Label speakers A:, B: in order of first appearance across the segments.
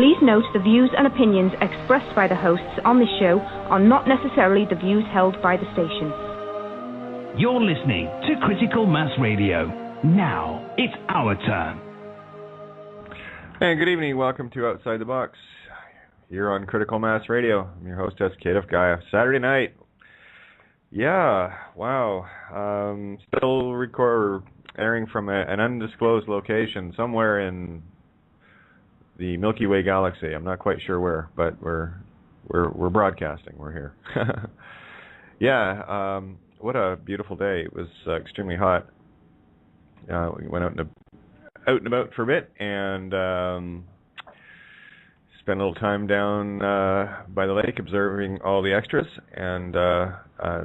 A: Please note the views and opinions expressed by the hosts on this show are not necessarily the views held by the station.
B: You're listening to Critical Mass Radio. Now it's our turn.
C: And good evening. Welcome to Outside the Box. You're on Critical Mass Radio. I'm your hostess, Kate of Gaia. Saturday night. Yeah, wow. Still airing from an undisclosed location somewhere in the Milky Way galaxy. I'm not quite sure where, but we're broadcasting. We're here. Yeah, what a beautiful day. It was extremely hot. We went out and about for a bit and spent a little time down by the lake observing all the extras, and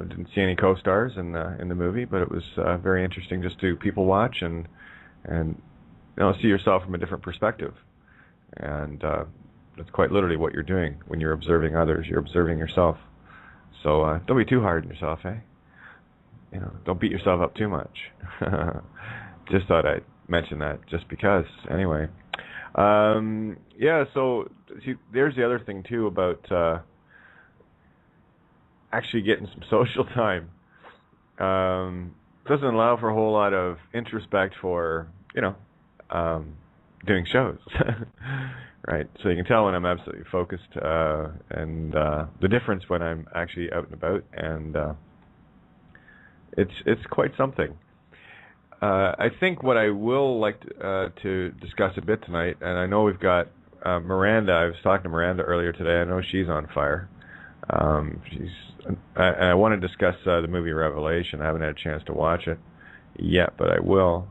C: didn't see any co-stars in the movie, but it was very interesting just to people watch and see yourself from a different perspective. And that's quite literally what you're doing when you're observing others. You're observing yourself. So don't be too hard on yourself, eh? Don't beat yourself up too much. Just thought I'd mention that just because. Anyway, yeah. So see, there's the other thing too about actually getting some social time. Doesn't allow for a whole lot of introspect for doing shows. Right, so you can tell when I'm absolutely focused, and the difference when I'm actually out and about, and it's quite something. I think what I will like to discuss a bit tonight, and I know we've got Miranda. I was talking to Miranda earlier today. I know she's on fire. I want to discuss the movie Revelation. I haven't had a chance to watch it yet, but I will.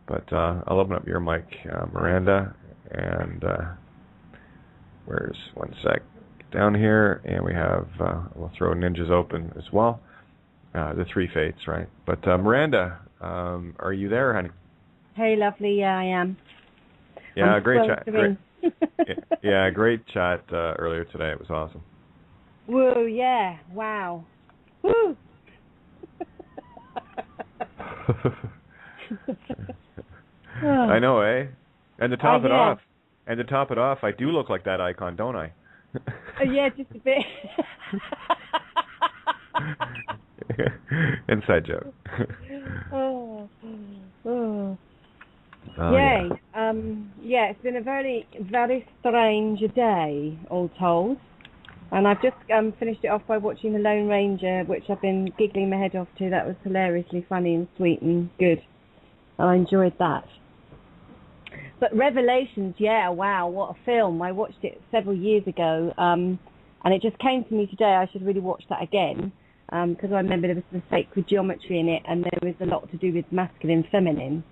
C: But I'll open up your mic, Miranda, and where's one sec? Get down here, and we have, we'll throw Ninjas open as well. The Three Fates, right? But Miranda, are you there, honey?
D: Hey, lovely. Yeah, I am.
C: Yeah, great chat. Yeah, great chat earlier today. It was awesome.
D: Whoa, yeah. Wow. Woo!
C: I know, eh? And to top it off, I do look like that icon, don't I?
D: Yeah, just a bit.
C: Inside joke.
D: Oh.
C: Yeah.
D: Yeah, it's been a very, very strange day, all told. And I've just finished it off by watching The Lone Ranger, which I've been giggling my head off to. That was hilariously funny and sweet and good. I enjoyed that. But Revelations, yeah, wow, what a film. I watched it several years ago, and it just came to me today. I should really watch that again, because I remember there was some sacred geometry in it, and there was a lot to do with masculine, feminine.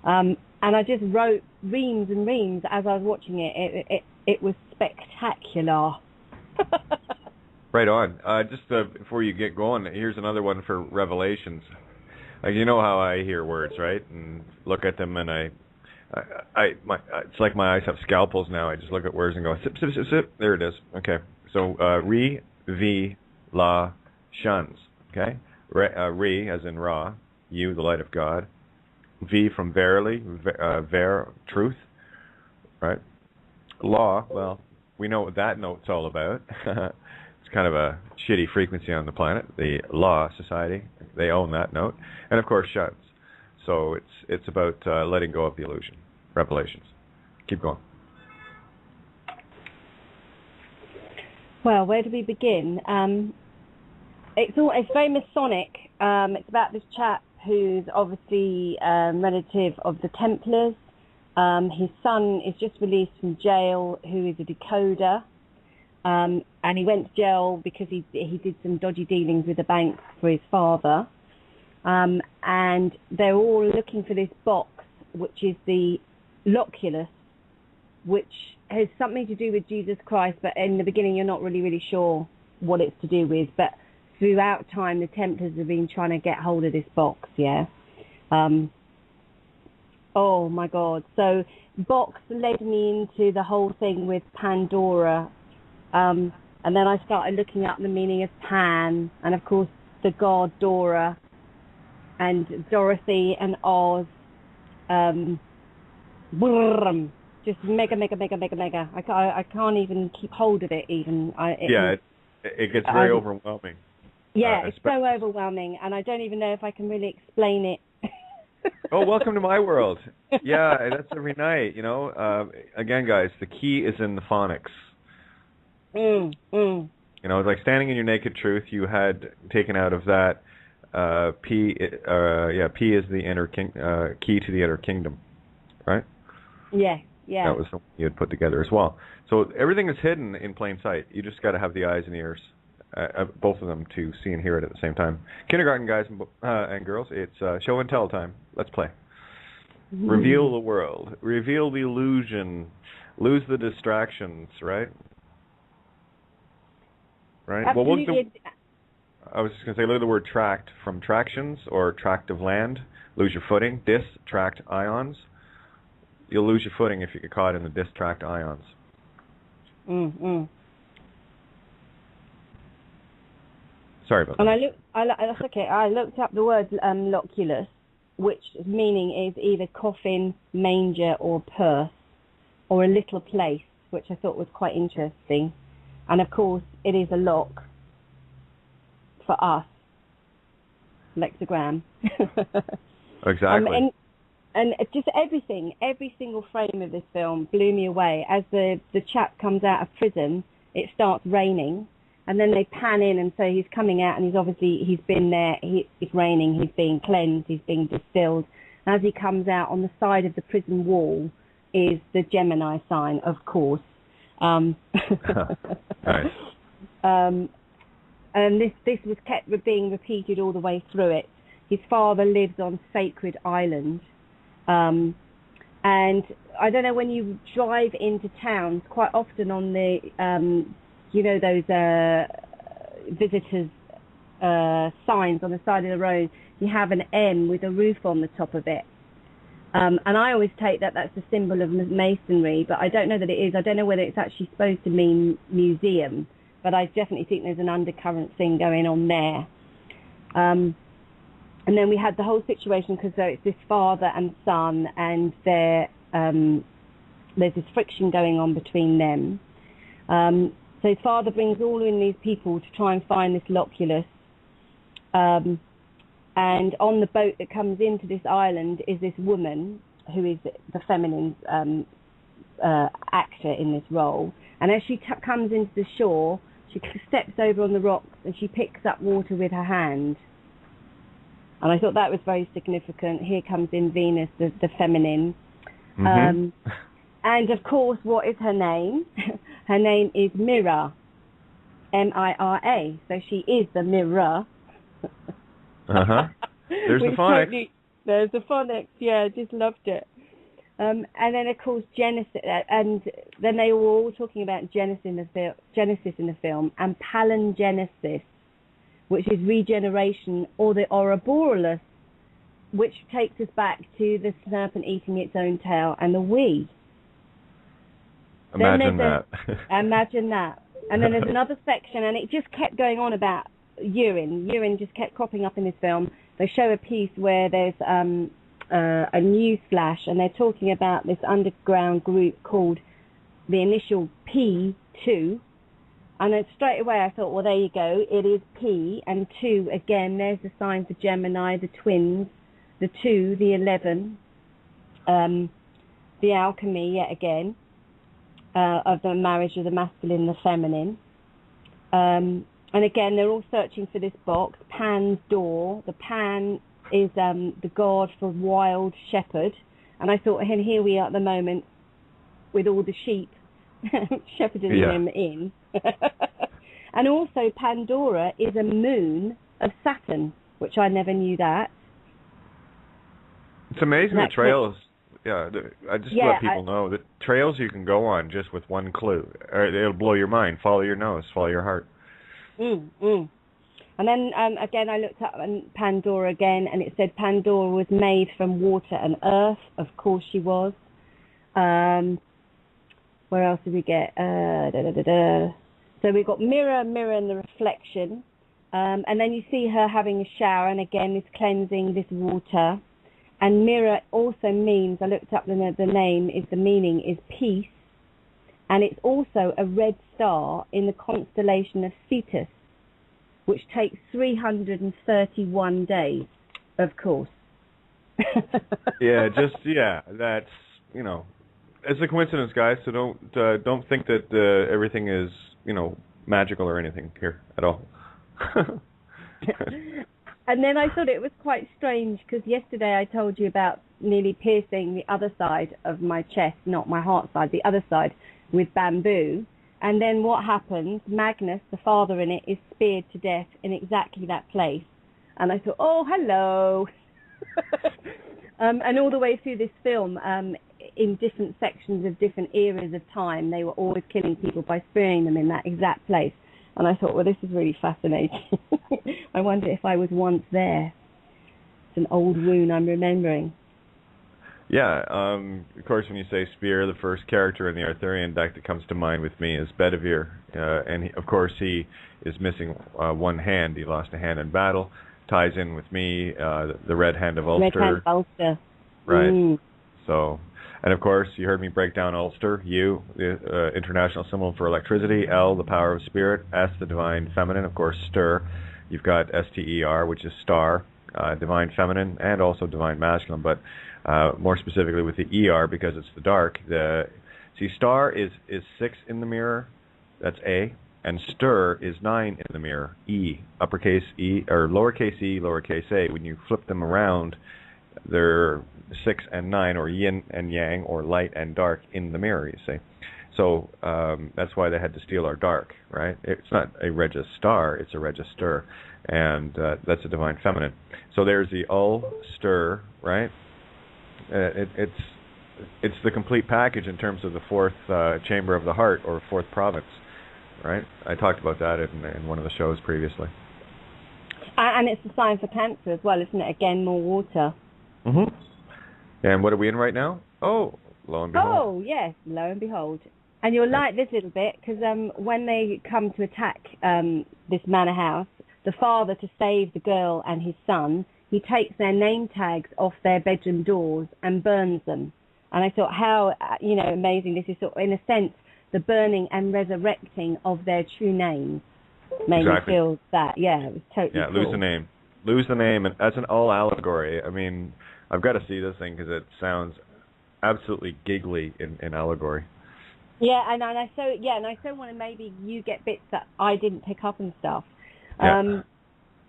D: And I just wrote reams and reams as I was watching it. It was spectacular.
C: Right on. Just before you get going, here's another one for Revelations. You know how I hear words, right? And look at them, and it's like my eyes have scalpels now. I just look at words and go, sip, sip, sip, sip. There it is. Okay. So, la, shuns. Okay? Re, as in Ra, you, the light of God. V from verily, truth. Right? Law, well, we know what that note's all about. It's kind of a shitty frequency on the planet. The Law Society, they own that note. And, of course, shuns. So it's about letting go of the illusion. Revelations. Keep going.
D: Well, where do we begin? It's very Masonic. It's about this chap who's obviously relative of the Templars. His son is just released from jail, who is a decoder. And he went to jail because he did some dodgy dealings with the bank for his father. And they're all looking for this box, which is the loculus, which has something to do with Jesus Christ, but in the beginning you're not really sure what it's to do with. But throughout time, the Templars have been trying to get hold of this box, yeah. Oh, my God. So box led me into the whole thing with Pandora. And then I started looking up the meaning of Pan, and, of course, the god Dora, and Dorothy and Oz. just mega, mega, mega, mega, mega. I can't even keep hold of it even.
C: It gets very overwhelming.
D: Yeah, it's so overwhelming, and I don't even know if I can really explain it.
C: Oh, welcome to my world. Yeah, that's every night, you know. Again, guys, the key is in the phonics. You know, it's like standing in your naked truth. You had taken out of that P. P is the inner key to the inner kingdom, right?
D: Yeah, yeah.
C: That was something you had put together as well. So everything is hidden in plain sight. You just got to have the eyes and ears, both of them, to see and hear it at the same time. Kindergarten guys and girls, it's show and tell time. Let's play. Reveal the world. Reveal the illusion. Lose the distractions, right? Right?
D: Absolutely.
C: Well, I was just going to say, look at the word tract from tractions or tract of land. Lose your footing. Distract ions. You'll lose your footing if you get caught in the distract ions. Sorry about that.
D: That's okay. I looked up the word loculus, which meaning is either coffin, manger, or purse, or a little place, which I thought was quite interesting. And of course, it is a lock for us, lexigram.
C: Exactly.
D: And just every single frame of this film blew me away. As the chap comes out of prison, it starts raining, and then they pan in, and so he's coming out, and he's been there, it's raining, he's being cleansed, he's being distilled. And as he comes out, on the side of the prison wall is the Gemini sign, of course.
C: Nice.
D: And this was kept being repeated all the way through it. His father lives on Sacred Island. And I don't know, when you drive into towns, quite often on the, those visitors signs on the side of the road, you have an M with a roof on the top of it. And I always take that's a symbol of masonry, but I don't know that it is. I don't know whether it's actually supposed to mean museum, but I definitely think there's an undercurrent thing going on there. And then we had the whole situation, because it's this father and son, and there's this friction going on between them. So his father brings all in these people to try and find this loculus. And on the boat that comes into this island is this woman who is the feminine actor in this role. And as she comes into the shore, she steps over on the rocks and she picks up water with her hand. And I thought that was very significant. Here comes in Venus, the feminine. And of course, what is her name? Her name is Mira, Mira. So she is the mirror.
C: There's the phonics.
D: There's the phonics. Yeah, I just loved it. And then of course Genesis, and then they were all talking about Genesis in the film, and palingenesis, which is regeneration, or the Ouroboros, which takes us back to the serpent eating its own tail, and the we.
C: Imagine that.
D: Imagine that. And then there's another section, and it just kept going on about urine. Urine just kept cropping up in this film. They show a piece where there's a news flash, and they're talking about this underground group called the initial P2. And then straight away I thought, well, there you go. It is P and 2 again. There's the sign for Gemini, the twins, the 2, the 11, the alchemy yet again, of the marriage of the masculine and the feminine. And again, they're all searching for this box, Pan's door. The Pan is the god for wild shepherd. And I thought, and here we are at the moment with all the sheep shepherding him in. And also Pandora is a moon of Saturn, which I never knew that.
C: It's amazing the trails. Yeah, I just let people know that trails you can go on just with one clue. It'll blow your mind. Follow your nose. Follow your heart.
D: And then again, I looked up Pandora again, and it said Pandora was made from water and earth. Of course she was. Where else did we get? So we got mirror and the reflection. And then you see her having a shower, and again, this cleansing, this water. And mirror also means, I looked up the name, the meaning is peace. And it's also a red star in the constellation of Cetus, which takes 331 days, of course.
C: That's, it's a coincidence, guys, so don't think that everything is, magical or anything here at all.
D: And then I thought it was quite strange because yesterday I told you about nearly piercing the other side of my chest, not my heart side, the other side, with bamboo. And then what happens? Magnus, the father in it, is speared to death in exactly that place. And I thought, oh, hello. And all the way through this film, in different sections of different eras of time, they were always killing people by spearing them in that exact place. And I thought, well, this is really fascinating. I wonder if I was once there. It's an old wound I'm remembering.
C: Yeah, of course, when you say spear, the first character in the Arthurian deck that comes to mind with me is Bedivere. And, of course, he is missing one hand. He lost a hand in battle. Ties in with me, the Red Hand of Ulster.
D: Red Hand of Ulster.
C: Right. So... And, of course, you heard me break down Ulster. U, the international symbol for electricity. L, the power of spirit. S, the divine feminine. Of course, stir. You've got STER, which is star, divine feminine, and also divine masculine. But more specifically with the ER, because it's the dark. See, star is 6 in the mirror. That's A. And stir is 9 in the mirror. E, uppercase E, or lowercase e, lowercase a. When you flip them around, they're 6 and 9, or yin and yang, or light and dark in the mirror, you see. So that's why they had to steal our dark, right? It's not a register, it's a register, and that's a divine feminine. So there's the Ulster, right? It's the complete package in terms of the fourth chamber of the heart, or fourth province, right? I talked about that in one of the shows previously.
D: And it's the sign for Cancer as well, isn't it? Again, more water.
C: Mm-hmm. And what are we in right now? Oh, lo and behold.
D: Oh, yes, lo and behold. And you'll like this little bit, because when they come to attack this manor house, the father, to save the girl and his son, he takes their name tags off their bedroom doors and burns them. And I thought, how, amazing. This is sort of, in a sense, the burning and resurrecting of their true names. Made me feel that, it was totally cool.
C: Lose the name, and that's an all allegory. I mean, I've got to see this thing because it sounds absolutely giggly in allegory. Yeah,
D: and I so want to maybe you get bits that I didn't pick up and stuff.
C: Yeah.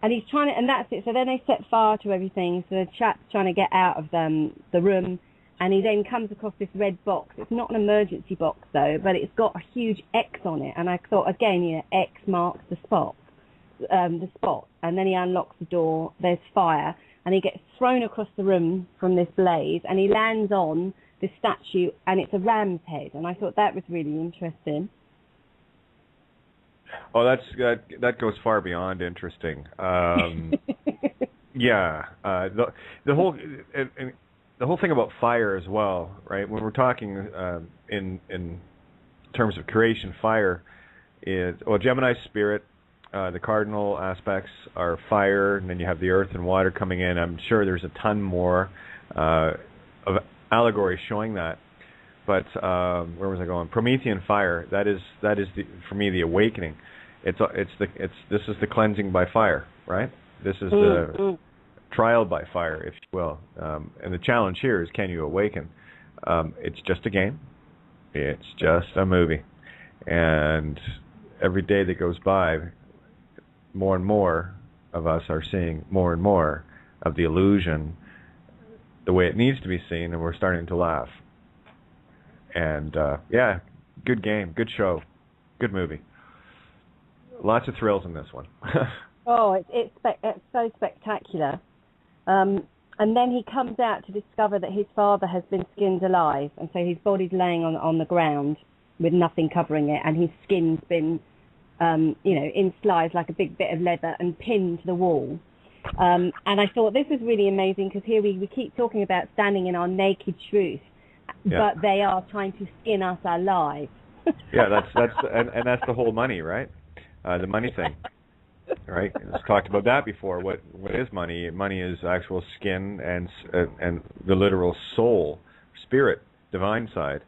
D: And he's trying to, and that's it. So then they set fire to everything. So the chap's trying to get out of the room, and he then comes across this red box. It's not an emergency box though, but it's got a huge X on it. And I thought again, X marks the spot. And then he unlocks the door, there's fire, and he gets thrown across the room from this blaze, and he lands on this statue, and it's a ram's head, and I thought that was really interesting.
C: Oh, that goes far beyond interesting. Yeah, the whole thing about fire as well, right? When we're talking in terms of creation, fire is, Gemini's spirit. The cardinal aspects are fire, and then you have the earth and water coming in. I'm sure there's a ton more of allegory showing that. But where was I going? Promethean fire. That is for me the awakening. This is the cleansing by fire, right? This is the trial by fire, if you will. And the challenge here is, can you awaken? It's just a game. It's just a movie, and every day that goes by, more and more of us are seeing more and more of the illusion the way it needs to be seen, and we're starting to laugh. And good game, good show, good movie. Lots of thrills in this one.
D: Oh, it's so spectacular. And then he comes out to discover that his father has been skinned alive, and so his body's laying on the ground with nothing covering it, and his skin's been in slides like a big bit of leather and pinned to the wall. And I thought this was really amazing, because here we keep talking about standing in our naked truth, but they are trying to skin us alive.
C: Yeah, that's the whole money, right? The money thing, right? Let's talked about that before. What is money? Money is actual skin and the literal soul, spirit, divine side,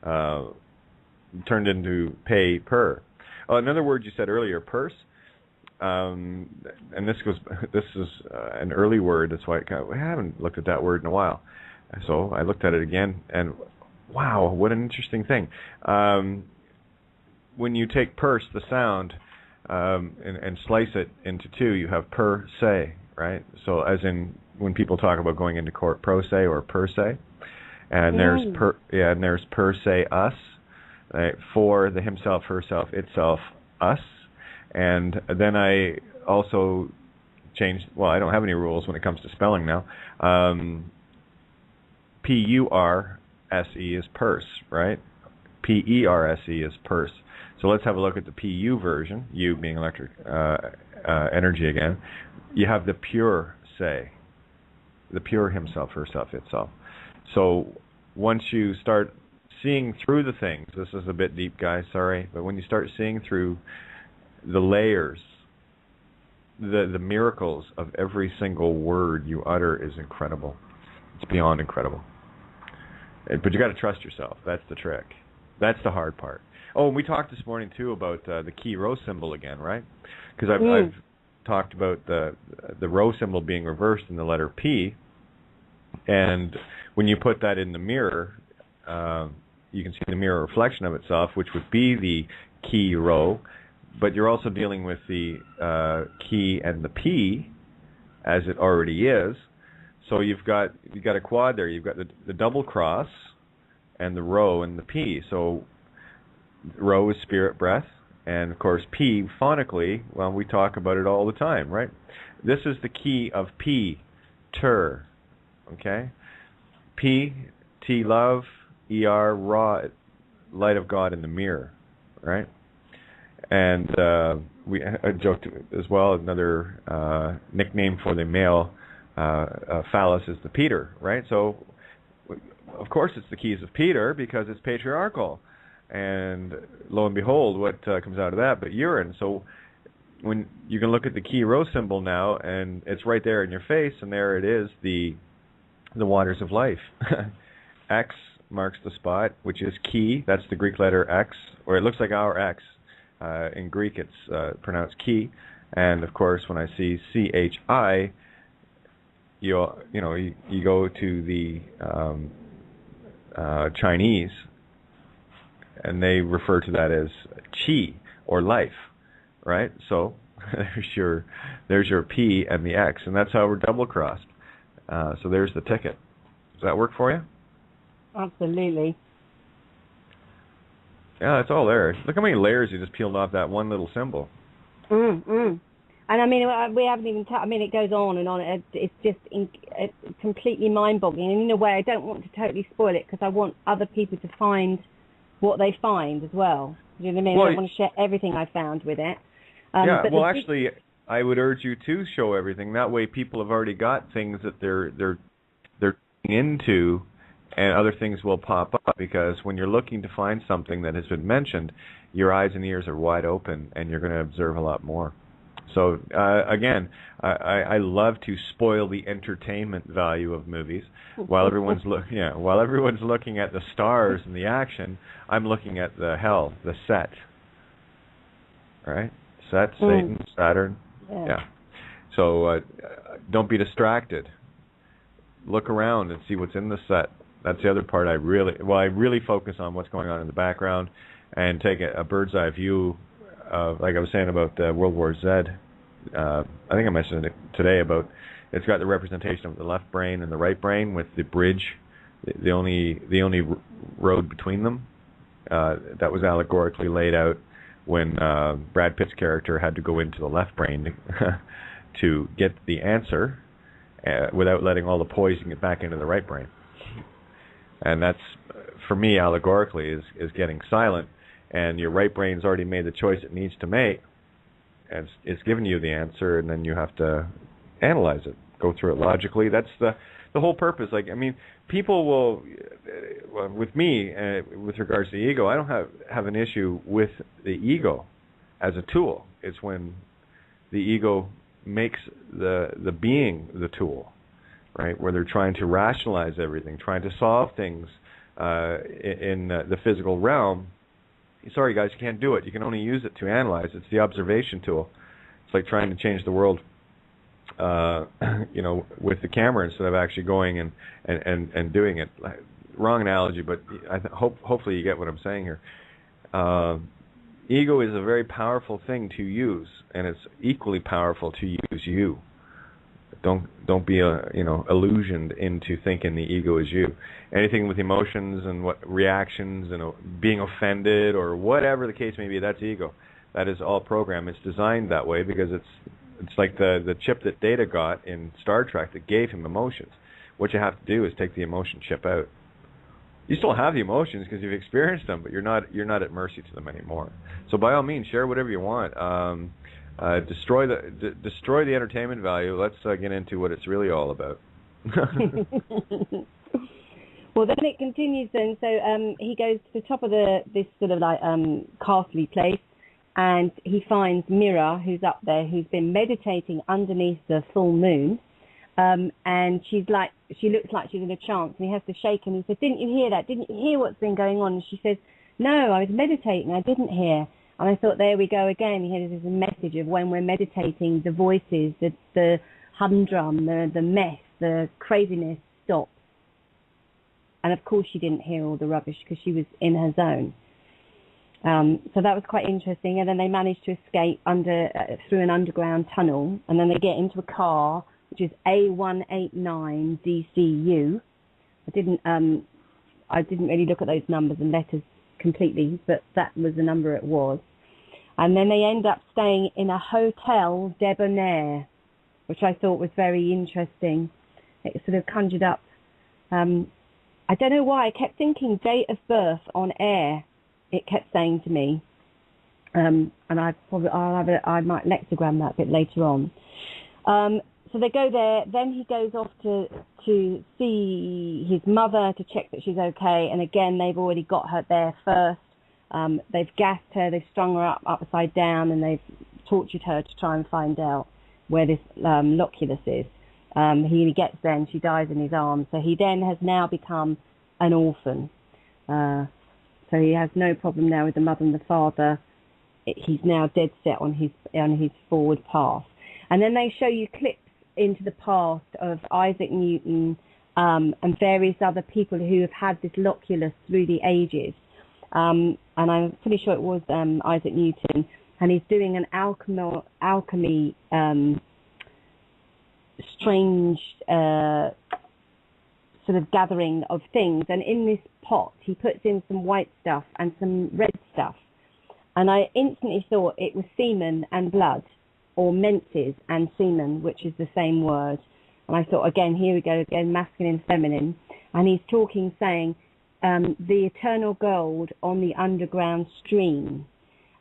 C: turned into pay per. Another word you said earlier, purse, and this is an early word. That's why I haven't looked at that word in a while. So I looked at it again, and wow, what an interesting thing. When you take purse, the sound, and slice it into two, you have per se, right? So as in when people talk about going into court, pro se or per se, and there's per se us, right? For the himself, herself, itself, us, and then I also changed. Well, I don't have any rules when it comes to spelling now. P-U-R-S-E is purse, right? P-E-R-S-E is purse. So let's have a look at the PU version, U being electric energy again. You have the pure say, the pure himself, herself, itself. So once you start seeing through the things, this is a bit deep, guys, sorry, but when you start seeing through the layers, the miracles of every single word you utter is incredible. It's beyond incredible. But you got to trust yourself. That's the trick. That's the hard part. Oh, and we talked this morning too about the key rho symbol again, right? Because I've talked about the rho symbol being reversed in the letter P, and when you put that in the mirror, you can see the mirror reflection of itself, which would be the key rho. But you're also dealing with the key and the P, as it already is. So you've got a quad there. You've got the double cross and the rho and the P. So rho is spirit breath, and of course P phonically, well, we talk about it all the time, right? This is the key of P, ter, okay? P, T, love, ER, raw, light of God in the mirror, right? And I joked as well, another nickname for the male phallus is the Peter, right? So, of course, it's the keys of Peter because it's patriarchal. And lo and behold, what comes out of that? But urine. So when you can look at the key rho symbol now, and it's right there in your face, and there it is, the waters of life. X marks the spot, which is key. That's the Greek letter X, or it looks like our X. In Greek, it's pronounced key. And of course, when I see CHI, you go to the Chinese, and they refer to that as chi, or life, right? So there's your P and the X, and that's how we're double crossed. So there's the ticket. Does that work for you?
D: Absolutely.
C: Yeah, it's all there. Look how many layers you just peeled off that one little symbol.
D: And I mean, we haven't even. It goes on and on. It's just it's completely mind-boggling. And in a way, I don't want to totally spoil it because I want other people to find what they find as well. You know what I mean?
C: Well,
D: I don't want to share everything I found with it.
C: Actually, I would urge you to show everything. That way, people have already got things that they're into, and other things will pop up. Because when you're looking to find something that has been mentioned, your eyes and ears are wide open, and you're going to observe a lot more. So again, I love to spoil the entertainment value of movies. While everyone's looking at the stars and the action, I'm looking at the hell, the set. Right? Set, Satan, Saturn. Yeah. So don't be distracted. Look around and see what's in the set. That's the other part I really focus on what's going on in the background and take a bird's eye view. Like I was saying about World War Z, I think I mentioned it today about it's got the representation of the left brain and the right brain with the bridge, the only road between them. That was allegorically laid out when Brad Pitt's character had to go into the left brain to get the answer without letting all the poison get back into the right brain. And that's, for me, allegorically, is getting silent. And your right brain's already made the choice it needs to make, and it's given you the answer, and then you have to analyze it, go through it logically. That's the whole purpose. Like, I mean, people will, with me, with regards to the ego, I don't have an issue with the ego as a tool. It's when the ego makes the being the tool, right? Where they're trying to rationalize everything, trying to solve things in the physical realm. Sorry, guys, you can't do it. You can only use it to analyze. It's the observation tool. It's like trying to change the world, with the camera instead of actually going and doing it. Wrong analogy, but hopefully you get what I'm saying here. Ego is a very powerful thing to use, and it's equally powerful to use you. Don't be illusioned into thinking the ego is you. Anything with emotions and what reactions and being offended or whatever the case may be, that's ego. That is all program. It's designed that way because it's like the chip that Data got in Star Trek that gave him emotions. What you have to do is take the emotion chip out. You still have the emotions because you've experienced them, but you're not at mercy to them anymore. So by all means, share whatever you want. Destroy the entertainment value. Let's get into what it's really all about.
D: Well, then it continues. Then so he goes to the top of this sort of like castle place, and he finds Mira, who's up there, who's been meditating underneath the full moon. And she looks like she's in a trance, and he has to shake her. And he says, "Didn't you hear that? Didn't you hear what's been going on?" And she says, "No, I was meditating. I didn't hear." And I thought, there we go again. Here is a message of when we're meditating, the voices, the humdrum, the mess, the craziness stops. And of course, she didn't hear all the rubbish because she was in her zone. So that was quite interesting. And then they managed to escape through an underground tunnel, and then they get into a car, which is A189 DCU. I didn't really look at those numbers and letters completely, but that was the number it was. And then they end up staying in a hotel debonair, which I thought was very interesting. It sort of conjured up. I don't know why I kept thinking date of birth on air. It kept saying to me, and I might lexigram that a bit later on. So they go there. Then he goes off to see his mother to check that she's okay. And again, they've already got her there first. They've gassed her, they've strung her up upside down, and they've tortured her to try and find out where this loculus is. He gets there and she dies in his arms. So he then has now become an orphan. So he has no problem now with the mother and the father. He's now dead set on his forward path. And then they show you clips into the past of Isaac Newton and various other people who have had this loculus through the ages. And I'm pretty sure it was Isaac Newton. And he's doing an alchemy strange sort of gathering of things. And in this pot, he puts in some white stuff and some red stuff. And I instantly thought it was semen and blood, or menses and semen, which is the same word. And I thought, again, here we go, again, masculine, feminine. And he's talking, saying, the eternal gold on the underground stream.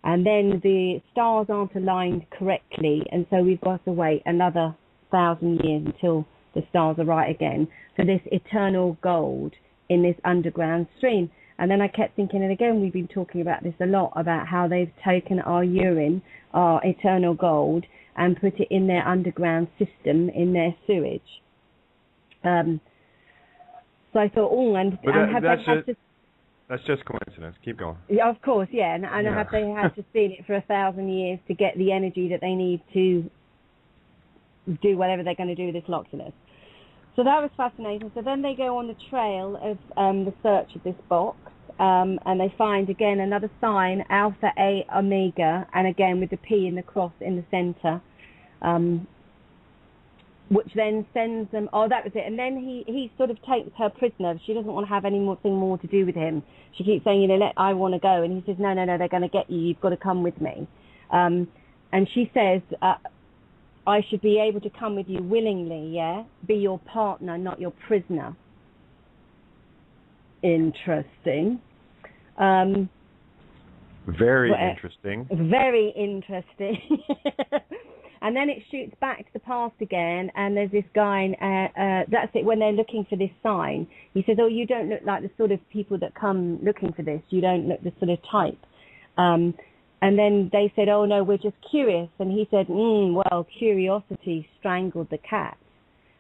D: And then the stars aren't aligned correctly, and so we've got to wait another 1,000 years until the stars are right again for this eternal gold in this underground stream. And then I kept thinking, and again, we've been talking about this a lot, about how they've taken our urine, our eternal gold, and put it in their underground system, in their sewage. So I thought,
C: that's just coincidence. Keep going.
D: Yeah, of course, yeah. And have they had to steal it for 1,000 years to get the energy that they need to do whatever they're going to do with this loculus? So that was fascinating. So then they go on the trail of the search of this box, and they find, again, another sign, Alpha A Omega, and again with the P in the cross in the center, which then sends them, that was it. And then he sort of takes her prisoner. She doesn't want to have anything more to do with him. She keeps saying, I want to go. And he says, no, they're going to get you. You've got to come with me. And she says, I should be able to come with you willingly, yeah? Be your partner, not your prisoner. Interesting.
C: Very interesting.
D: Very interesting. And then it shoots back to the past again, and there's this guy, that's it, when they're looking for this sign. He says, you don't look like the sort of people that come looking for this. You don't look the sort of type. And then they said, oh, no, we're just curious. And he said, well, curiosity strangled the cat.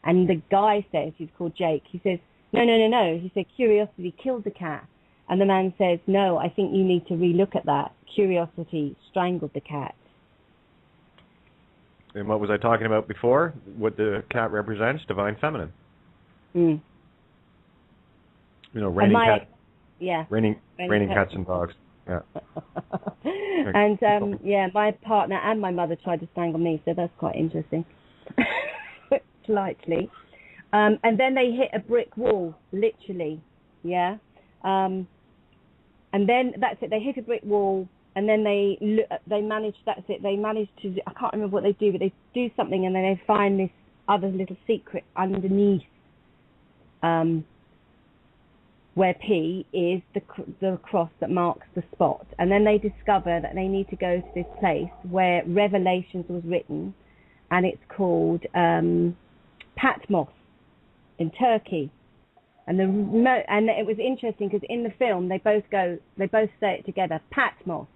D: And the guy says, he's called Jake, he says, no. He said, curiosity killed the cat. And the man says, no, I think you need to relook at that. Curiosity strangled the cat.
C: And what was I talking about before? What the cat represents? Divine feminine.
D: Mm.
C: You know, raining
D: raining
C: cats and dogs. Yeah.
D: And my partner and my mother tried to strangle me, so that's quite interesting. Slightly. And then they hit a brick wall, literally. Yeah. And then that's it. They hit a brick wall, and then they managed. That's it. They managed to. I can't remember what they do, but they do something, and then they find this other little secret underneath, where P is the cross that marks the spot. And then they discover that they need to go to this place where Revelations was written, and it's called Patmos in Turkey. And it was interesting because in the film they both say it together, Patmos.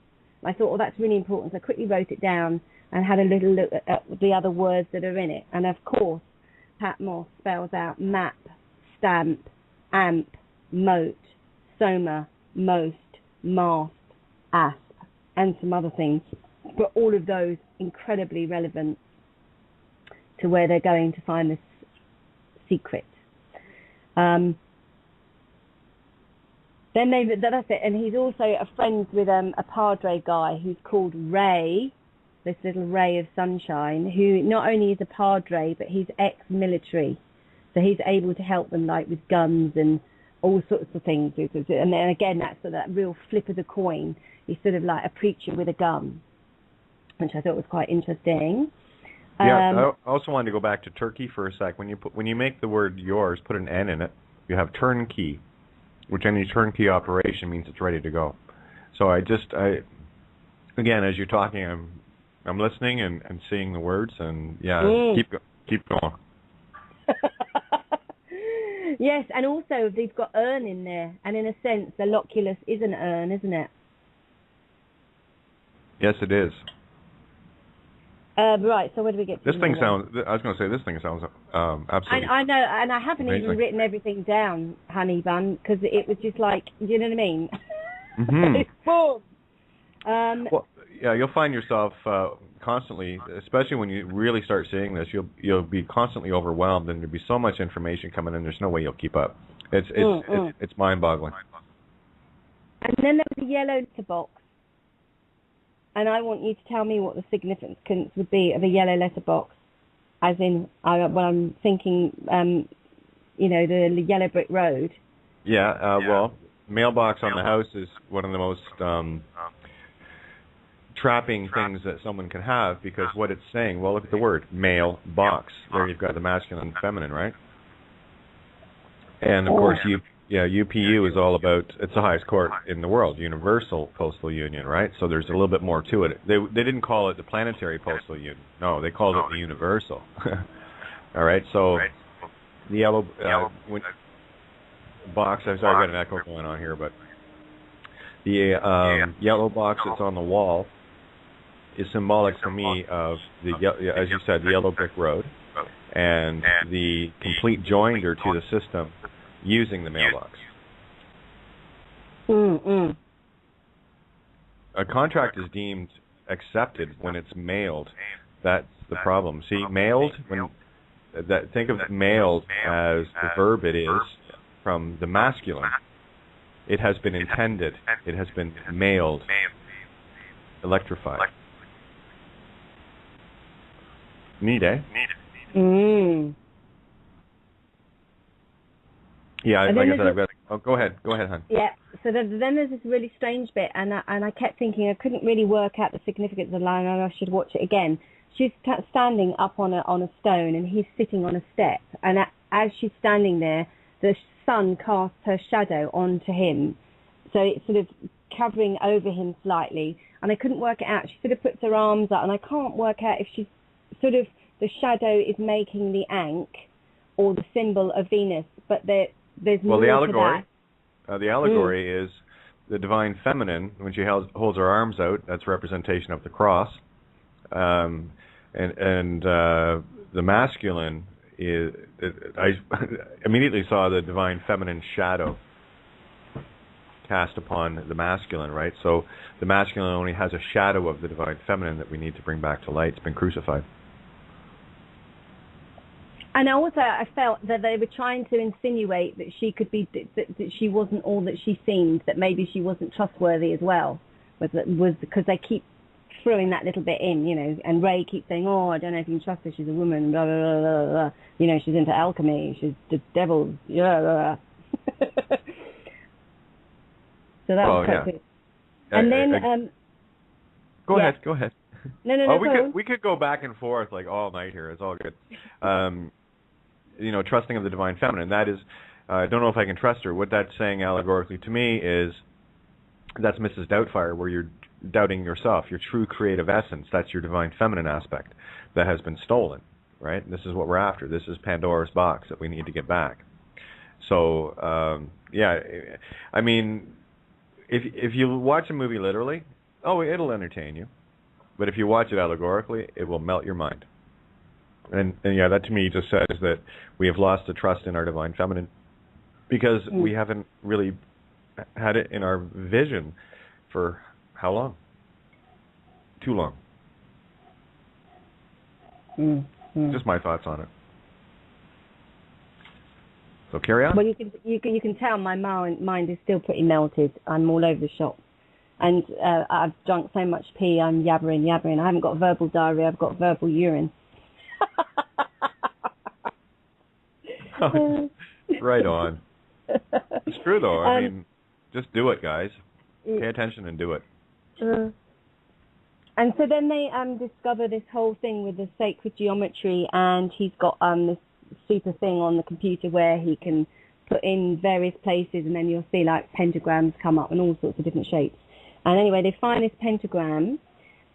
D: And I thought, well, that's really important. So I quickly wrote it down and had a little look at the other words that are in it. And of course, Patmos spells out map, stamp, amp, moat, soma, most, mast, asp, and some other things. But all of those incredibly relevant to where they're going to find this secret. Then that's it, and he's also a friend with a padre guy who's called Ray, this little ray of sunshine, who not only is a padre, but he's ex-military, so he's able to help them like with guns and all sorts of things. And then again, that's that real flip of the coin. He's sort of like a preacher with a gun, which I thought was quite interesting.
C: Yeah, I also wanted to go back to Turkey for a sec. When you make the word yours, put an N in it, you have turnkey, which any turnkey operation means it's ready to go. So again, as you're talking, I'm listening and seeing the words, and keep going.
D: Yes, and also they've got urn in there, and in a sense, the loculus is an urn, isn't it?
C: Yes, it is.
D: Right, so where do we get to?
C: I was going to say, this thing sounds absolutely...
D: I know, and I haven't
C: amazing.
D: even written everything down, honey bun, because it was just like, you know what I mean?
C: Mm-hmm. Well, yeah, you'll find yourself constantly, especially when you really start seeing this, you'll be constantly overwhelmed, and there'll be so much information coming in, there's no way you'll keep up. It's mind-boggling.
D: And then there was a yellow letterbox. And I want you to tell me what the significance would be of a yellow letterbox, as in, when I'm thinking, the yellow brick road.
C: Yeah, well, mailbox on the house is one of the most trapping things that someone can have, because what it's saying, well, look at the word, mailbox. There you've got the masculine and feminine, right? And, of course, UPU is all about, it's the highest court in the world, Universal Postal Union, right? So there's a little bit more to it. They didn't call it the Planetary Postal Union. No, they called it the Universal. All right, so the yellow box, I'm sorry, I've got an echo going on here, but the yellow box that's on the wall is symbolic for me of, as you said, the yellow brick road and the complete joinder to the system using the mailbox. A contract is deemed accepted when it's mailed. That's the problem. See, mailed, think of mailed as the verb it is from the masculine. It has been intended. It has been mailed, electrified. Neat, eh? Yeah, like I said, I've got. Oh, go ahead, hon.
D: Yeah. So then there's this really strange bit, and I kept thinking I couldn't really work out the significance of the line, and I should watch it again. She's standing up on a stone, and he's sitting on a step, and as she's standing there, the sun casts her shadow onto him, so it's sort of covering over him slightly, and I couldn't work it out. She sort of puts her arms up, and I can't work out if she's sort of, the shadow is making the ankh or the symbol of Venus, but there's more to that.
C: The allegory is the divine feminine, when she holds her arms out, that's representation of the cross, and the masculine is. I immediately saw the divine feminine shadow cast upon the masculine, right? So the masculine only has a shadow of the divine feminine that we need to bring back to light. It's been crucified.
D: And also, I felt that they were trying to insinuate that she could be, that she wasn't all that she seemed, that maybe she wasn't trustworthy as well, was because they keep throwing that little bit in, you know, and Ray keeps saying, oh, I don't know if you can trust her, she's a woman, blah, blah, blah, blah, blah. You know, she's into alchemy, she's the devil, blah, blah, blah. So that was quite good. And then...
C: Go ahead.
D: No,
C: we could go back and forth like all night here. It's all good. You know, trusting of the divine feminine. That is, I don't know if I can trust her. What that's saying allegorically to me is that's Mrs. Doubtfire, where you're doubting yourself, your true creative essence. That's your divine feminine aspect that has been stolen, right? And this is what we're after. This is Pandora's box that we need to get back. So, yeah, I mean, if you watch a movie literally, it'll entertain you. But if you watch it allegorically, it will melt your mind. And yeah, that to me just says that we have lost the trust in our divine feminine because we haven't really had it in our vision for how long? Too long. Just my thoughts on it. So carry on.
D: Well, you can tell my mind is still pretty melted. I'm all over the shop. And I've drunk so much pee, I'm yabbering. I haven't got verbal diarrhea, I've got verbal urine.
C: Right on. It's true, though. I mean, just do it, guys. Pay attention and do it.
D: And so then they discover this whole thing with the sacred geometry, and he's got this super thing on the computer where he can put in various places, and then you'll see like pentagrams come up and all sorts of different shapes. And anyway, they find this pentagram,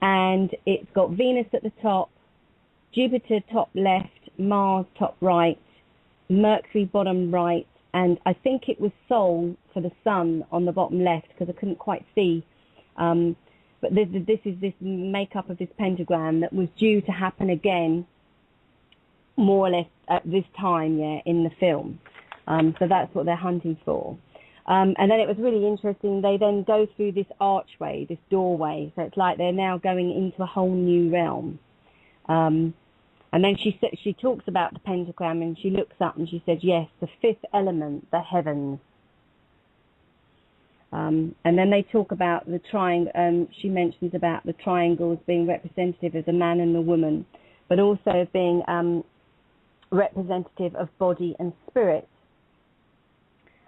D: and it's got Venus at the top, Jupiter top left, Mars top right, Mercury bottom right, and I think it was Sol for the Sun on the bottom left because I couldn't quite see. But this is this makeup of this pentagram that was due to happen again, more or less at this time, in the film. So that's what they're hunting for. And then it was really interesting. They then go through this archway, this doorway. So it's like they're now going into a whole new realm. And then she talks about the pentagram, and she looks up and she said, yes, the fifth element, the heavens. And then they talk about the triangle. She mentions about the triangles being representative of the man and the woman, but also being representative of body and spirit.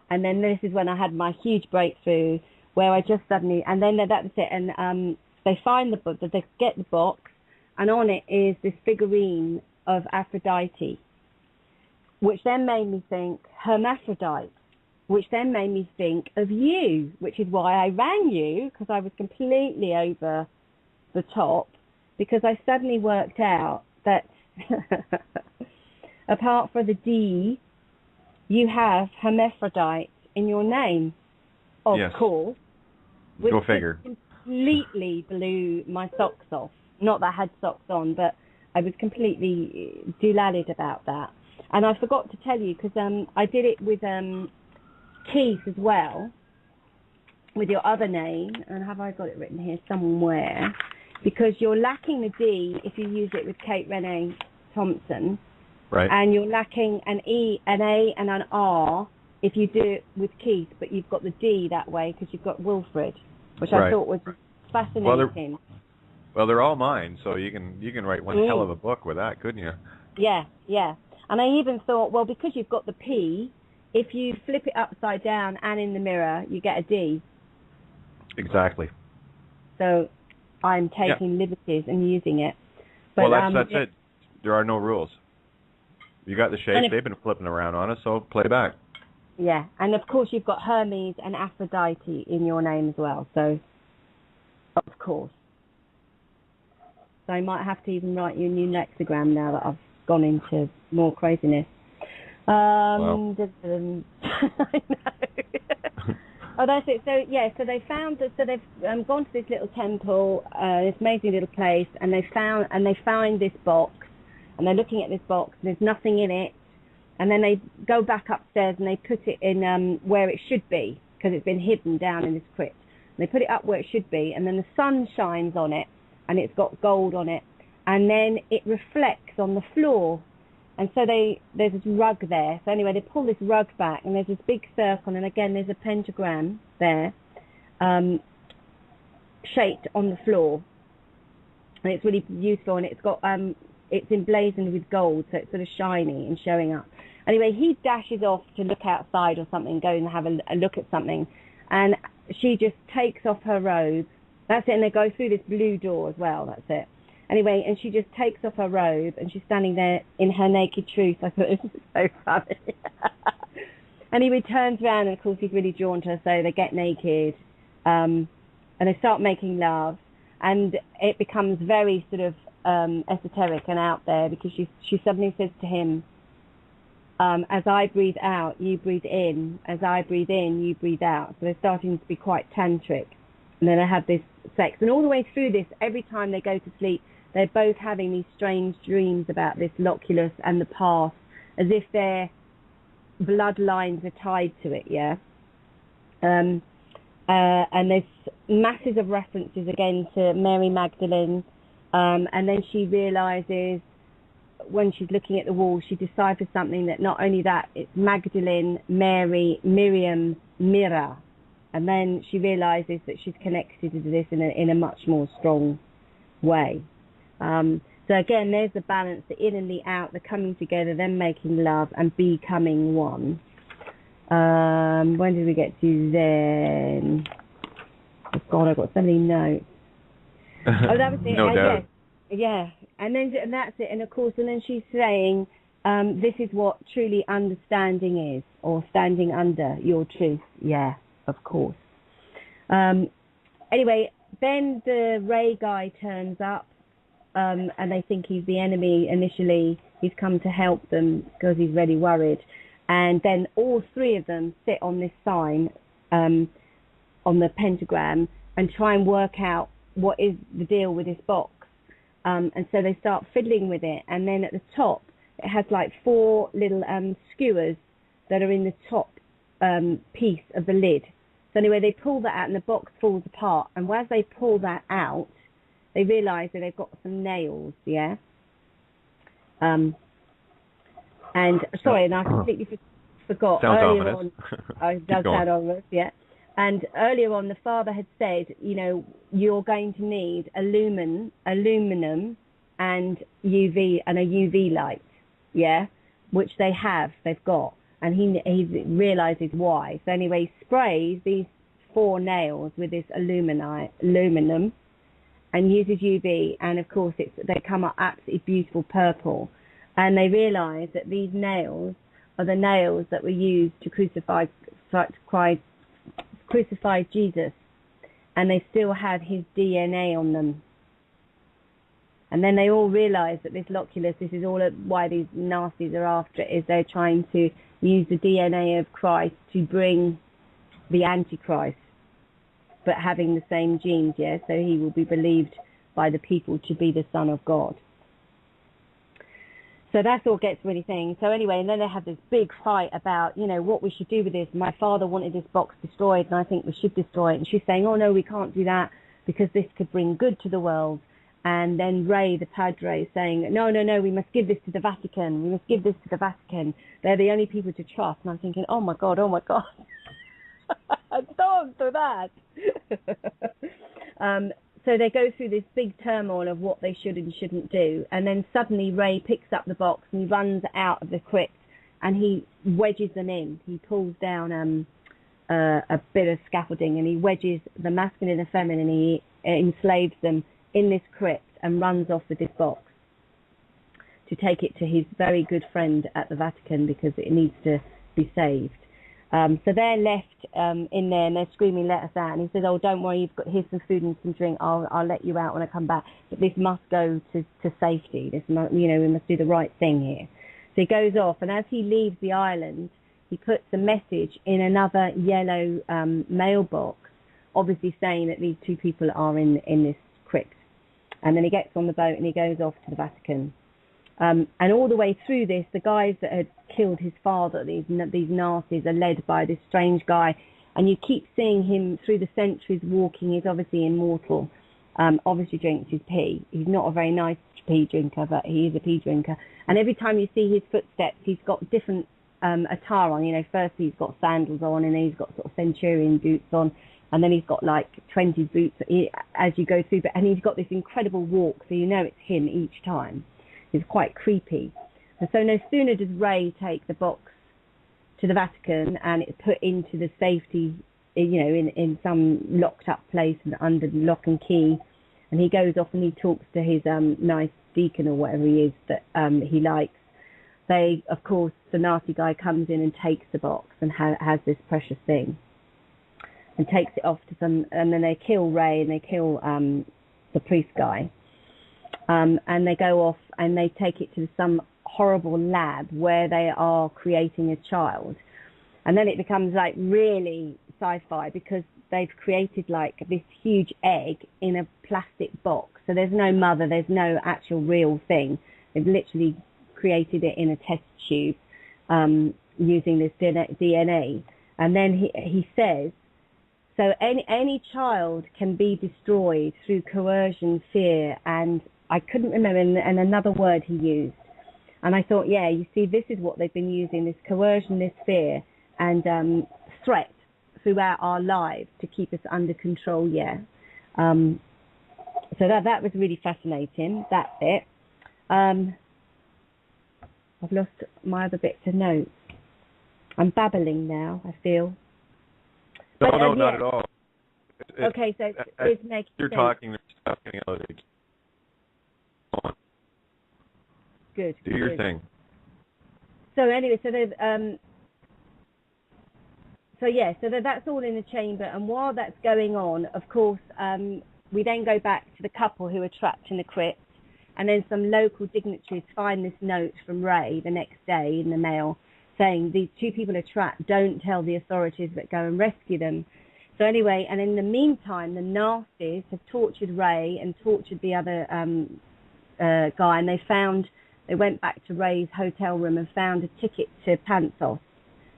D: And then this is when I had my huge breakthrough, where I just suddenly, and then that's it. And they find the book, they get the box, and on it is this figurine of Aphrodite, which then made me think hermaphrodite, which then made me think of you, which is why I rang you, because I was completely over the top, because I suddenly worked out that apart from the D, you have hermaphrodite in your name, of course. Which
C: go figure.
D: Completely blew my socks off. Not that I had socks on, but I was completely delighted about that. And I forgot to tell you, because I did it with Keith as well, with your other name. And have I got it written here somewhere? Because you're lacking the D if you use it with Kate Renee Thompson.
C: Right.
D: And you're lacking an E, an A, and an R if you do it with Keith, but you've got the D that way because you've got Wilfred, which I thought was fascinating.
C: Well, they're all mine, so you can write one hell of a book with that, couldn't you?
D: Yeah. And I even thought, well, because you've got the P, if you flip it upside down and in the mirror, you get a D.
C: Exactly.
D: So I'm taking liberties and using it. But,
C: well, that's it. There are no rules. You got the shape. They've been flipping around on us, so play back.
D: Yeah, and of course you've got Hermes and Aphrodite in your name as well, so of course. So I might have to even write you a new lexigram now that I've gone into more craziness.
C: Wow.
D: I know. Oh, that's it. So yeah, so they found that. So they've gone to this little temple, this amazing little place, and they find this box, and they're looking at this box, and there's nothing in it, and then they go back upstairs and they put it in where it should be, because it's been hidden down in this crypt. And they put it up where it should be, and then the sun shines on it, and it's got gold on it, and then it reflects on the floor. And so there's this rug there. So anyway, they pull this rug back, and there's this big circle, and again, there's a pentagram there, shaped on the floor. And it's really beautiful, and it's got it's emblazoned with gold, so it's sort of shiny and showing up. Anyway, he dashes off to look outside or something, go and have a look at something, and she just takes off her robe. That's it, and they go through this blue door as well. That's it. Anyway, and she just takes off her robe, and she's standing there in her naked truth. I thought this was so funny. And he turns around, and of course he's really drawn to her, so they get naked, and they start making love, and it becomes very sort of esoteric and out there, because she suddenly says to him, as I breathe out, you breathe in. As I breathe in, you breathe out. So they're starting to be quite tantric. And then they have this sex. And all the way through this, every time they go to sleep, they're both having these strange dreams about this loculus and the past, as if their bloodlines are tied to it, yeah? And there's masses of references again to Mary Magdalene. And then she realizes, when she's looking at the wall, she deciphers something that not only that, it's Magdalene, Mary, Miriam, Mira. And then she realizes that she's connected to this in a much more strong way. So again, there's the balance, the in and the out, the coming together, then making love and becoming one. When did we get to then? Oh God, I've got so many notes. Oh, that was it.
C: No doubt.
D: Yeah. And that's it. And of course, and then she's saying, this is what truly understanding is, or standing under your truth. Yeah, of course. Anyway, then the Ray guy turns up, and they think he's the enemy initially. He's come to help them because he's really worried. And then all three of them sit on this sign, on the pentagram, and try and work out what is the deal with this box. And so they start fiddling with it. And then at the top, it has like 4 little skewers that are in the top piece of the lid. So anyway, they pull that out and the box falls apart. And as they pull that out, they realise that they've got some nails, yeah? And sorry, and I completely forgot.
C: Sounds
D: earlier
C: ominous.
D: On, it does sound ominous, yeah. And earlier on, the father had said, you know, you're going to need aluminum and UV and a UV light, yeah, which they've got. And he realizes why. So anyway, he sprays these 4 nails with this aluminum and uses UV. And of course, they come up absolutely beautiful purple. And they realize that these nails are the nails that were used to crucify Jesus, and they still have his DNA on them. And then they all realise that this loculus, this is all why these nasties are after it, is they're trying to use the DNA of Christ to bring the Antichrist, but having the same genes, yeah, so he will be believed by the people to be the Son of God. So that's all gets really thing. So anyway, and then they have this big fight about, you know, what we should do with this. My father wanted this box destroyed, and I think we should destroy it. And she's saying, oh, no, we can't do that because this could bring good to the world. And then Ray, the Padre, is saying, no, we must give this to the Vatican. We must give this to the Vatican. They're the only people to trust. And I'm thinking, oh, my God. Don't do that. So they go through this big turmoil of what they should and shouldn't do. And then suddenly Ray picks up the box and he runs out of the crypt and he wedges them in. He pulls down a bit of scaffolding and he wedges the masculine and feminine and he enslaves them in this crypt and runs off with this box to take it to his very good friend at the Vatican because it needs to be saved. So they're left in there and they're screaming, let us out. And he says, oh, don't worry, here's some food and some drink. I'll let you out when I come back. But this must go to safety. We must do the right thing here. So he goes off, and as he leaves the island, he puts a message in another yellow mailbox, obviously saying that these two people are in this crypt. And then he gets on the boat and he goes off to the Vatican. And all the way through this, the guys that had killed his father, these Nazis, are led by this strange guy. And you keep seeing him through the centuries walking. He's obviously immortal. Obviously drinks his pee. He's not a very nice pee drinker, but he is a pee drinker. And every time you see his footsteps, he's got different attire on. You know, first he's got sandals on, and then he's got sort of centurion boots on, and then he's got like 20 boots as you go through. And he's got this incredible walk, so you know it's him each time. It's quite creepy. And so no sooner does Ray take the box to the Vatican and it's put into the safety, you know, in some locked up place and under lock and key, and he goes off and he talks to his nice deacon or whatever he is that he likes. They, of course, the Nazi guy comes in and takes the box and has this precious thing and takes it off to some, and then they kill Ray and they kill the priest guy, and they go off and they take it to some horrible lab where they are creating a child. And then it becomes like really sci-fi because they've created like this huge egg in a plastic box. So there's no mother, there's no actual real thing. They've literally created it in a test tube using this DNA. And then he says, so any child can be destroyed through coercion, fear, and I couldn't remember, and another word he used. And I thought, yeah, you see, this is what they've been using, this coercion, this fear, and threat throughout our lives to keep us under control, yeah. So that was really fascinating, that bit. I've lost my other bits of notes. I'm babbling now, I feel.
C: No,
D: but,
C: no, not at all.
D: Okay, so it's making
C: you're
D: sense.
C: talking, there's stuff getting out of it.
D: Good.
C: Do your thing.
D: So anyway, so there's that's all in the chamber, and while that's going on, of course, we then go back to the couple who are trapped in the crypt, and then some local dignitaries find this note from Ray the next day in the mail saying these two people are trapped, don't tell the authorities, but go and rescue them. So anyway, and in the meantime, the Nazis have tortured Ray and tortured the other guy, and they went back to Ray's hotel room and found a ticket to Panthos.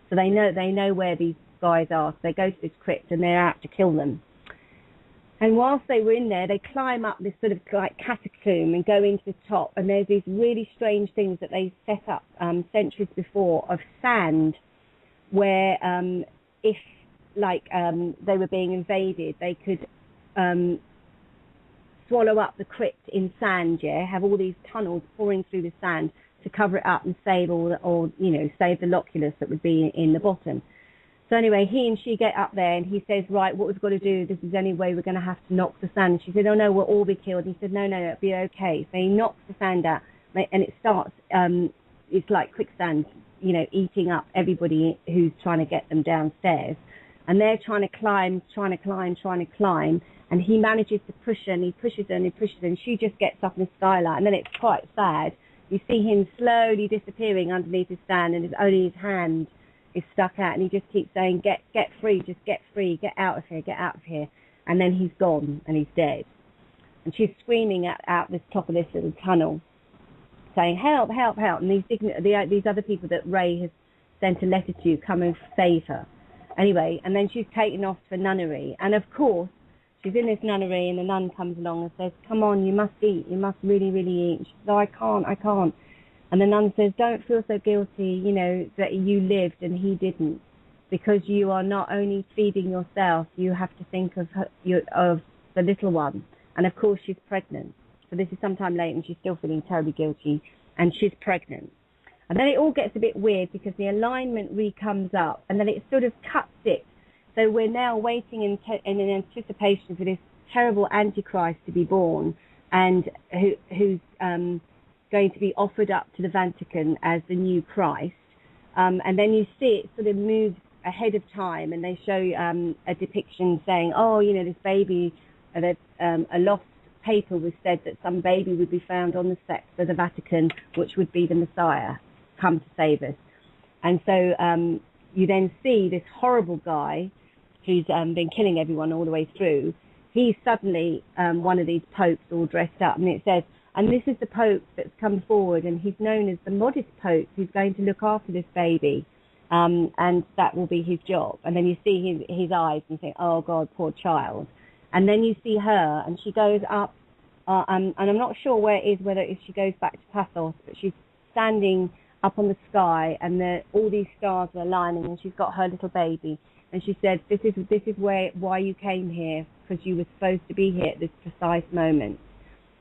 D: So they know where these guys are. So they go to this crypt and they're out to kill them. And whilst they were in there, they climb up this sort of like catacomb and go into the top. And there's these really strange things that they set up centuries before of sand, where if like they were being invaded, they could swallow up the crypt in sand, yeah, have all these tunnels pouring through the sand to cover it up and save save the loculus that would be in the bottom. So anyway, he and she get up there and he says, right, what we've got to do, this is the only way we're going to have to knock the sand. And she said, oh no, we'll all be killed. And he said, no, it'll be okay. So he knocks the sand out and it starts, it's like quicksand, you know, eating up everybody who's trying to get them downstairs. And they're trying to climb, and he manages to push her, and he pushes her, and she just gets up in the skylight, and then it's quite sad. You see him slowly disappearing underneath his stand, and only his hand is stuck out, and he just keeps saying, get free, just get free, get out of here, and then he's gone, and he's dead. And she's screaming out the top of this little tunnel, saying, help, and these other people that Ray has sent a letter to come and save her. Anyway, and then she's taken off to a nunnery, and of course, she's in this nunnery, and the nun comes along and says, come on, you must eat, you must really, really eat. And she says, oh, I can't. And the nun says, don't feel so guilty, you know, that you lived and he didn't, because you are not only feeding yourself, you have to think of the little one. And of course, she's pregnant. So this is sometime later, and she's still feeling terribly guilty, and she's pregnant. And then it all gets a bit weird because the alignment comes up, and then it sort of cuts it. So we're now waiting in anticipation for this terrible Antichrist to be born, and who's going to be offered up to the Vatican as the new Christ. And then you see it sort of moves ahead of time, and they show a depiction saying, oh, you know, this baby, a lost paper was said that some baby would be found on the steps of the Vatican, which would be the Messiah come to save us. And so you then see this horrible guy who's been killing everyone all the way through. He's suddenly one of these popes all dressed up, and it says, and this is the Pope that's come forward, and he's known as the modest Pope who's going to look after this baby, and that will be his job. And then you see his eyes and think, oh, God, poor child. And then you see her, and she goes up, and I'm not sure where it is, whether if she goes back to Pathos, but she's standing up on the sky, and all these stars are aligning, and she's got her little baby. And she said, this is why you came here, because you were supposed to be here at this precise moment.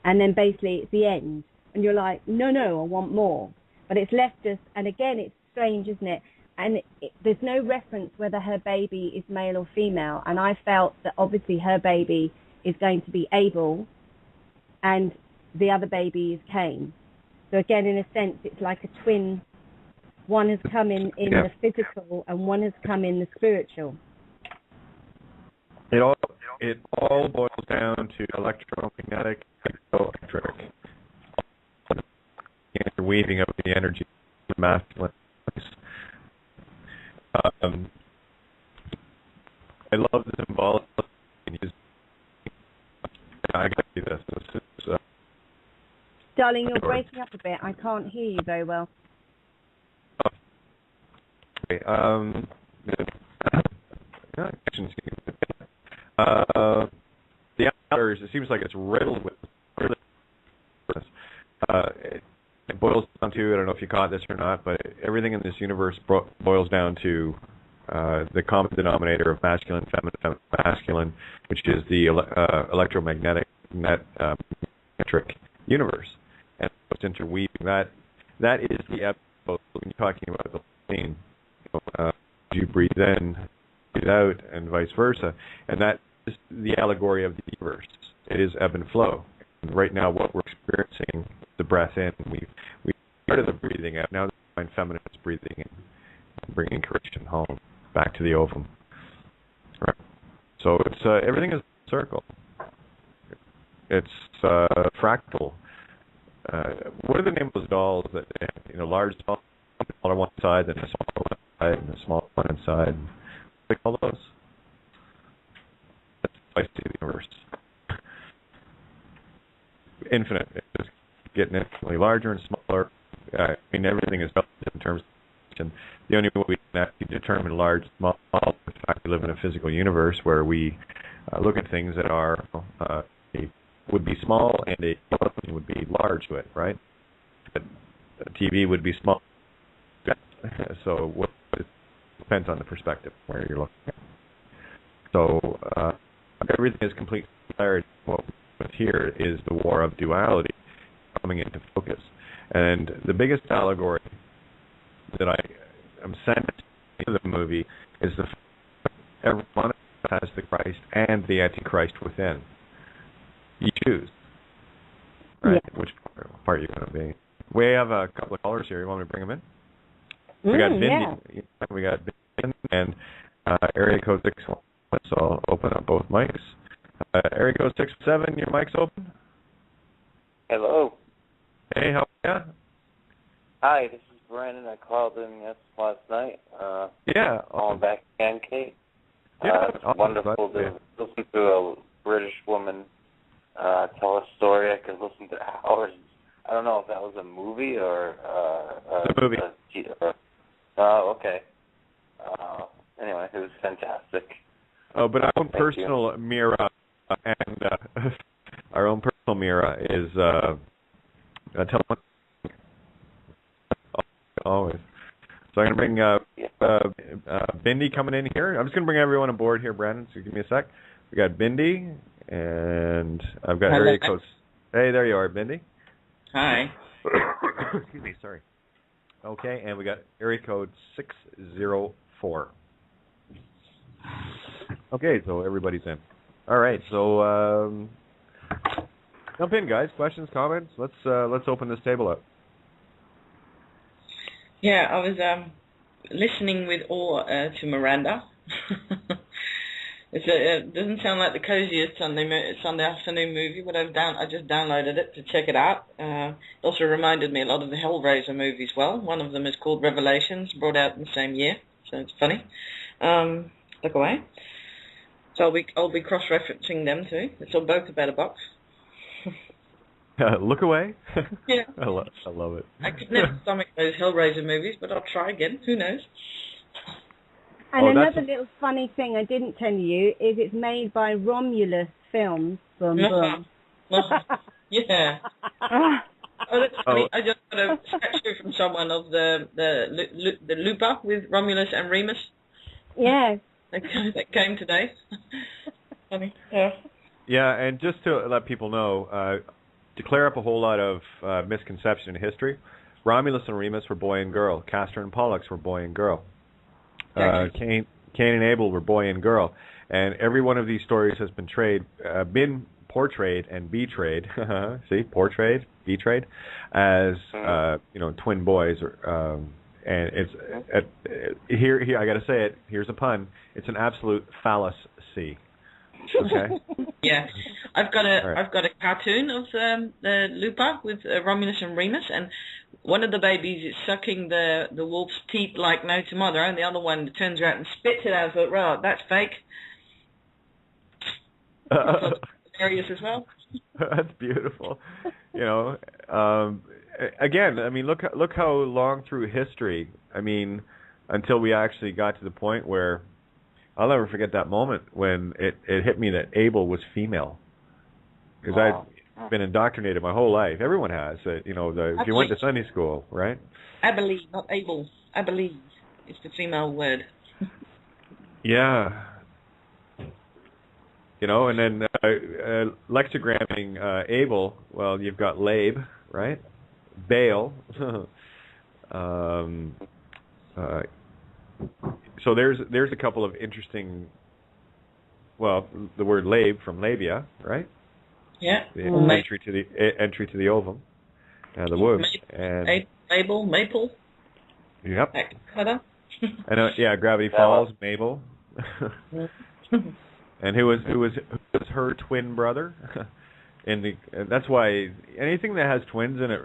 D: And then basically it's the end. And you're like, no, I want more. But it's left us, and again, it's strange, isn't it? And there's no reference whether her baby is male or female. And I felt that obviously her baby is going to be Abel, and the other baby is Cain. So again, in a sense, it's like a twin. One has come in the physical, and one has come in the spiritual.
C: It all boils down to electromagnetic, electric, interweaving of the energy of the masculine. I love the symbolic. I got to do this. This is,
D: Darling, you're breaking up a bit. I can't hear you very well.
C: Okay. The outdoors, it seems like it's riddled with. It boils down to, I don't know if you caught this or not, but everything in this universe boils down to the common denominator of masculine, feminine, masculine, which is the electromagnetic metric universe. And it's interweaving. That is the episode when you're talking about the plane. You breathe in, breathe out, and vice versa. And that is the allegory of the universe. It is ebb and flow. And right now, what we're experiencing is the breath in. We started the breathing out. Now the divine feminine is breathing in, bringing creation home, back to the ovum. Right. So it's everything is a circle. It's fractal. What are the names of those dolls that large doll on one side, and a small one inside, and a small one inside? What do they call those? That's I see the universe. Infinite. It's just getting infinitely larger and smaller. I mean, everything is relative in terms of, and the only way we can actually determine large, small, is the fact we live in a physical universe where we look at things that are would be small, and a television would be large to it, right? But a TV would be small. So it depends on the perspective where you're looking at. So everything is complete clarity. What we're with here is the war of duality coming into focus. And the biggest allegory that I'm sent to the movie is the fact that everyone has the Christ and the Antichrist within. You choose, right? Yeah. Which part you're going to be. We have a couple of callers here. You want me to bring them in? We got Bindi. Yeah. We got Bindi and area code 61. So I'll open up both mics. Area code 67, your mic's open.
E: Hello.
C: Hey, how are you?
E: Hi, this is Brandon. I called in last night.
C: Yeah.
E: Calling back again, Kate.
C: Yeah.
E: It's wonderful to listen to a British woman tell a story. I could listen to hours. I don't know if that was a movie or
C: a movie.
E: Okay. Anyway, it was fantastic.
C: Oh, but our own personal Mira and our own personal Mira is tell me always. So I'm going to bring Bindi coming in here. I'm just going to bring everyone on board here, Brandon, so give me a sec. We got Bindi, and I've got area codes. Hey, there you are, Bindi.
F: Hi.
C: Excuse me, sorry. Okay, and we got area code 604. Okay, so everybody's in. All right, so jump in, guys. Questions, comments? Let's open this table up.
F: Yeah, I was listening with awe to Miranda. It doesn't sound like the coziest Sunday afternoon movie, but I just downloaded it to check it out. It also reminded me a lot of the Hellraiser movies. Well, one of them is called Revelations, brought out in the same year. so it's funny. Look away. So I'll be cross-referencing them too. It's all both about a box.
C: Look away.
F: Yeah.
C: I love it.
F: I could never stomach those Hellraiser movies, but I'll try again. Who knows?
D: And another little funny thing I didn't tell you is it's made by Romulus Films. Boom, boom.
F: Yeah. Oh, that's funny. I just got a statue from someone of the Lupa with Romulus and Remus.
D: Yes.
F: That came today. Funny. Yeah.
C: Yeah, and just to let people know, to clear up a whole lot of misconception in history, Romulus and Remus were boy and girl. Castor and Pollux were boy and girl. Cain and Abel were boy and girl. And every one of these stories has been portrayed and betrayed. See, portrayed, betrayed, as twin boys. And it's here. I got to say it. Here's a pun. It's an absolute fallacy. Okay.
F: Yeah, I've got a cartoon of the Lupa with Romulus and Remus, and one of the babies is sucking the wolf's teeth like no tomorrow, and the other one turns around and spits it out. I thought, right, that's fake. Hilarious as well.
C: That's beautiful. Again, I mean, look how long through history. I mean, until we actually got to the point where I'll never forget that moment when it hit me that Abel was female. Because I've been indoctrinated my whole life. Everyone has. If you went to Sunday school, right?
F: Abilene, not Abel. Abilene is the female word.
C: Yeah. And then lexigramming Abel, well, you've got Labe, right? Baal. So there's a couple of interesting, well, the word Labe from labia, right?
F: Yeah.
C: The entry to the ovum, the womb.
F: Maple.
C: Yep.
F: And
C: Gravity Falls, Mabel. And who was her twin brother? And that's why anything that has twins in it,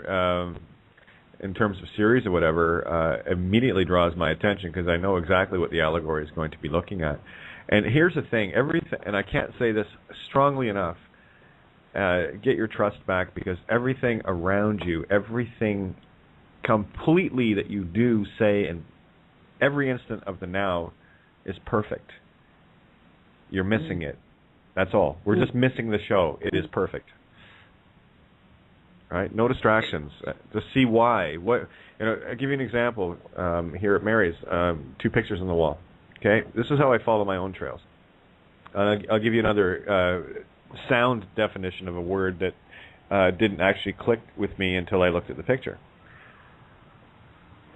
C: in terms of series or whatever, immediately draws my attention because I know exactly what the allegory is going to be looking at. And here's the thing: everything, and I can't say this strongly enough. Get your trust back, because everything around you, everything completely that you do, say, in every instant of the now is perfect. You're missing it. That's all. We're just missing the show. It is perfect. Right? No distractions. To see why. I'll give you an example here at Mary's. 2 pictures on the wall. Okay? This is how I follow my own trails. I'll give you another sound definition of a word that didn't actually click with me until I looked at the picture.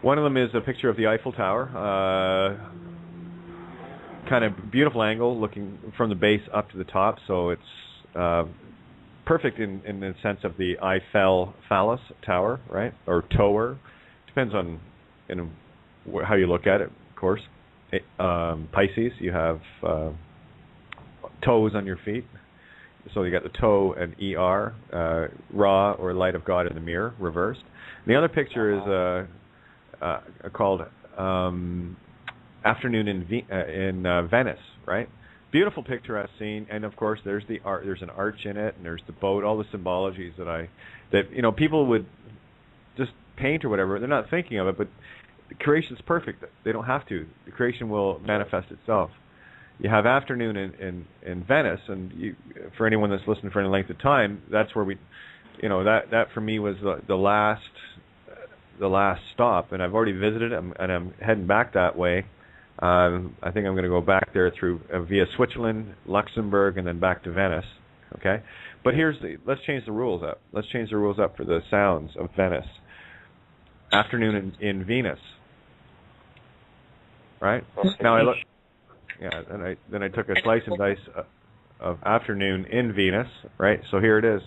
C: One of them is a picture of the Eiffel Tower. Kind of beautiful angle, looking from the base up to the top, so it's perfect in the sense of the phallus tower, right, or tower. Depends on how you look at it, of course. Pisces, you have toes on your feet, so you got the toe and ER, Ra, or light of God in the mirror, reversed. And the other picture is called Afternoon in Venice, right? Beautiful picturesque scene, and of course there's the art. There's an arch in it, and there's the boat. All the symbologies that people would just paint or whatever. They're not thinking of it, but creation's perfect. They don't have to. The creation will manifest itself. You have afternoon in Venice, and for anyone that's listened for any length of time, that's where that for me was the last stop, and I've already visited it, and I'm heading back that way. I think I'm going to go back there through via Switzerland, Luxembourg, and then back to Venice. Okay, but let's change the rules up. Let's change the rules up for the sounds of Venice. Afternoon in Venus. Right now I look. Yeah, and then I took a slice and dice of afternoon in Venus. Right, so here it is.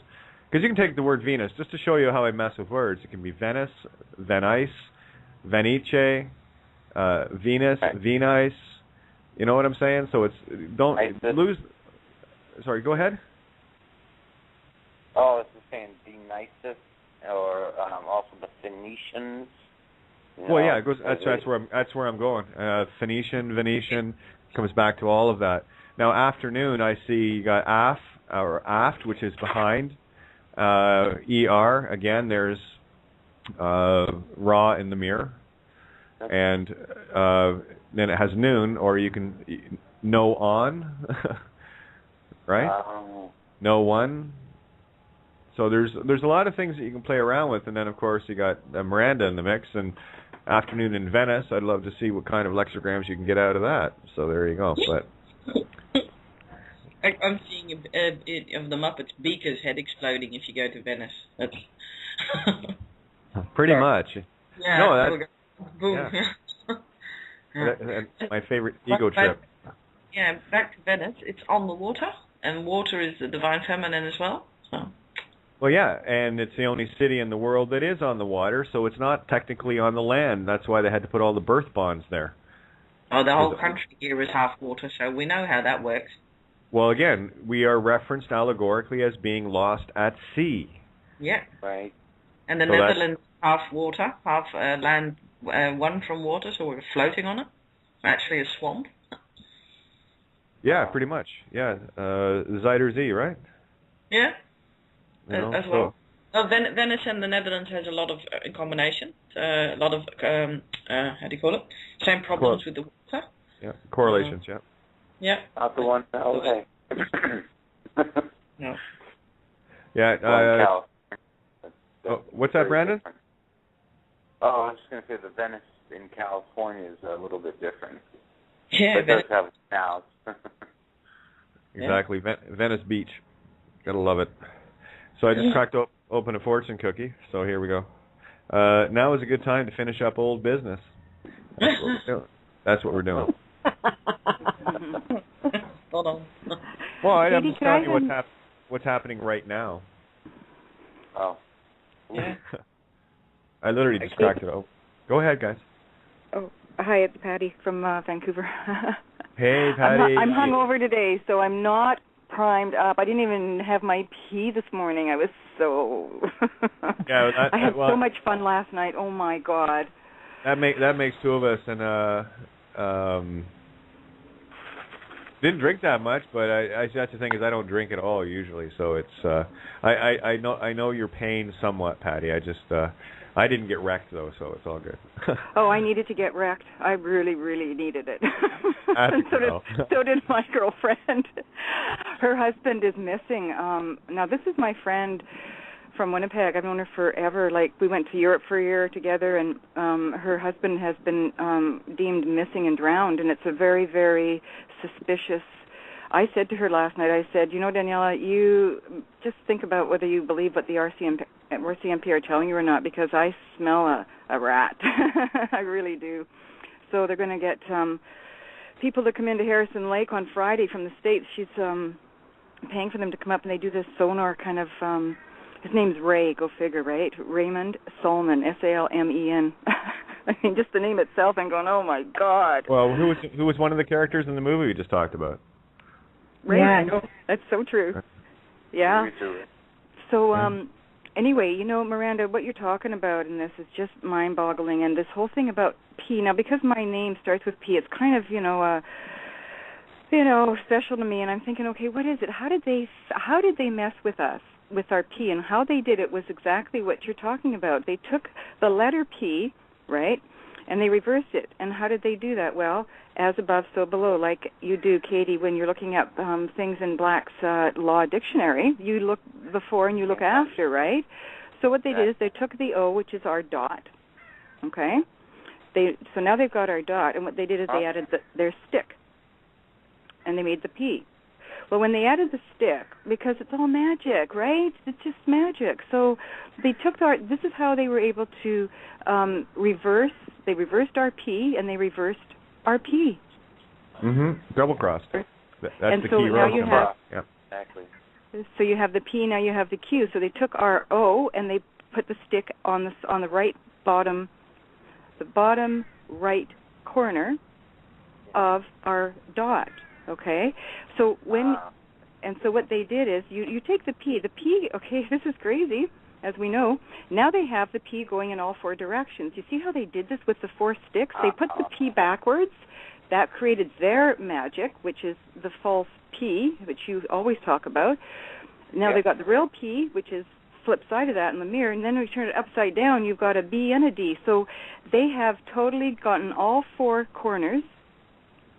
C: Because you can take the word Venus just to show you how I mess with words. It can be Venice, Venice, Venice. Venus, Venice, you know what I'm saying? So don't lose. Sorry, go ahead.
E: Oh, it's the same Dionysus, or also the Phoenicians.
C: Well, yeah, it goes. That's where I'm going. Venetian comes back to all of that. Now, afternoon, I see you got aft, which is behind. ER again. There's raw in the mirror, and then it has noon, or you can no on, right? No one. So there's a lot of things that you can play around with, and then of course you got Miranda in the mix, and afternoon in Venice. I'd love to see what kind of lexicograms you can get out of that. So there you go. But
F: I'm seeing a bit of the Muppets Beaker's head exploding if you go to Venice. That's
C: pretty much.
F: Yeah.
C: No,
F: boom.
C: Yeah. That's my favorite ego trip.
F: Yeah, back to Venice. It's on the water, and water is the divine feminine as well. So.
C: Well, yeah, and it's the only city in the world that is on the water, so it's not technically on the land. That's why they had to put all the birth bonds there.
F: Oh, the whole country here is half water, so we know how that works.
C: Well, again, we are referenced allegorically as being lost at sea.
F: Yeah.
E: Right.
F: And the Netherlands, half water, half land, one from water, so we're floating on it. Actually a swamp.
C: Yeah, pretty much. Yeah, Zuiderzee, right?
F: Yeah.
C: You know,
F: as well. Oh, Venice and the Netherlands has a lot of in combination. A lot of how do you call it? Same problems with the water.
C: Yeah, correlations. Yeah.
F: Yeah.
E: Not the one in LA.
F: No.
C: Yeah. What's that, Brandon?
E: Different. Oh, I was just going to say the Venice in California is a little bit different.
F: Yeah,
E: but it does have canals.
C: Exactly. Venice Beach. Gotta love it. So I just cracked open a fortune cookie, so here we go. Now is a good time to finish up old business. That's what we're doing.
F: Hold on.
C: Well, I'm just telling you what's happening right now.
E: Oh.
F: Yeah.
C: I literally just cracked it open. Go ahead, guys.
G: Oh, hi, it's Patty from Vancouver.
C: Hey, Patty.
G: I'm hungover today, so I'm not primed up. I didn't even have my pee this morning. I was so... I had so much fun last night. Oh, my God.
C: That makes two of us, and didn't drink that much, but that's the thing is I don't drink at all usually, so it's I know your pain somewhat, Patty. I didn't get wrecked though, so it's all good.
G: Oh, I needed to get wrecked. I really, really needed it. And so did my girlfriend. Her husband is missing. Now this is my friend from Winnipeg. I've known her forever. Like, we went to Europe for a year together, and her husband has been deemed missing and drowned, and it's a very, very suspicious. I said to her last night, I said, you know, Daniela, you just think about whether you believe what the RCMP are telling you or not, because I smell a rat. I really do. So they're going to get people to come into Harrison Lake on Friday from the States. She's paying for them to come up, and they do this sonar kind of, his name's Ray, go figure, right? Raymond Salmen, S-A-L-M-E-N. I mean, just the name itself, I'm going, oh, my God.
C: Well, who was one of the characters in the movie we just talked about?
G: Raymond. Yeah, that's so true. Yeah. So, anyway, you know, Miranda, what you're talking about in this is just mind-boggling, and this whole thing about P. Now, because my name starts with P, it's kind of, special to me, and I'm thinking, okay, what is it? How did they mess with us, with our P? And how they did it was exactly what you're talking about. They took the letter P, right, and they reversed it. And how did they do that? Well, as above, so below, like you do, Katie, when you're looking up things in Black's Law Dictionary. You look before and you look after, right? So what they did is they took the O, which is our dot, okay? So now they've got our dot, and what they did is they added their stick, and they made the P. Well, when they added the stick, because it's all magic, right? It's just magic. So they took this is how they were able to reverse. They reversed our P, and they reversed our P.
C: Double crossed. That's
G: and
C: the
G: so
C: key
G: now you have,
C: yeah.
E: Exactly.
G: So you have the P, now you have the Q. So they took our O and they put the stick on the right bottom, the bottom right corner of our dot. Okay. So so what they did is you take the P. The P. Okay, this is crazy. as we know. Now they have the P going in all 4 directions. You see how they did this with the 4 sticks? They put the P backwards. That created their magic, which is the false P, which you always talk about. Now they've got the real P, which is flip side of that in the mirror, and then when you turn it upside down, you've got a B and a D. So they have totally gotten all 4 corners,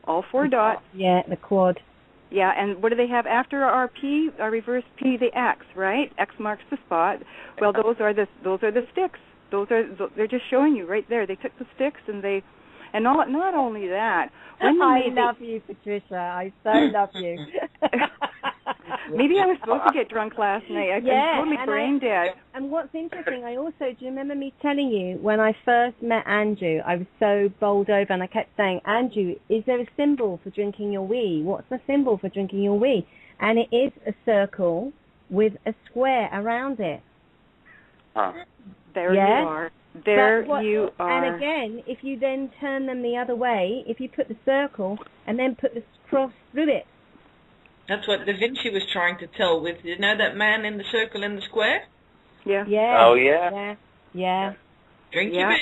G: all 4 dots.
D: Yeah, the quad.
G: Yeah, and what do they have after our P, our reverse P? The X, right? X marks the spot. Well, those are the sticks. They're just showing you right there. They took the sticks and not only that.
D: I love you, Patricia. I so love you.
G: Maybe I was supposed to get drunk last night. I'm totally brain dead.
D: And what's interesting, do you remember me telling you when I first met Andrew, I was so bowled over and I kept saying, Andrew, is there a symbol for drinking your wee? What's the symbol for drinking your wee? And it is a circle with a square around it.
G: There you are. There you are.
D: And again, if you then turn them the other way, if you put the circle and then put the cross through it.
F: That's what Da Vinci was trying to tell with, you know, that man in the circle in the square?
G: Yeah.
E: Oh, yeah.
D: Yeah.
F: Drink your beer.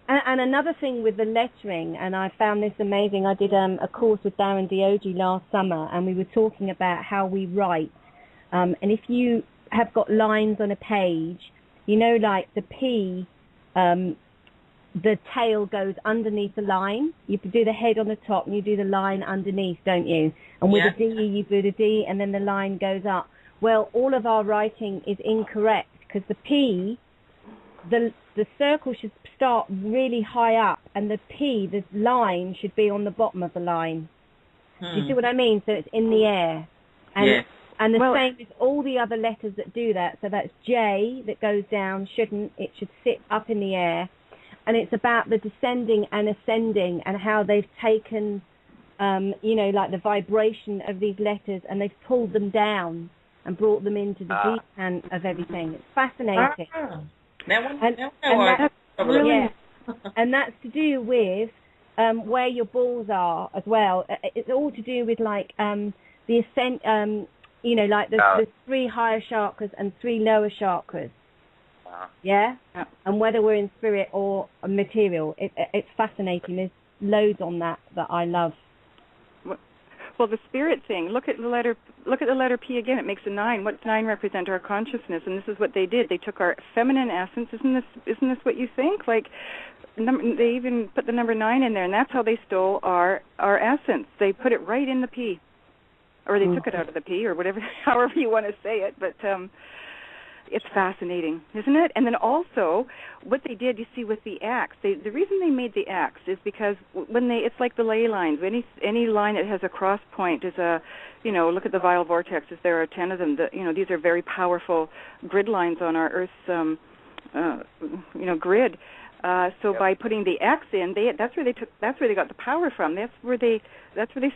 D: And another thing with the lettering, and I found this amazing, I did a course with Darren Diogi last summer, and we were talking about how we write. And if you have got lines on a page, you know, like the P, the tail goes underneath the line. You do the head on the top and you do the line underneath, don't you? And with the D, you do the D and then the line goes up. Well, all of our writing is incorrect because the P, the circle should start really high up and the P, the line, should be on the bottom of the line. Do you see what I mean? So it's in the air. And the same as all the other letters that do that. So that's J that goes down, it should sit up in the air. And it's about the descending and ascending and how they've taken, you know, like the vibration of these letters and they've pulled them down and brought them into the deep end of everything. It's fascinating. And that's to do with where your balls are as well. It's all to do with like the ascent, you know, like the 3 higher chakras and 3 lower chakras. And whether we're in spirit or material, it's fascinating. There's loads on that I love.
G: Well, the spirit thing. Look at the letter P again. It makes a 9. What's 9 represent? Our consciousness, and this is what they did. They took our feminine essence. Isn't this what you think? Like, they even put the number 9 in there, and that's how they stole our essence. They put it right in the P, or they took it out of the P, or whatever, however you want to say it. But it's fascinating, isn't it? And then also, what they did, you see, with the X, the reason they made the X is because it's like the ley lines. Any line that has a cross point is a, you know, look at the vital vortexes. There are 10 of them. You know, these are very powerful grid lines on our Earth's, you know, grid. So by putting the X in, that's where they got the power from. That's where they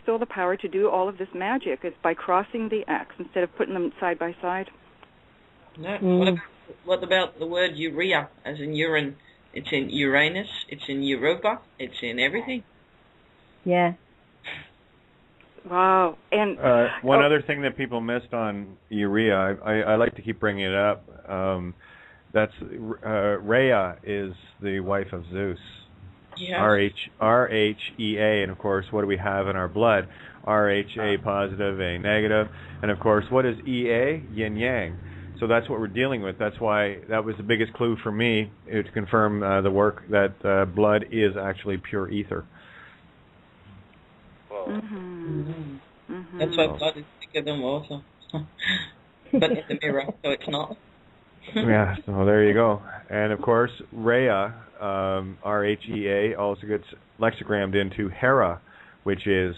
G: stole the power to do all of this magic, is by crossing the X instead of putting them side by side.
F: No. What about the word urea, as in urine? It's in Uranus, it's in Europa, it's in everything.
D: Yeah.
G: Wow. And
C: one other thing that people missed on urea, I like to keep bringing it up. That's Rhea is the wife of Zeus.
F: Yeah.
C: RHEA, and of course, what do we have in our blood? RHA positive, A negative, and of course, what is EA? Yin Yang. So that's what we're dealing with. That's why that was the biggest clue for me to confirm the work that blood is actually pure ether.
F: That's why blood is thicker than water. But in the mirror, so it's not.
C: Yeah, so there you go. And of course, Rhea, RHEA, also gets lexicogrammed into Hera, which is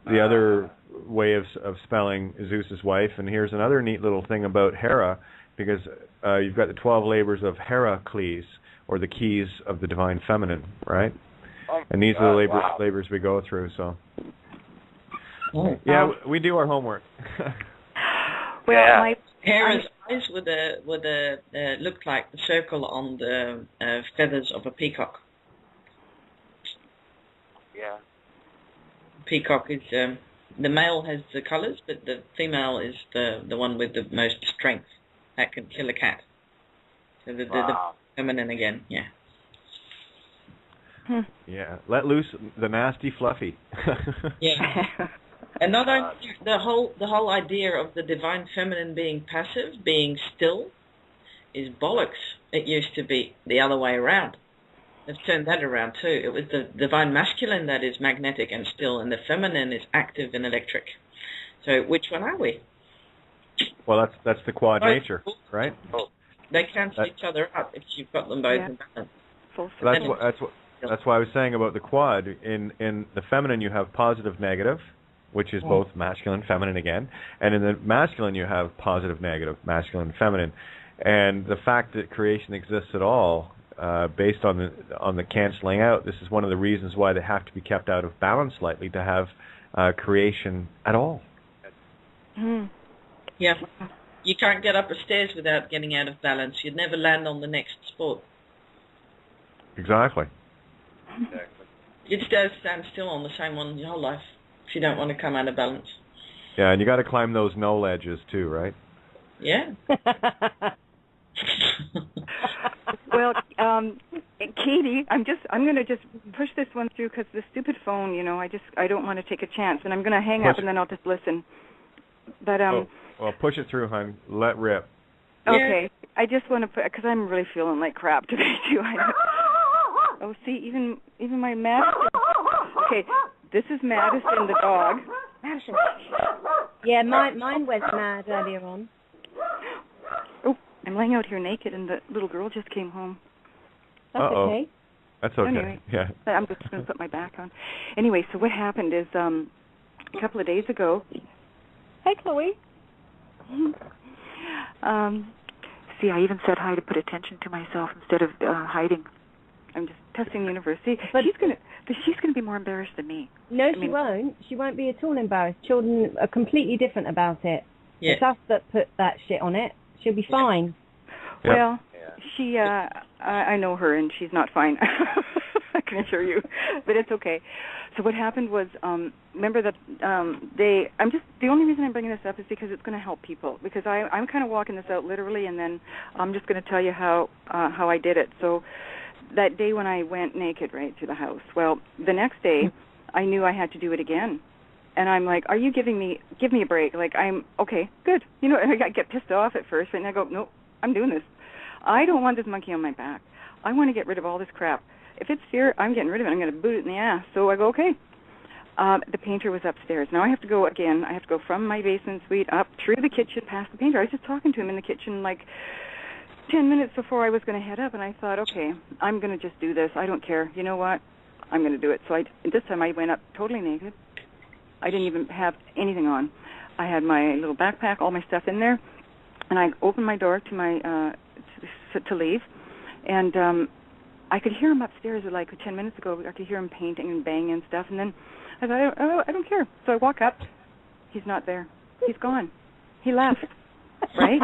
C: the other way of spelling Zeus's wife. And here's another neat little thing about Hera, because you've got the 12 labors of Heracles, or the keys of the divine feminine, right? And these are the labors we go through. So, yeah, we do our homework.
G: Well,
F: Hera's eyes looked like the circle on the feathers of a peacock.
E: Yeah.
F: Peacock is the male has the colors, but the female is the one with the most strength. that can kill a cat. So the feminine again, yeah.
C: Yeah, let loose the nasty Fluffy.
F: Yeah. And not only the whole idea of the divine feminine being passive, being still, is bollocks. It used to be the other way around. They've turned that around too. It was the divine masculine that is magnetic and still, and the feminine is active and electric. So which one are we?
C: Well, that's the quad nature, right?
F: They cancel each other out if you've got them both in balance.
C: That's why I was saying about the quad. In the feminine, you have positive, negative, which is both masculine, feminine again, and in the masculine, you have positive, negative, masculine, feminine, and the fact that creation exists at all, based on the canceling out, this is one of the reasons why they have to be kept out of balance slightly to have creation at all.
F: Yeah. You can't get up the stairs without getting out of balance. You'd never land on the next sport.
C: Exactly.
F: You'd stand still on the same one your whole life if you don't want to come out of balance.
C: Yeah, and you got to climb those no ledges too, right?
F: Yeah.
G: Well, Katie, I'm going to just push this one through because the stupid phone, I don't want to take a chance, and I'm going to hang up and then I'll just listen. But
C: well, push it through, hon. Let rip.
G: Okay. Yeah. I just want to put, because I'm really feeling like crap today too. Oh, see, even my Madison. Okay, this is Madison the dog.
D: Madison. Yeah, mine went mad earlier on.
G: Oh, I'm laying out here naked, and the little girl just came home.
D: That's okay.
C: That's okay.
G: Anyway,
C: yeah.
G: I'm just going to put my back on. Anyway, so what happened is a couple of days ago.
D: Hey, Chloe.
G: See, I even said hi to put attention to myself instead of hiding. I'm just testing the universe. See, but she's gonna be more embarrassed than me.
D: No, she won't. She won't be at all embarrassed. Children are completely different about it.
F: Yeah.
D: It's us that put that shit on it. She'll be fine.
C: Yep.
G: Well, she, I know her, and she's not fine. I can assure you, but it's okay. So what happened was, remember that the only reason I'm bringing this up is because it's going to help people, because I'm kind of walking this out literally, and then I'm just going to tell you how I did it. So that day when I went naked right through the house, well, the next day I knew I had to do it again. And I'm like, are you give me a break? Like, I'm, okay, good. I get pissed off at first, and I go, nope, I'm doing this. I don't want this monkey on my back. I want to get rid of all this crap. If it's fear, I'm getting rid of it. I'm going to boot it in the ass. So I go, okay. The painter was upstairs. Now I have to go again. I have to go from my basement suite up through the kitchen past the painter. I was just talking to him in the kitchen like 10 minutes before I was going to head up, and I thought, okay, I'm going to just do this. I don't care. You know what? I'm going to do it. So this time I went up totally naked. I didn't even have anything on. I had my little backpack, all my stuff in there, and I opened my door to my to leave, and I could hear him upstairs like 10 minutes ago. I could hear him painting and banging and stuff, and then I thought, I don't care. So I walk up. He's not there. He's gone. He left. Right?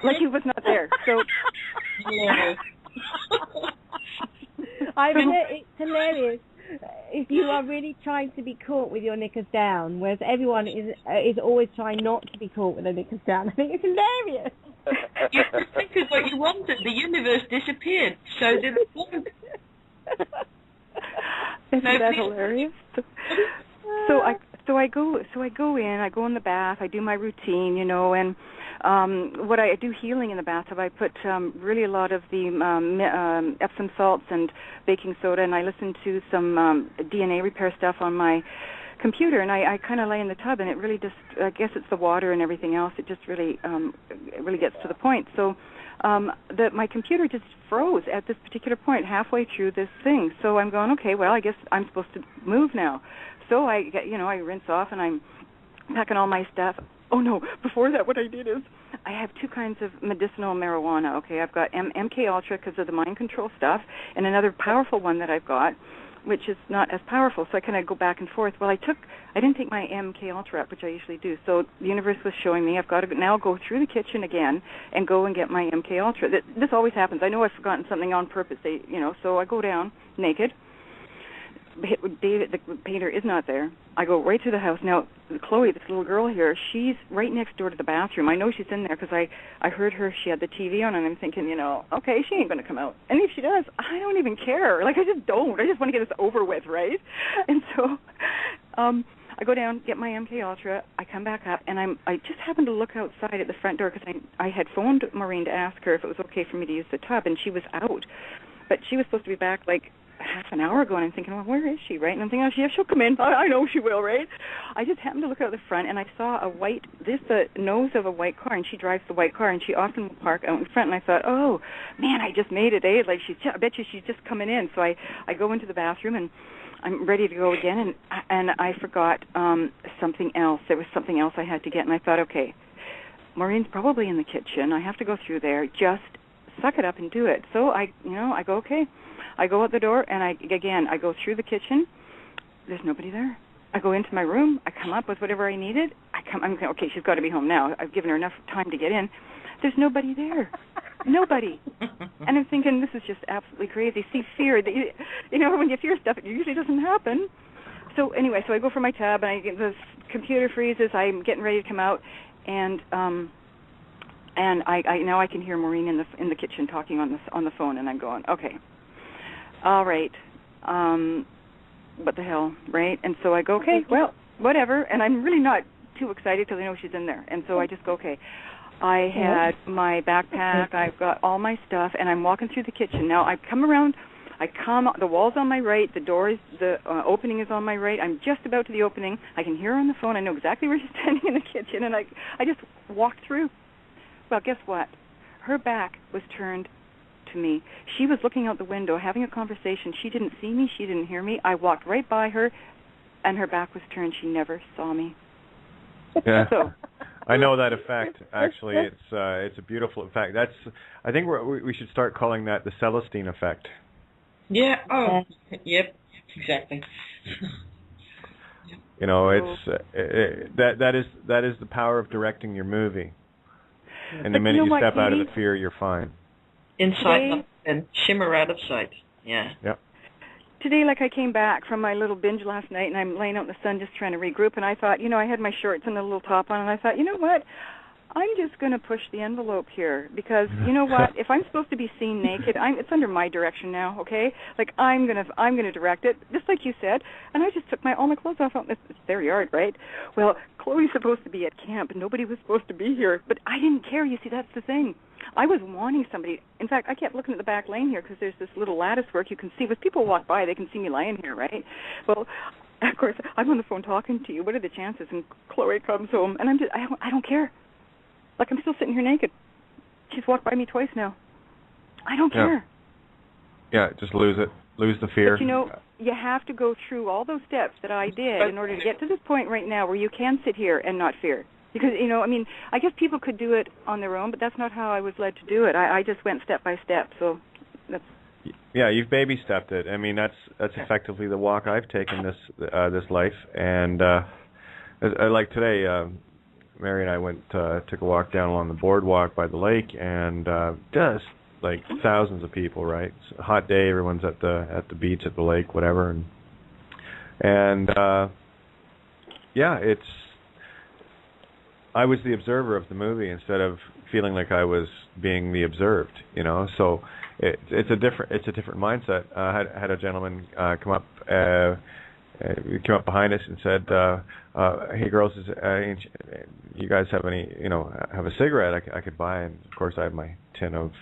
G: Like he was not there. So
D: it's hilarious. If you are really trying to be caught with your knickers down, whereas everyone is always trying not to be caught with their knickers down, I think it's hilarious.
F: You think what you wanted. The universe disappeared. So did the phone.
G: Isn't that hilarious? So I go in. I go in the bath. I do my routine, and what I do healing in the bathtub. I put really a lot of the Epsom salts and baking soda, and I listen to some DNA repair stuff on my computer, and I kind of lay in the tub, and it really just, I guess it's the water and everything else, it just really it really gets to the point. So my computer just froze at this particular point halfway through this thing. So I'm going, okay, well, I guess I'm supposed to move now. So I rinse off, and I'm packing all my stuff. Oh, no, before that, what I did is I have two kinds of medicinal marijuana, okay? I've got MK Ultra because of the mind control stuff, and another powerful one that I've got, which is not as powerful, so I kind of go back and forth. Well, I didn't take my MK Ultra up, which I usually do, so the universe was showing me I've got to now go through the kitchen again and go and get my MK Ultra. This always happens. I know I've forgotten something on purpose, so I go down naked. David, the painter, is not there. I go right to the house. Now, Chloe, this little girl here, she's right next door to the bathroom. I know she's in there because I heard her. She had the TV on, and I'm thinking, okay, she ain't going to come out. And if she does, I don't even care. Like, I just don't. I just want to get this over with, right? And so I go down, get my MK Ultra. I come back up, and I just happened to look outside at the front door because I had phoned Maureen to ask her if it was okay for me to use the tub, and she was out. But she was supposed to be back, like, half an hour ago, and I'm thinking, well, where is she, right? And I'm thinking, yeah, she'll come in. I know she will, right? I just happened to look out the front, and I saw the nose of a white car, and she drives the white car, and she often will park out in front, and I thought, oh, man, I just made it, eh? Like, I bet you she's just coming in. So I go into the bathroom, and I'm ready to go again, and I forgot something else. There was something else I had to get, and I thought, okay, Maureen's probably in the kitchen. I have to go through there. Just suck it up and do it. So I go, okay. I go out the door, and I go through the kitchen. There's nobody there. I go into my room. I come up with whatever I needed. I'm thinking, okay, she's got to be home now. I've given her enough time to get in. There's nobody there. Nobody. And I'm thinking, this is just absolutely crazy. See, fear. When you fear stuff, it usually doesn't happen. So anyway, I go for my tab, and the computer freezes. I'm getting ready to come out, and I now I can hear Maureen in the kitchen talking on the phone, and I'm going, okay. All right, what the hell, right? And so I go, okay, well, whatever, and I'm really not too excited because I know she's in there, and so I just go, okay. I had my backpack, I've got all my stuff, and I'm walking through the kitchen. Now, the wall's on my right, the opening is on my right. I'm just about to the opening. I can hear her on the phone. I know exactly where she's standing in the kitchen, and I just walked through. Well, guess what? Her back was turned to me. She was looking out the window, having a conversation. She didn't see me. She didn't hear me. I walked right by her, and her back was turned. She never saw me.
C: Yeah. So, I know that effect. Actually, it's a beautiful effect. I think we should start calling that the Celestine effect.
F: Yeah. Oh. Yep. Exactly.
C: It's that is the power of directing your movie. And the minute you step out of the fear, you're fine.
F: Inside and shimmer out of sight. Yeah.
C: Yep.
G: Today, I came back from my little binge last night, and I'm laying out in the sun just trying to regroup, and I thought, I had my shorts and a little top on, and I thought, you know what? I'm just going to push the envelope here because, you know what? If I'm supposed to be seen naked, it's under my direction now, okay? I'm gonna direct it, just like you said. And I just took all my clothes off. It's their yard, right? Well, Chloe's supposed to be at camp, and nobody was supposed to be here, but I didn't care. You see, that's the thing. I was wanting somebody. In fact, I kept looking at the back lane here because there's this little lattice work you can see. If people walk by, they can see me lying here, right? Well, of course, I'm on the phone talking to you. What are the chances? And Chloe comes home, and I don't care. I'm still sitting here naked. She's walked by me twice now. I don't care.
C: Yeah, just lose it. Lose the fear.
G: But you have to go through all those steps that I did in order to get to this point right now where you can sit here and not fear. Because, I guess people could do it on their own, but that's not how I was led to do it. I just went step by step, so that's...
C: Yeah, you've baby stepped it. That's effectively the walk I've taken this life. And like today, Mary and I took a walk down along the boardwalk by the lake, and just thousands of people, right? It's a hot day, everyone's at the beach, at the lake, whatever, and I was the observer of the movie instead of feeling like I was being the observed, So it's a different mindset. I had a gentleman come up. He came up behind us and said, "Hey girls, you guys have have a cigarette I could buy?" And of course, I have my tin of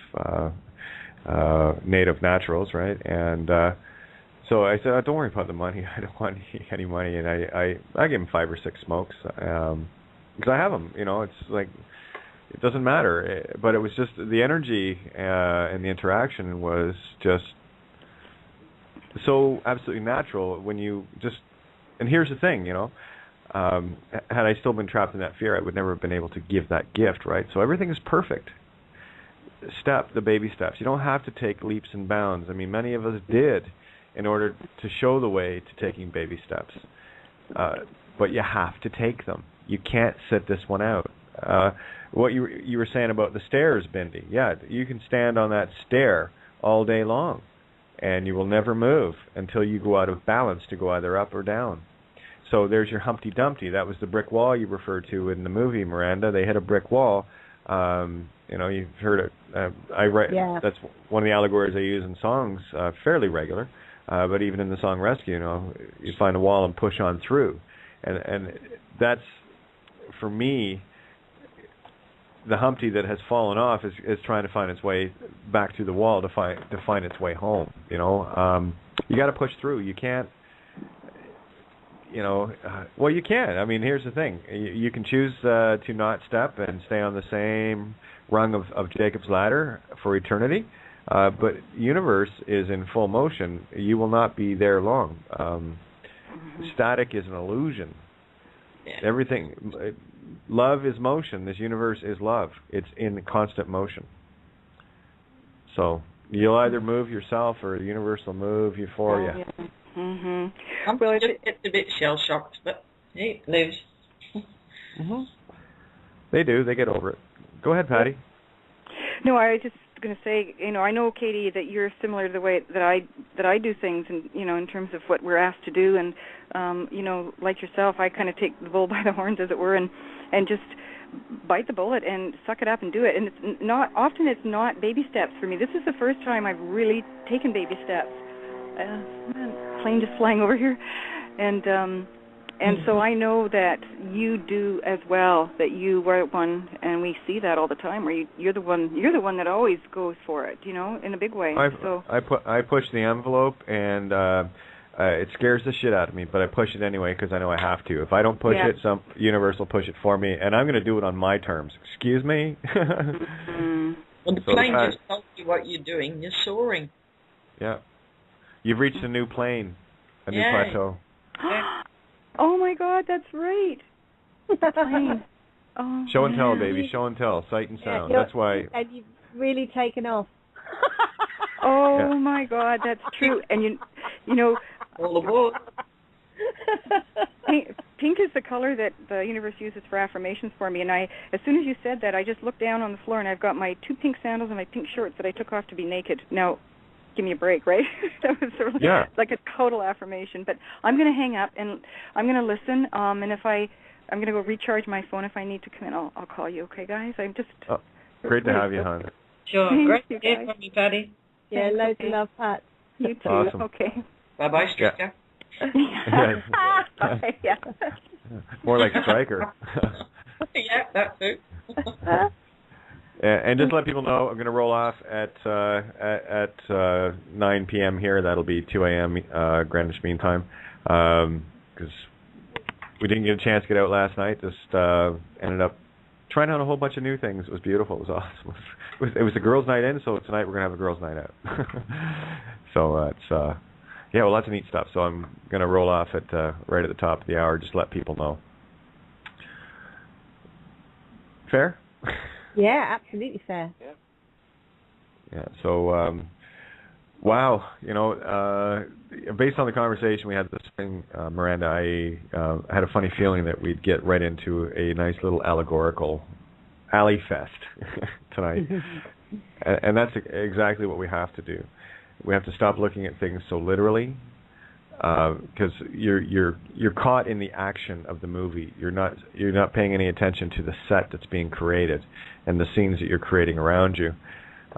C: native naturals, right? And so I said, "Don't worry about the money. I don't want any money." And I gave him 5 or 6 smokes because I have them. It's it doesn't matter. But it was just the energy and the interaction was just so absolutely natural when you just, and here's the thing, had I still been trapped in that fear, I would never have been able to give that gift, right? So everything is perfect. The baby steps. You don't have to take leaps and bounds. Many of us did in order to show the way to taking baby steps. But you have to take them. You can't sit this one out. What you were saying about the stairs, Bindi, yeah, you can stand on that stair all day long, and you will never move until you go out of balance to go either up or down. So there's your Humpty Dumpty. That was the brick wall you referred to in the movie, Miranda. They hit a brick wall. You've heard it. I write. Yeah. That's one of the allegories I use in songs, fairly regular. But even in the song Rescue, you find a wall and push on through, and that's, for me, the Humpty that has fallen off is trying to find its way back through the wall to find its way home. You got to push through. You can't. Well, you can. I mean, here's the thing. You can choose to not step and stay on the same rung of Jacob's ladder for eternity, but universe is in full motion. You will not be there long. Static is an illusion. Yeah. Everything, love is motion. This universe is love. It's in constant motion. So you'll either move yourself or the universe will move you for you. Yeah.
F: I'm just a bit shell-shocked, but hey, it lives.
C: They do. They get over it. Go ahead, Patty.
G: No, I was just going to say, I know, Katie, that you're similar to the way that I do things, and in terms of what we're asked to do, and like yourself, I kind of take the bull by the horns, as it were, and just bite the bullet and suck it up and do it. And it's not baby steps for me. This is the first time I've really taken baby steps. Plane just flying over here, and so I know that you do as well. That you were one, and we see that all the time. Where you're the one that always goes for it, in a big way.
C: I push the envelope, and it scares the shit out of me, but I push it anyway because I know I have to. If I don't push it, some universe will push it for me, and I'm going to do it on my terms. Excuse me.
F: Well, the plane just tells you what you're doing. You're soaring.
C: Yeah. You've reached a new plane, a new plateau.
G: Oh my God, that's right. Plane. Oh,
C: show and tell, baby. Show and tell. Sight and sound. That's why.
D: And you've really taken off.
G: Oh my God, that's true. And
F: all aboard.
G: Pink is the color that the universe uses for affirmations for me. And as soon as you said that, I just looked down on the floor, and I've got my 2 pink sandals and my pink shorts that I took off to be naked. Now, give me a break, right? That was sort of like a total affirmation. But I'm going to hang up, and I'm going to listen. And if I'm going to go recharge my phone. If I need to come in, I'll call you. Okay, guys? I'm just...
C: great to have you, hon.
F: Sure. Great to hear from you, Patty.
D: Yeah, loads of love, Pat.
G: You too.
C: Awesome.
G: Okay.
F: Bye-bye, Striker.
G: Yeah.
C: More like Striker.
F: Yeah, that too.
C: And just let people know, I'm going to roll off at 9 p.m. here. That'll be 2 a.m. Greenwich Mean Time, because we didn't get a chance to get out last night. Just ended up trying out a whole bunch of new things. It was beautiful. It was awesome. It was a girls' night in, so tonight we're going to have a girls' night out. So it's lots of neat stuff. So I'm going to roll off at right at the top of the hour. Just let people know. Fair?
D: Yeah, absolutely fair.
C: Yeah. So, wow. Based on the conversation we had this morning, Miranda, I had a funny feeling that we'd get right into a nice little allegorical alley fest tonight, and that's exactly what we have to do. We have to stop looking at things so literally, because you're caught in the action of the movie. You're not paying any attention to the set that's being created and the scenes that you're creating around you.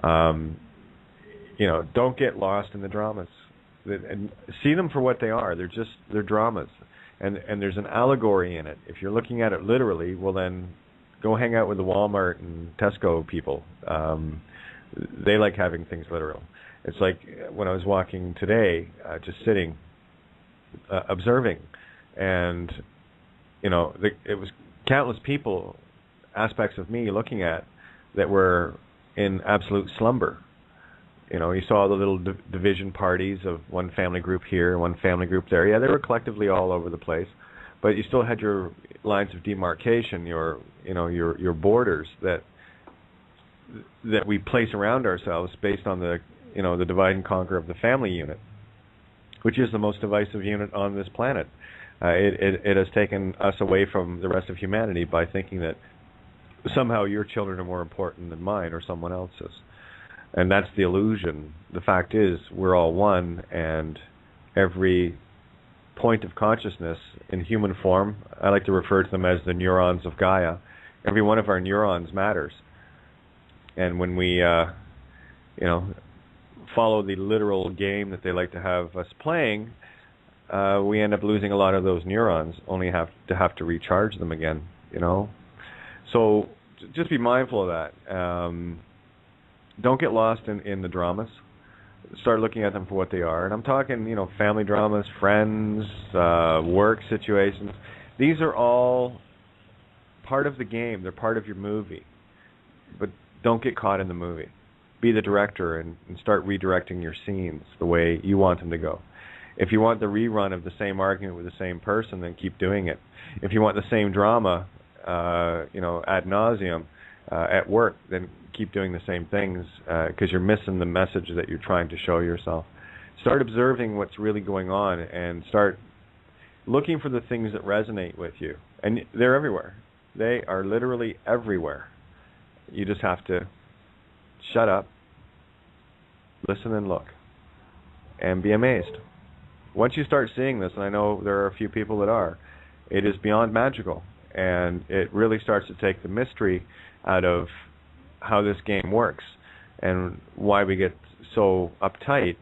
C: Don't get lost in the dramas, and see them for what they are. They're dramas, and there's an allegory in it. If you're looking at it literally, well then go hang out with the Walmart and Tesco people. They like having things literal. It's like when I was walking today, just sitting, observing, and it was countless people, aspects of me looking at that were in absolute slumber. You saw the little division parties of one family group here, one family group there. Yeah, they were collectively all over the place, but you still had your lines of demarcation, your borders that we place around ourselves based on the divide and conquer of the family unit, which is the most divisive unit on this planet. It has taken us away from the rest of humanity by thinking that somehow your children are more important than mine or someone else's. And that's the illusion. The fact is, we're all one, and every point of consciousness in human form. I like to refer to them as the neurons of Gaia. Every one of our neurons matters. And when we, follow the literal game that they like to have us playing, we end up losing a lot of those neurons, only have to recharge them again, So just be mindful of that. Don't get lost in the dramas. Start looking at them for what they are. And I'm talking, family dramas, friends, work situations. These are all part of the game. They're part of your movie. But don't get caught in the movie. Be the director and start redirecting your scenes the way you want them to go. If you want the rerun of the same argument with the same person, then keep doing it. If you want the same drama, ad nauseum at work, then keep doing the same things because you're missing the message that you're trying to show yourself. Start observing what's really going on and start looking for the things that resonate with you. And they're everywhere. They are literally everywhere. You just have to shut up, listen and look, and be amazed. Once you start seeing this, and I know there are a few people that are, it is beyond magical, and it really starts to take the mystery out of how this game works and why we get so uptight.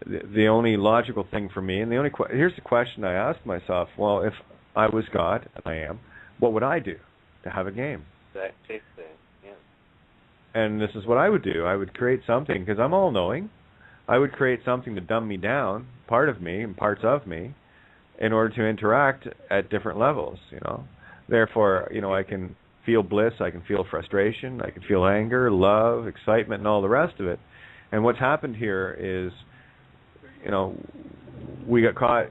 C: The only logical thing for me, and here's the question I asked myself, well, if I was God, and I am, what would I do to have a game?
E: That takes it.
C: And this is what I would do. I would create something, because I'm all-knowing. I would create something to dumb me down, part of me and parts of me, in order to interact at different levels, Therefore, I can feel bliss, I can feel frustration, I can feel anger, love, excitement, and all the rest of it. And what's happened here is, we got caught.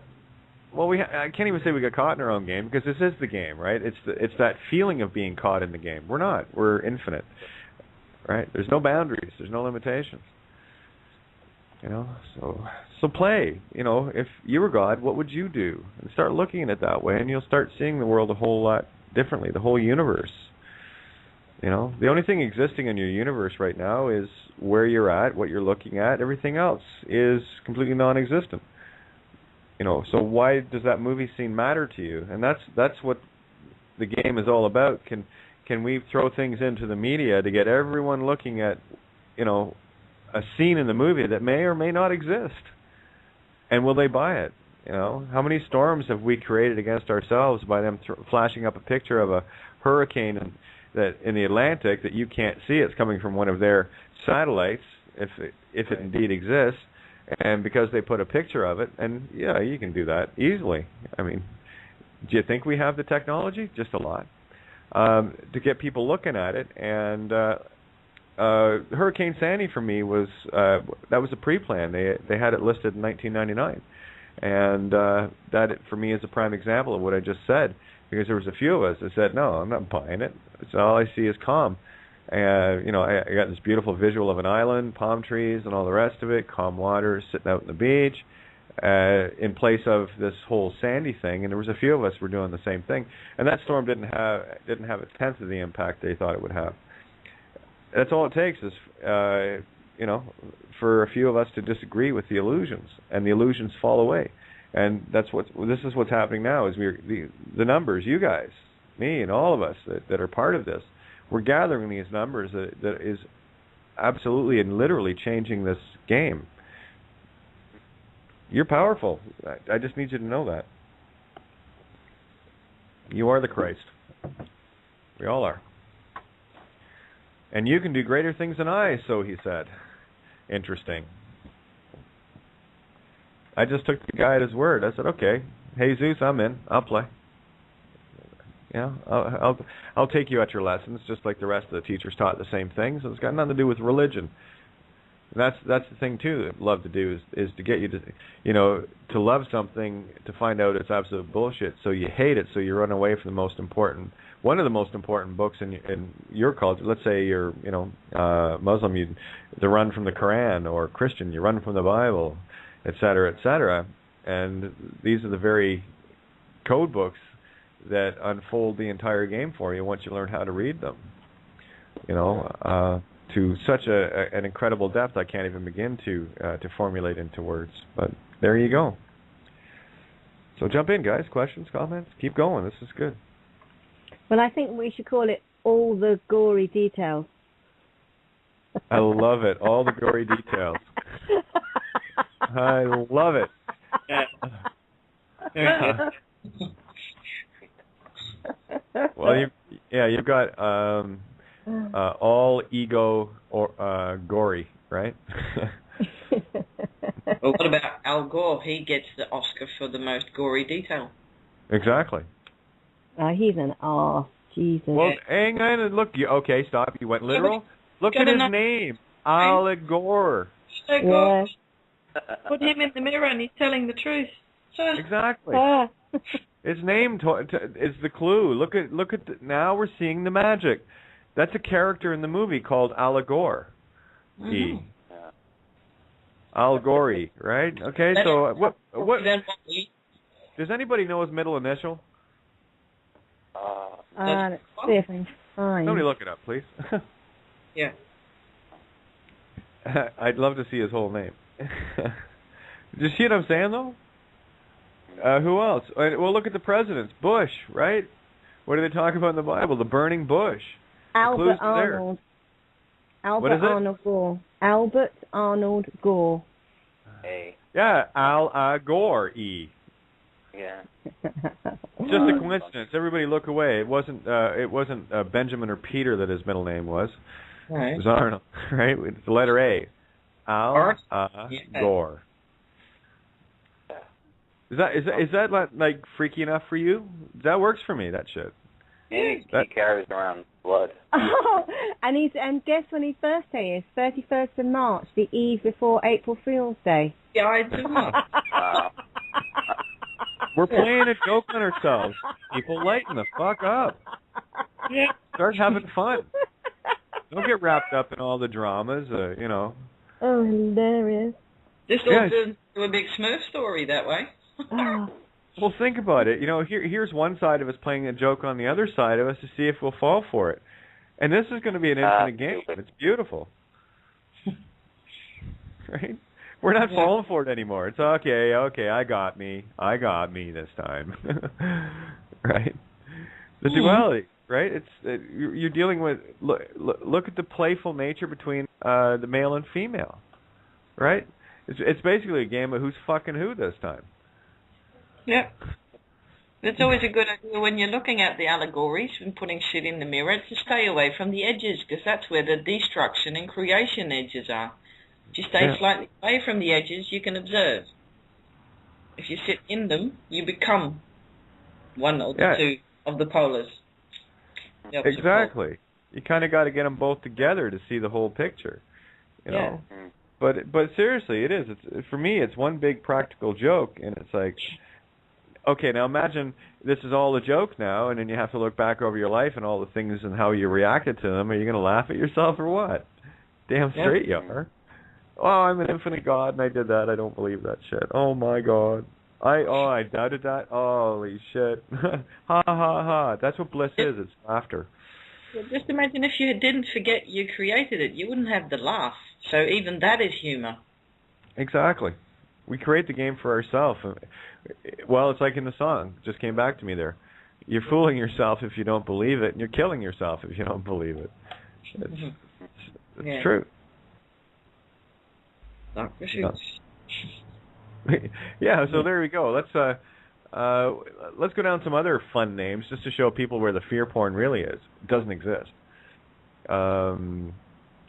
C: Well, I can't even say we got caught in our own game, because this is the game, right? It's that feeling of being caught in the game. We're not. We're infinite. Right? There's no boundaries. There's no limitations. So play. If you were God, what would you do? And start looking at it that way, and you'll start seeing the world a whole lot differently, the whole universe. The only thing existing in your universe right now is where you're at, what you're looking at. Everything else is completely non-existent. So why does that movie scene matter to you? And that's what the game is all about. Can we throw things into the media to get everyone looking at, a scene in the movie that may or may not exist? And will they buy it? How many storms have we created against ourselves by them flashing up a picture of a hurricane in the Atlantic that you can't see? It's coming from one of their satellites, if it indeed exists, and because they put a picture of it, and yeah, you can do that easily. I mean, do you think we have the technology? Just a lot. To get people looking at it. And Hurricane Sandy for me was that was a pre-plan. They had it listed in 1999, and that for me is a prime example of what I just said, because there was a few of us that said, no, I'm not buying it. So all I see is calm. I got this beautiful visual of an island, palm trees, and all the rest of it, calm water, sitting out on the beach. In place of this whole Sandy thing, and there was a few of us were doing the same thing, and that storm didn't have a tenth of the impact they thought it would have. That's all it takes is, for a few of us to disagree with the illusions, and the illusions fall away, and this is what's happening now. Is the numbers, you guys, me, and all of us that are part of this, we're gathering these numbers that is absolutely and literally changing this game. You're powerful. I just need you to know that. You are the Christ. We all are. And you can do greater things than I, so he said. Interesting. I just took the guy at his word. I said, okay, Jesus, I'm in. I'll play. I'll take you at your lessons, just like the rest of the teachers taught the same things. It's got nothing to do with religion. That's the thing too that love to do is to get you to love something, to find out it's absolute bullshit, so you hate it, so you run away from one of the most important books in your culture. Let's say you're Muslim, you run from the Quran, or Christian, you run from the Bible, etc., etc. And these are the very code books that unfold the entire game for you once you learn how to read them. To such an incredible depth, I can't even begin to formulate into words. But there you go. So jump in, guys. Questions, comments? Keep going. This is good.
D: Well, I think we should call it All the Gory Details.
C: I love it. All the gory details. I love it. Well, you've got all ego or gory, right?
F: Well, what about Al Gore? He gets the Oscar for the most gory detail.
C: Exactly.
D: He's an arse. Jesus.
C: Well, hang on. Look, okay, stop. You went literal. Look at his name. Al Gore.
D: Yes.
F: Put him in the mirror and he's telling the truth.
C: Exactly. His name is the clue. Look at now we're seeing the magic. That's a character in the movie called Al Gore.
F: Mm-hmm.
C: Al Gore, right? Okay, so what does anybody know his middle initial?
D: Let's see if I can find.
C: Somebody look it up, please.
F: Yeah.
C: I'd love to see his whole name. Do you see what I'm saying, though? Who else? Well, look at the presidents. Bush, right? What do they talk about in the Bible? The burning bush.
D: Albert Arnold. Albert Arnold Gore. Albert Arnold Gore.
E: Hey.
C: Yeah, Al Gore.
E: Yeah.
C: Just a coincidence. Everybody look away. It wasn't Benjamin or Peter that his middle name was.
F: Right.
C: It was Arnold, right? It's the letter A. Al Gore. Is that like freaky enough for you? That works for me. That shit.
E: He carries around blood.
D: Oh, and guess when his birthday is? 31st of March, the eve before April Fool's Day.
F: Yeah, I do.
E: Wow.
C: We're playing a joke on ourselves. People, lighten the fuck up.
F: Yeah.
C: Start having fun. Don't get wrapped up in all the dramas,
D: Oh, hilarious.
F: This all turns into a big Smurf story that way.
C: Well, think about it. Here's one side of us playing a joke on the other side of us to see if we'll fall for it. And this is going to be an infinite game. It's beautiful. Right? We're not falling for it anymore. It's okay, I got me this time. Right? The duality, right? You're dealing with, look at the playful nature between the male and female, right? It's basically a game of who's fucking who this time.
F: Yeah. It's always a good idea when you're looking at the allegories and putting shit in the mirror to stay away from the edges, because that's where the destruction and creation edges are. If you stay slightly away from the edges, you can observe. If you sit in them, you become one or the two of the polars.
C: Exactly. You kind of got to get them both together to see the whole picture. You know? But seriously, it is. For me, it's one big practical joke, and it's like, okay, now imagine this is all a joke now, and then you have to look back over your life and all the things and how you reacted to them. Are you going to laugh at yourself or what? Damn straight you are. Oh, I'm an infinite God, and I did that. I don't believe that shit. Oh, my God. I doubted that. Holy shit. Ha, ha, ha. That's what bliss is. It's laughter.
F: Just imagine if you didn't forget you created it. You wouldn't have the laugh. So even that is humor.
C: Exactly. We create the game for ourselves. Well, it's like in the song. Just came back to me there. You're fooling yourself if you don't believe it, and you're killing yourself if you don't believe it. It's true. Yeah, so there we go. Let's go down some other fun names just to show people where the fear porn really is. It doesn't exist. There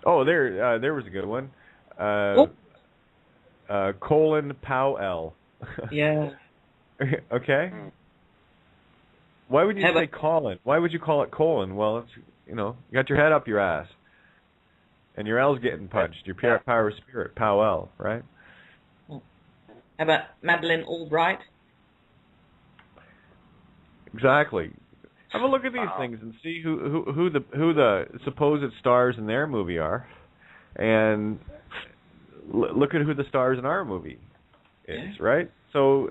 C: was a good one. Colon Powell.
F: Yeah.
C: Okay. Why would you say colon? Why would you call it colon? Well, it's you got your head up your ass, and your L's getting punched. Your power of spirit, Powell, right?
F: How about Madeleine Albright?
C: Exactly. Have a look at these things and see who the supposed stars in their movie are, and look at who the stars in our movie is, right? So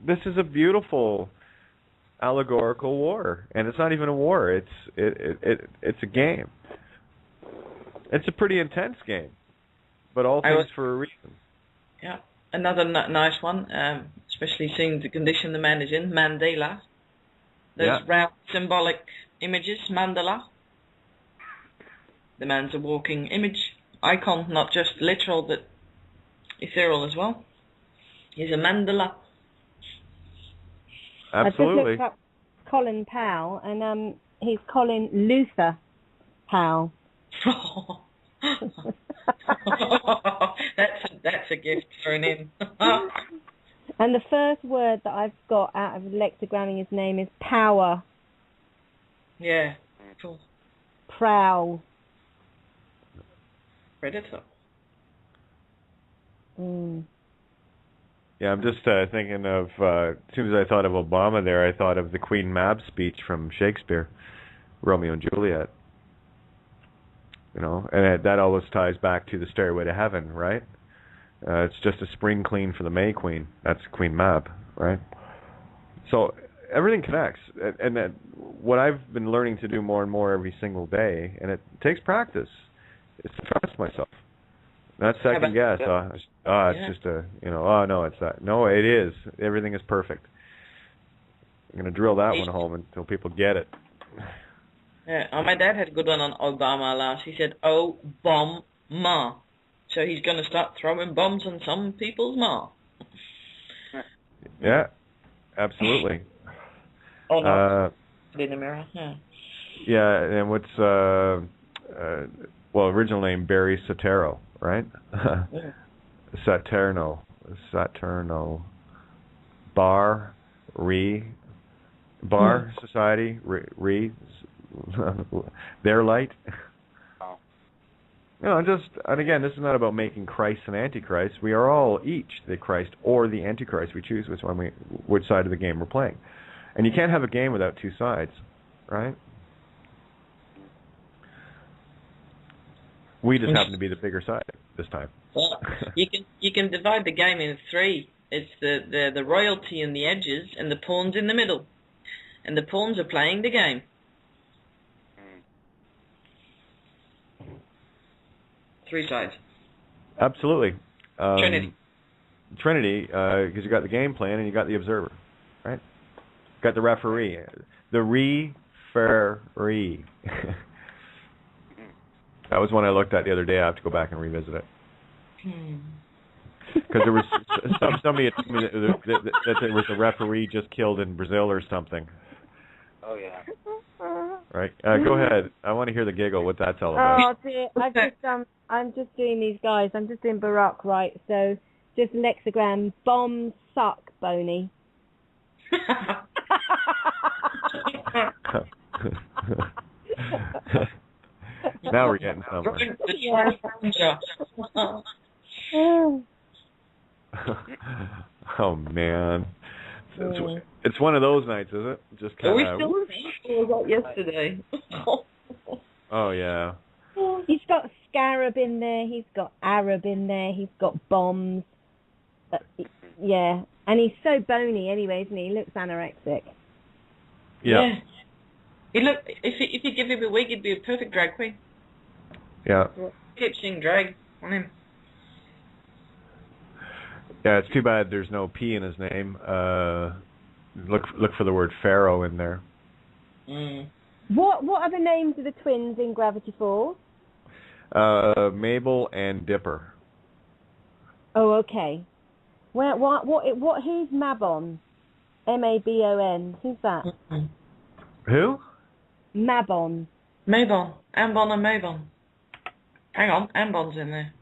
C: this is a beautiful allegorical war, and it's not even a war. It's a game. It's a pretty intense game, but all things for a reason.
F: Yeah, another nice one. especially seeing the condition the man is in, mandala. Those round symbolic images, mandala. The man's a walking image, icon, not just literal, but ethereal as well. He's a mandala.
C: Absolutely.
D: I just looked up Colin Powell, and he's Colin Luther Powell.
F: that's a gift thrown in.
D: And the first word that I've got out of lexigramming his name is power.
F: Yeah, cool.
D: Prowl.
F: Predator.
C: Yeah, I'm just thinking of, as soon as I thought of Obama there, I thought of the Queen Mab speech from Shakespeare, Romeo and Juliet. You know, and that always ties back to the Stairway to Heaven, right? It's just a spring clean for the May Queen. That's Queen Mab, right? So everything connects. And that, what I've been learning to do more and more every single day, and it takes practice, is to trust myself. Not second guess. It's just a, no, it's that. No, it is. Everything is perfect. I'm going to drill that one home until people get it.
F: Yeah, my dad had a good one on Obama last. He said, "Oh, bomb ma." So he's going to start throwing bombs on some people's ma.
C: Yeah, absolutely.
F: Oh, no. In the mirror, yeah.
C: Yeah, and what's, original name Barry Soetoro, right?
F: Yeah.
C: Saturno. Bar Society, their light. And again, this is not about making Christ and Antichrist. We are all each the Christ or the Antichrist. We choose which side of the game we're playing. And you can't have a game without two sides, right? We just happen to be the bigger side this time.
F: Well, you can divide the game in three. It's the royalty in the edges and the pawns in the middle. And the pawns are playing the game. Three sides.
C: Absolutely.
F: Trinity,
C: because you got the game plan and you got the observer, right? Got the referee. The referee. That was one I looked at the other day. I have to go back and revisit it. Because there was somebody had told me that there was a referee just killed in Brazil or something.
E: Oh, yeah.
C: Right. Go ahead. I want to hear the giggle, what that's all about.
D: Oh, dear. I'm just doing these guys. I'm just doing Barack, right? So, just lexigram. Bombs suck, Boney.
C: Now we're getting somewhere. Oh, man. It's one of those nights, is it? Just kind of.
F: Are we still seeing about yesterday?
C: Oh, yeah.
D: He's got scarab in there. He's got Arab in there. He's got bombs. Yeah. And he's so bony anyway, isn't he? He looks anorexic.
C: Yeah.
F: He look. If you give him a wig, he'd be a perfect drag queen.
C: Yeah.
F: Keep seeing drag on him.
C: Yeah, it's too bad there's no P in his name. Look for the word Pharaoh in there.
D: What are the names of the twins in Gravity Falls?
C: Mabel and Dipper.
D: Oh, okay. Who's Mabon? Mabon. Who's that?
C: Who?
D: Mabon.
F: Mabon. Ambon and Mabon. Hang on, Ambon's in there.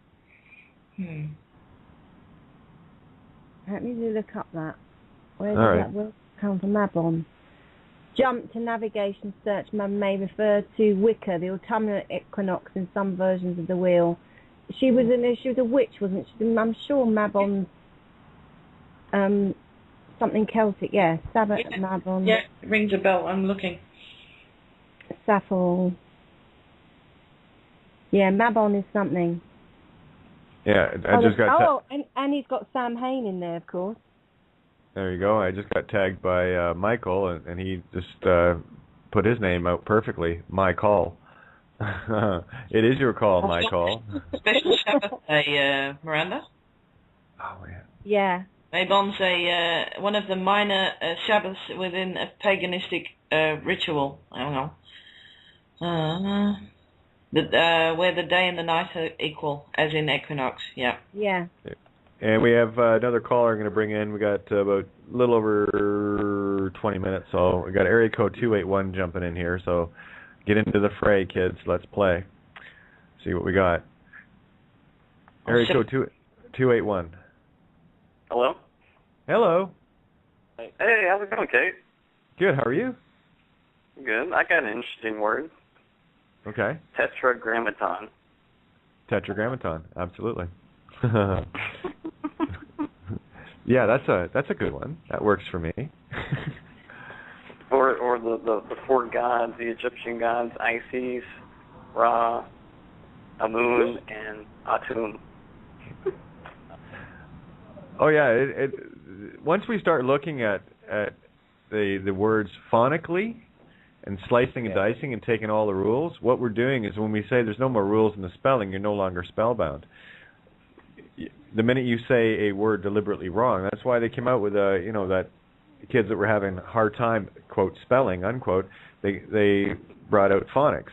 D: Let me look up that. Where does that word come from? Mabon. Jump to navigation search may refer to Wicca, the autumnal equinox in some versions of the wheel. She was a witch, wasn't she? I'm sure Mabon's something Celtic, yeah. Sabbath, Mabon.
F: Yeah, it rings a bell. I'm looking.
D: Sappho. Yeah, Mabon is something.
C: Yeah,
D: and he's got Sam Hain in there, of course.
C: There you go. I just got tagged by Michael, and he just put his name out perfectly. My call. It is your call, my call.
F: Special shout out to Miranda.
C: Oh, man.
D: Yeah.
F: Maybon's one of the minor Sabbaths within a paganistic ritual. I don't know. Where the day and the night are equal, as in equinox. Yeah.
D: Yeah.
C: And we have another caller going to bring in. We got about a little over 20 minutes, so we got area code 281 jumping in here. So get into the fray, kids. Let's play. See what we got. Area code 281.
H: Hello?
C: Hello.
H: Hey, how's it going, Kate?
C: Good, how are you?
H: Good. I got an interesting word.
C: Okay.
H: Tetragrammaton.
C: Tetragrammaton, absolutely. Yeah, that's a good one. That works for me.
H: or the four gods, the Egyptian gods, Isis, Ra, Amun, and Atum.
C: Oh yeah, once we start looking at the words phonically and slicing and dicing and taking all the rules, what we're doing is when we say there's no more rules in the spelling, you're no longer spellbound. The minute you say a word deliberately wrong, that's why they came out with that kids that were having a hard time, quote, spelling, unquote, they brought out phonics,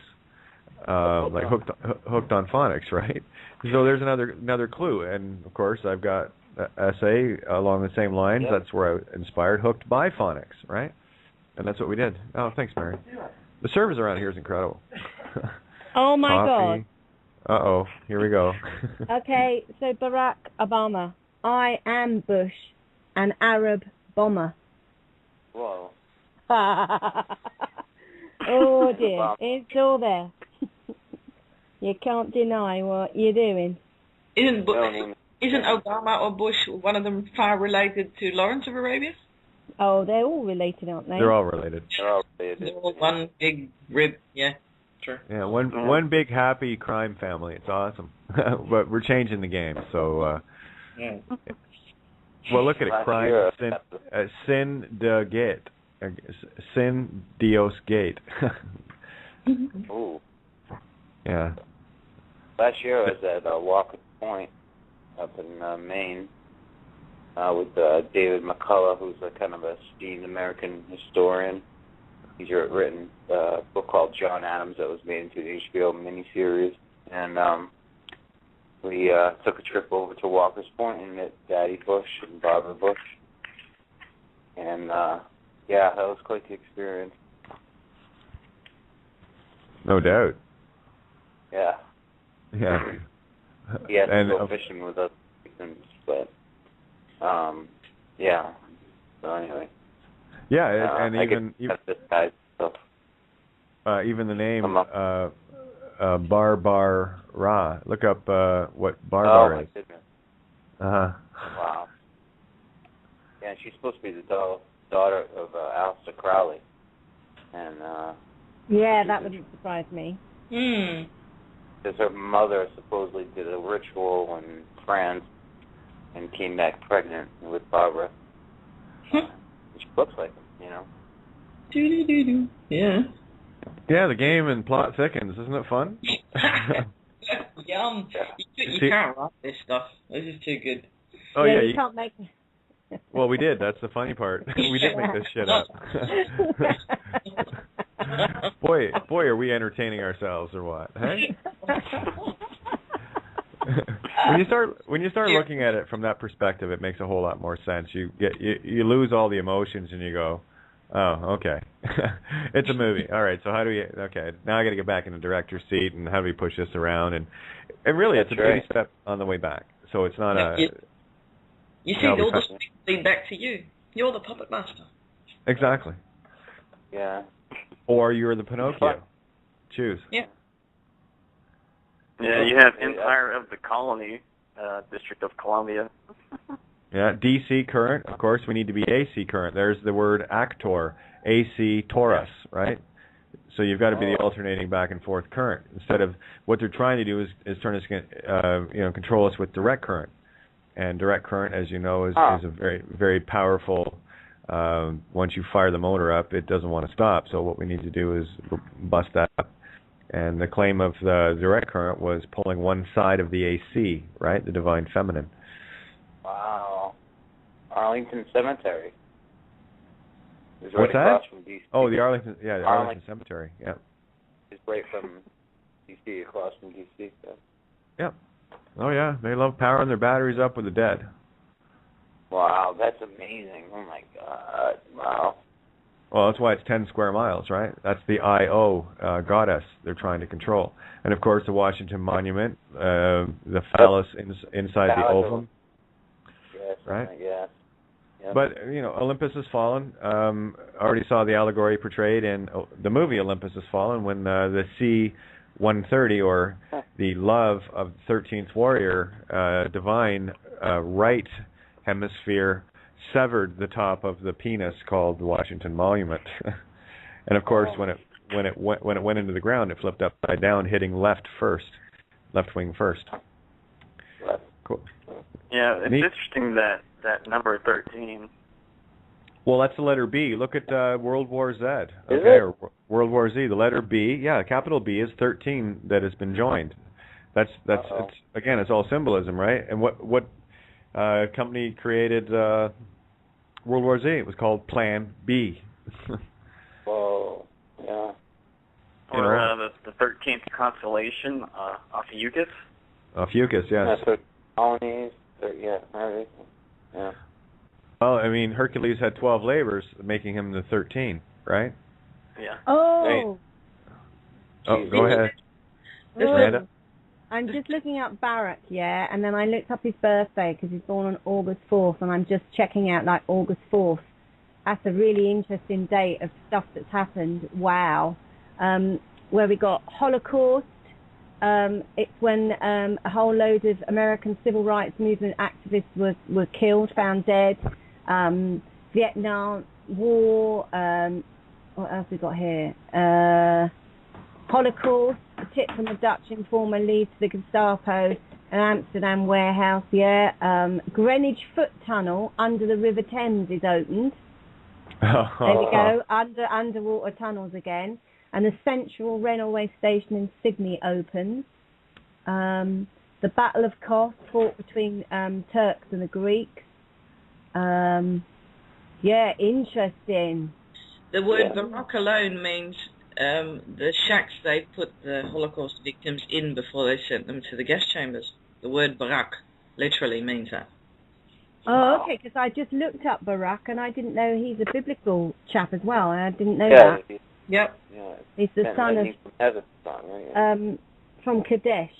C: like hooked on phonics, right? So there's another clue, and of course I've got an essay along the same lines. Yep. That's where I inspired, hooked by phonics, right? And that's what we did. Oh, thanks, Mary. The service around here is incredible.
D: Oh my
C: Coffee.
D: God.
C: Uh-oh, here we go.
D: Okay, so Barack Obama, I am Bush, an Arab bomber.
E: Whoa.
D: Oh dear, it's all there. You can't deny what you're doing.
F: Isn't Obama or Bush, one of them, far related to Lawrence of Arabia?
D: Oh, they're all related, aren't they?
C: They're all related.
F: They're all one big rib, yeah. Sure.
C: Yeah, one big happy crime family. It's awesome. But we're changing the game, so well, look at it. Crime, sin de gate. Sin Dios gate.
E: Ooh.
C: Yeah.
E: Last year I was at Walker Point up in Maine with David McCullough, who's a kind of a esteemed American historian. He's written a book called John Adams that was made into the HBO miniseries. And we took a trip over to Walker's Point and met Daddy Bush and Barbara Bush. And, yeah, that was quite the experience.
C: No doubt.
E: Yeah.
C: Yeah.
E: He had to go fishing with us, but, yeah. So anyway.
C: Yeah, and even the name Bar Ra. Look up what Bar is.
E: My goodness.
C: Uh-huh.
E: Wow. Yeah, she's supposed to be the daughter of Aleister Crowley, and
D: yeah, that wouldn't surprise me.
E: Because her mother supposedly did a ritual in France and came back pregnant with Barbara. She looks like him, you know.
F: Yeah.
C: Yeah, the game and plot thickens. Isn't it fun?
F: Yum. You can't write this stuff. This is too good.
C: Oh
D: yeah, you can't make.
C: Well, we did. That's the funny part. We did make this shit up. Boy, are we entertaining ourselves or what? Hey. When you start looking at it from that perspective, it makes a whole lot more sense. You lose all the emotions and you go, oh, okay. It's a movie. All right, so how do we, okay, now I got to get back in the director's seat and how do we push this around? And really, it's a baby step on the way back. So it's not
F: You see, all the things lead back to you. You're the puppet master.
C: Exactly.
E: Yeah.
C: Or you're the Pinocchio. Choose.
F: Yeah.
H: Yeah, you have Empire of the Colony, District of Columbia.
C: Yeah, DC current. Of course, we need to be AC current. There's the word actor, AC torus, right? So you've got to be the alternating back and forth current. Instead of what they're trying to do is turn us, control us with direct current. And direct current, as you know, is a very, very powerful. Once you fire the motor up, it doesn't want to stop. So what we need to do is bust that up. And the claim of the direct current was pulling one side of the AC, right, the divine feminine.
E: Wow. Arlington Cemetery. It's
C: What's
E: right
C: that?
E: across from D.C.
C: Oh, the Arlington Cemetery. Yeah.
E: It's right from D.C. across from D.C. So.
C: Yep. Oh yeah, they love powering their batteries up with the dead.
E: Wow, that's amazing. Oh my God. Wow.
C: Well, that's why it's 10 square miles, right? That's the Io goddess they're trying to control. And of course, the Washington Monument, the phallus inside the ovum.
E: Yes.
C: Right?
E: Yeah. Yep.
C: But, Olympus has fallen. Already saw the allegory portrayed in the movie Olympus has fallen when the C-130, or the love of the 13th warrior, divine right hemisphere, severed the top of the penis called the Washington Monument. And of course, when it went into the ground, it flipped upside down, hitting left wing first. Cool.
H: Yeah, it's interesting that number 13.
C: Well, that's the letter B. Look at World War Z.
E: Okay,
C: or World War Z. The letter B, capital B is 13 that has been joined. That's it's all symbolism, right? And what company created World War Z? It was called Plan B.
E: Whoa. Yeah.
H: Or the 13th constellation, Ophiuchus.
C: Ophiuchus, yes.
E: That's what colonies. Yeah.
C: Well, I mean, Hercules had 12 labors, making him the 13, right?
H: Yeah.
D: Oh.
C: Oh, go ahead.
D: Miranda? I'm just looking up Barack, and then I looked up his birthday because he's born on August 4th, and I'm just checking out, August 4th. That's a really interesting date of stuff that's happened. Wow. Where we got Holocaust. It's when a whole load of American civil rights movement activists were killed, found dead. Vietnam War. What else we got here? Holocaust. A tip from a Dutch informer leads to the Gestapo. An Amsterdam warehouse. Greenwich Foot Tunnel under the River Thames is opened. There we go. Underwater tunnels again. And the Central Railway Station in Sydney opens. The Battle of Kos, fought between Turks and the Greeks. Interesting.
F: The word Barak alone means the shacks they put the Holocaust victims in before they sent them to the gas chambers. The word Barak literally means that.
D: Oh, okay, because I just looked up Barak and I didn't know he's a biblical chap as well. I didn't know that.
F: Yep.
E: Yeah.
D: He's the son of from Kadesh,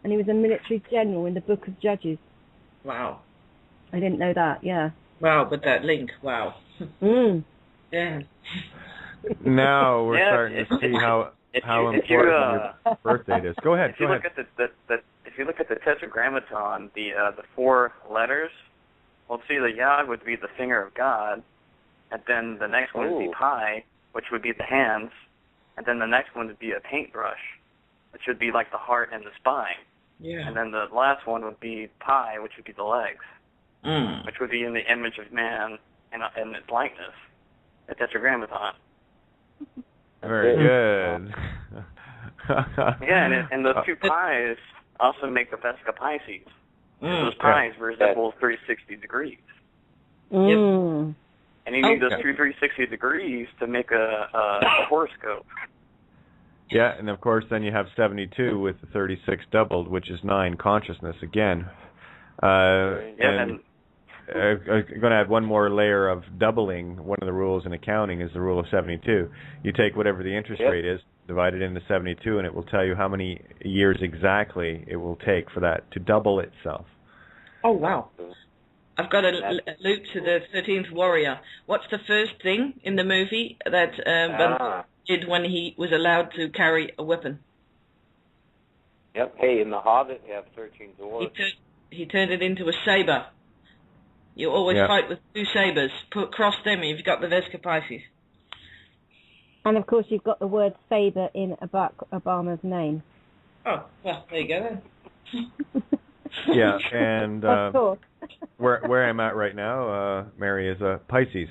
D: and he was a military general in the Book of Judges.
F: Wow.
D: I didn't know that. Yeah.
F: Wow, but that link. Wow. Yeah.
C: Now we're starting to see how important your birthday is. Go ahead.
H: If you look at the Tetragrammaton, the 4 letters, we'll see the Yod would be the finger of God, and then the next one would be Pi, which would be the hands, and then the next one would be a paintbrush, which would be like the heart and the spine.
F: Yeah.
H: And then the last one would be Pi, which would be the legs, which would be in the image of man and its likeness, the Tetragrammaton.
C: Very good.
H: And those 2 pies also make the Vesica Pisces. Those pies resemble 360 degrees.
F: Yep.
H: And you need those 2 360 degrees to make a horoscope.
C: Yeah, and of course then you have 72 with the 36 doubled, which is 9 consciousness again. And I'm going to add one more layer of doubling. One of the rules in accounting is the rule of 72. You take whatever the interest rate is, divide it into 72, and it will tell you how many years exactly it will take for that to double itself.
F: Oh, wow. I've got a loop to the 13th Warrior. What's the first thing in the movie that Ben did when he was allowed to carry a weapon?
E: Yep. Hey, in The Hobbit, you have 13 dwarves.
F: He turned it into a saber. You always fight with 2 sabers. Cross them, you've got the Vesica Pisces.
D: And of course, you've got the word saber in Barack Obama's name.
F: Oh, well, there you go then.
C: Yeah, and where I'm at right now, Mary, is a Pisces.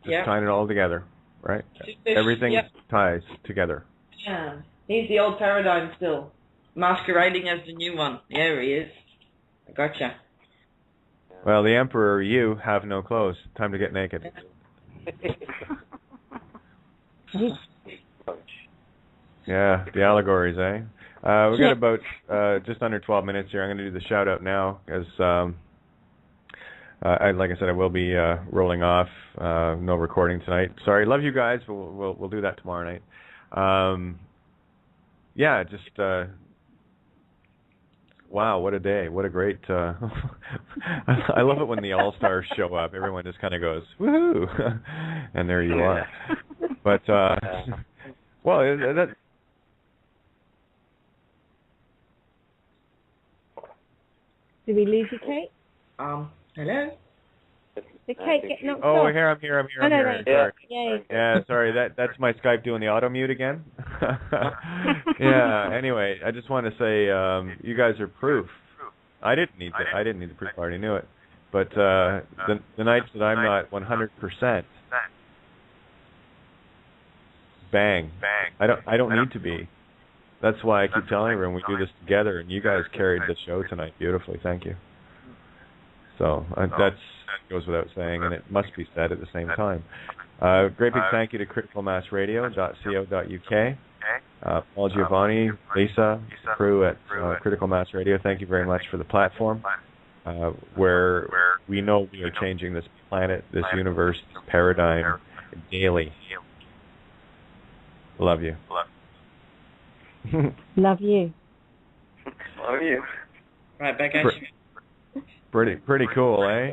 C: Just tying it all together, right? Everything ties together.
F: Yeah, he's the old paradigm still, masquerading as the new one. There he is. I gotcha.
C: Well, the Emperor, you have no clothes. Time to get naked. Yeah, the allegories, eh? We've got about just under 12 minutes here. I'm going to do the shout out now, as like I said, I will be rolling off. No recording tonight. Sorry, love you guys. We'll do that tomorrow night. Yeah, just wow, what a day! What a great. I love it when the All Stars show up. Everyone just kind of goes woohoo, and there you are. But well, that.
D: Did we lose you, Kate?
F: Hello?
D: Did Kate get knocked off?
C: Oh, I'm here. Sorry.
D: Yeah,
C: sorry. That's my Skype doing the auto mute again. Yeah. Anyway, I just want to say you guys are proof. I didn't need the proof. I already knew it. But the nights that I'm not 100%, bang. I don't need to be. That's why I keep telling everyone we do this together, and you guys carried the show tonight beautifully. Thank you. So that goes without saying, and it must be said at the same time. Great big thank you to criticalmassradio.co.uk. Paul Giovanni, Lisa, the crew at Critical Mass Radio, thank you very much for the platform where we know we are changing this planet, this universe, this paradigm daily. Love you.
D: Love you.
H: Love you.
F: Right, back at you.
C: Pretty cool, eh?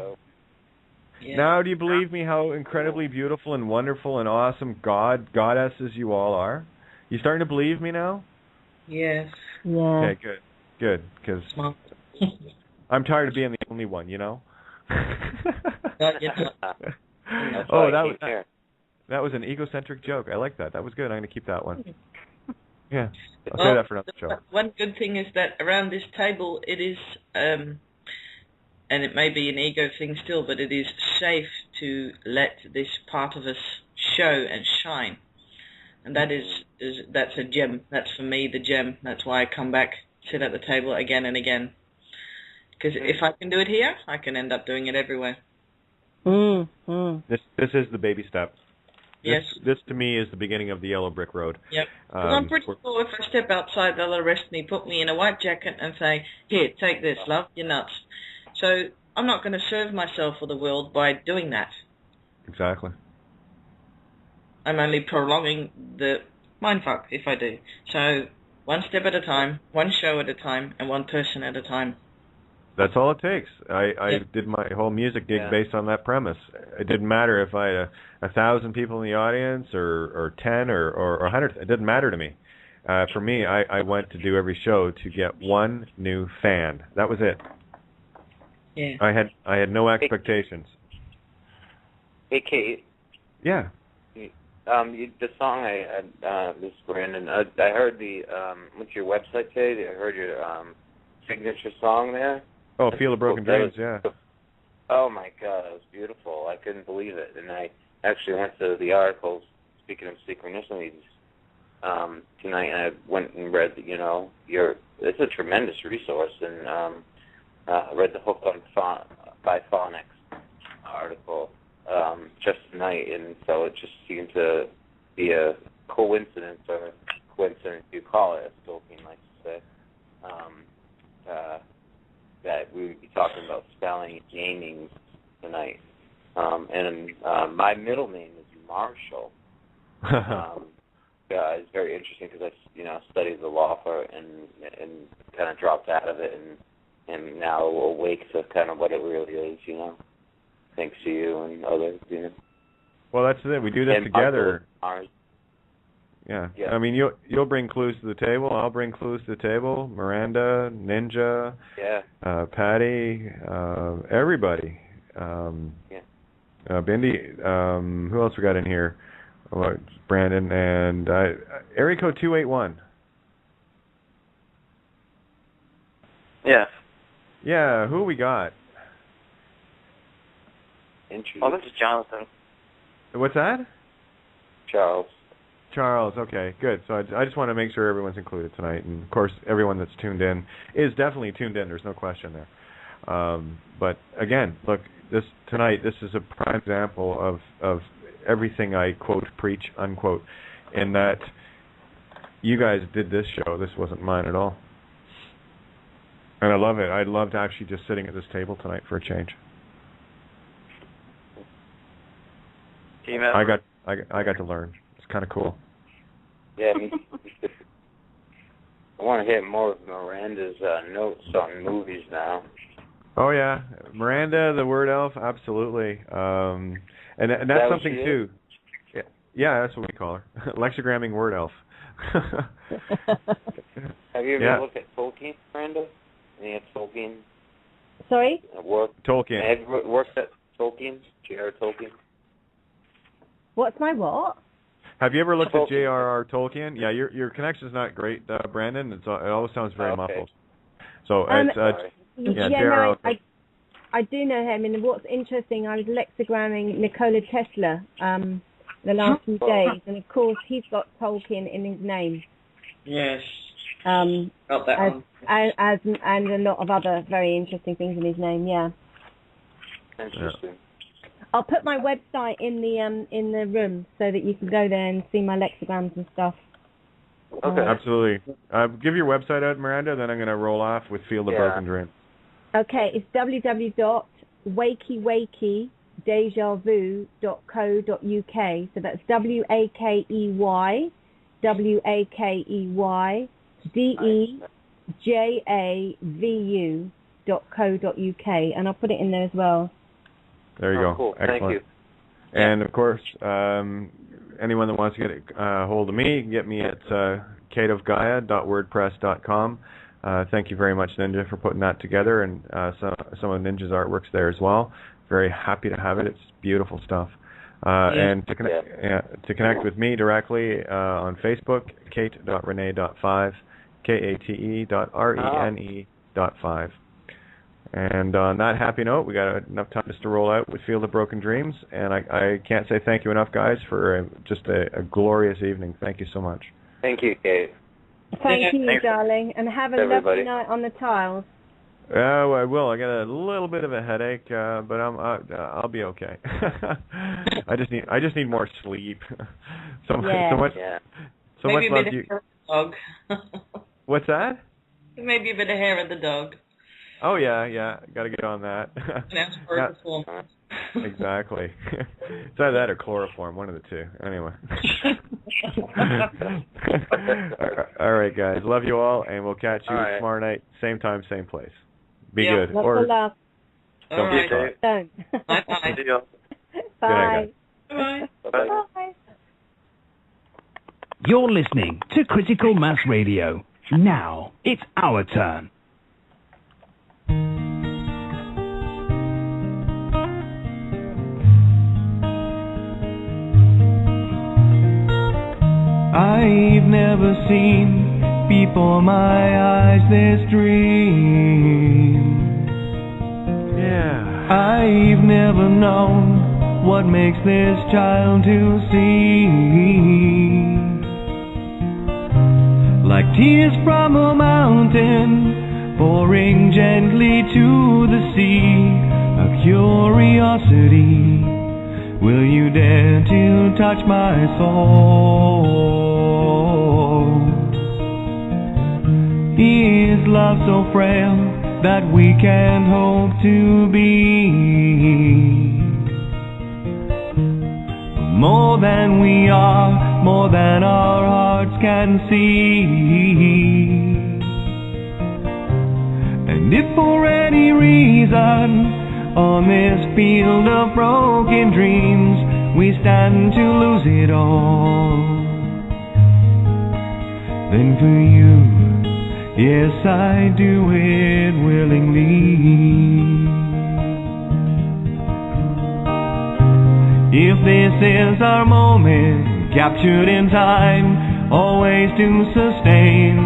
F: Yeah.
C: Now, do you believe me how incredibly beautiful and wonderful and awesome goddesses you all are? You starting to believe me now?
F: Yes.
D: Yeah.
C: Okay, good. Because I'm tired of being the only one, you know? Oh, that was an egocentric joke. I like that. That was good. I'm going to keep that one. Yeah. I'll say that for another show.
F: One good thing is that around this table it is, and it may be an ego thing still, but it is safe to let this part of us show and shine. And that's a gem. That's for me the gem. That's why I come back, sit at the table again and again. Because if I can do it here, I can end up doing it everywhere.
C: This is the baby step.
F: Yes.
C: This to me is the beginning of the yellow brick road.
F: Yep. Because I'm pretty sure if I step outside, they'll arrest me, put me in a white jacket and say, here, take this, love, you're nuts. So I'm not going to serve myself or the world by doing that.
C: Exactly.
F: I'm only prolonging the mindfuck if I do. So one step at a time, one show at a time, and one person at a time.
C: That's all it takes. I did my whole music gig based on that premise. It didn't matter if I had 1,000 people in the audience or 10 or 100. It didn't matter to me. For me, I went to do every show to get one new fan. That was it.
F: Yeah.
C: I had no expectations.
E: Hey, Kate.
C: Yeah.
E: The song this is Brandon. I heard what's your website say? I heard your signature song there.
C: Oh, Feel the Broken Dreams, yeah.
E: Oh my God, it was beautiful. I couldn't believe it, and I actually went to the articles. Speaking of synchronicities, tonight, and I went and read. It's a tremendous resource, and I read the Hook on by Phonics article just tonight, and so it just seemed to be a coincidence, or coincidence you call it, as Tolkien likes to say. That we would be talking about spelling and naming tonight. And my middle name is Marshall. It's very interesting because I studied the law for it and kind of dropped out of it and now awake to kind of what it really is, thanks to you and others,
C: Well, that's it. We do this together.
E: Yeah.
C: I mean, you'll bring clues to the table. I'll bring clues to the table. Miranda, Ninja, Patty, everybody. Bindi. Who else we got in here? Brandon and area code 281.
H: Yeah.
C: Yeah. Who we got?
E: Interesting.
H: Oh, this is Jonathan.
C: What's that?
E: Charles,
C: okay, good. So I just want to make sure everyone's included tonight. And, of course, everyone that's tuned in is definitely tuned in. There's no question there. But again, look, this is a prime example of everything I quote, preach, unquote, in that you guys did this show. This wasn't mine at all. And I love it. I loved actually just sitting at this table tonight for a change. I got to learn. It's kind of cool.
E: Yeah, me too. I want to hear more of Miranda's notes on movies now.
C: Oh yeah, Miranda, the word elf, absolutely. And that's something too. Yeah, that's what we call her. Lexigramming word elf.
E: Have you ever looked at Tolkien, Miranda? Any of Tolkien?
D: Sorry?
C: Tolkien.
E: Have you worked at Tolkien? J.R.R. Tolkien?
D: What's my what?
C: Have you ever looked at J.R.R. Tolkien? Yeah, your connection's not great, Brandon. It always sounds very muffled. So J.R.R.
D: I do know him, and what's interesting, I was lexigramming Nikola Tesla the last few days, and of course he's got Tolkien in his name.
F: Yes. Got that one.
D: And a lot of other very interesting things in his name. Yeah.
E: Interesting.
D: I'll put my website in the room so that you can go there and see my lexigrams and stuff.
C: Okay. Absolutely. Give your website out, Miranda, then I'm going to roll off with Field of Broken Dreams.
D: Okay, it's www.wakeydejavu.co.uk. So that's wakeydejavu.co.uk, and I'll put it in there as well.
C: There you go.
E: Cool.
C: Excellent.
E: Thank you.
C: And of course, anyone that wants to get a hold of me, get me at kateofgaia.wordpress.com. Thank you very much, Ninja, for putting that together, and some of Ninja's artwork's there as well. Very happy to have it. It's beautiful stuff. And to connect with me directly on Facebook, kate.rene.5, kate.rene.5. And on that happy note, we got enough time just to roll out with Field of Broken Dreams, and I can't say thank you enough, guys, for just a glorious evening. Thank you so much.
E: Thank you, Kate.
D: Thank you, darling, and have a lovely night on the tiles.
C: Oh, I will. I got a little bit of a headache, but I'll be okay. I just need more sleep. So much love to you.
F: Dog.
C: What's that?
F: Maybe a bit of hair of the dog.
C: Oh yeah. Got to get on that. Exactly. It's either that or chloroform, one of the two. Anyway. All right, guys. Love you all, and we'll catch you tomorrow night, same time, same place. Be good.
D: Lots of love.
C: Don't be shy.
D: Don't.
F: Bye.
D: Bye.
F: Bye.
D: Bye.
B: You're listening to Critical Mass Radio. Now it's our turn.
I: I've never seen before my eyes this dream.
C: Yeah.
I: I've never known what makes this child to see. Like tears from a mountain pouring gently to the sea, a curiosity. Will you dare to touch my soul? Is love so frail that we can't hope to be more than we are, more than our hearts can see? And if for any reason on this field of broken dreams we stand to lose it all, then for you, yes, I do it willingly. If this is our moment, captured in time, always to sustain,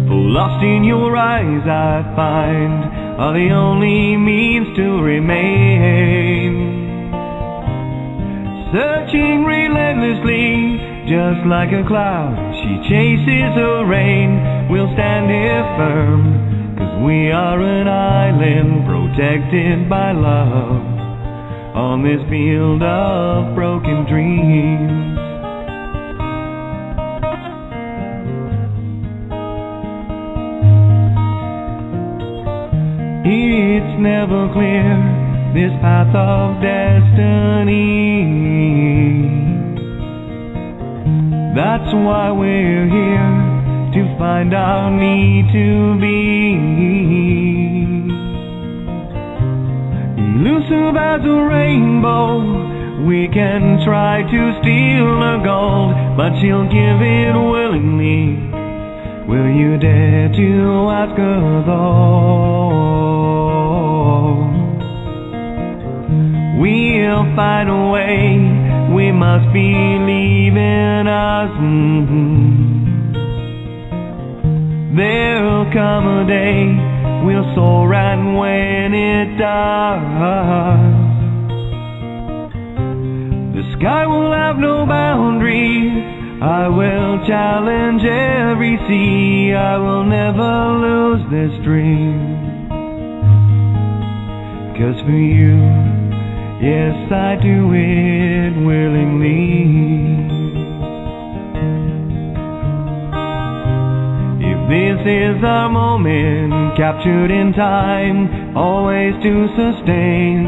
I: for lost in your eyes I find are the only means to remain. Searching relentlessly, just like a cloud, she chases her rain. We'll stand here firm, 'cause We are an island protected by love on this field of broken dreams. It's never clear, this path of destiny. That's why we're here, to find our need to be. Elusive as a rainbow, we can try to steal her gold, but she'll give it willingly. Will you dare to ask her though? We'll find a way, we must believe in us. There'll come a day, we'll soar, and when it does, the sky will have no boundaries. I will challenge every sea, I will never lose this dream. 'Cause for you, yes, I do it willingly. If this is our moment, captured in time, always to sustain,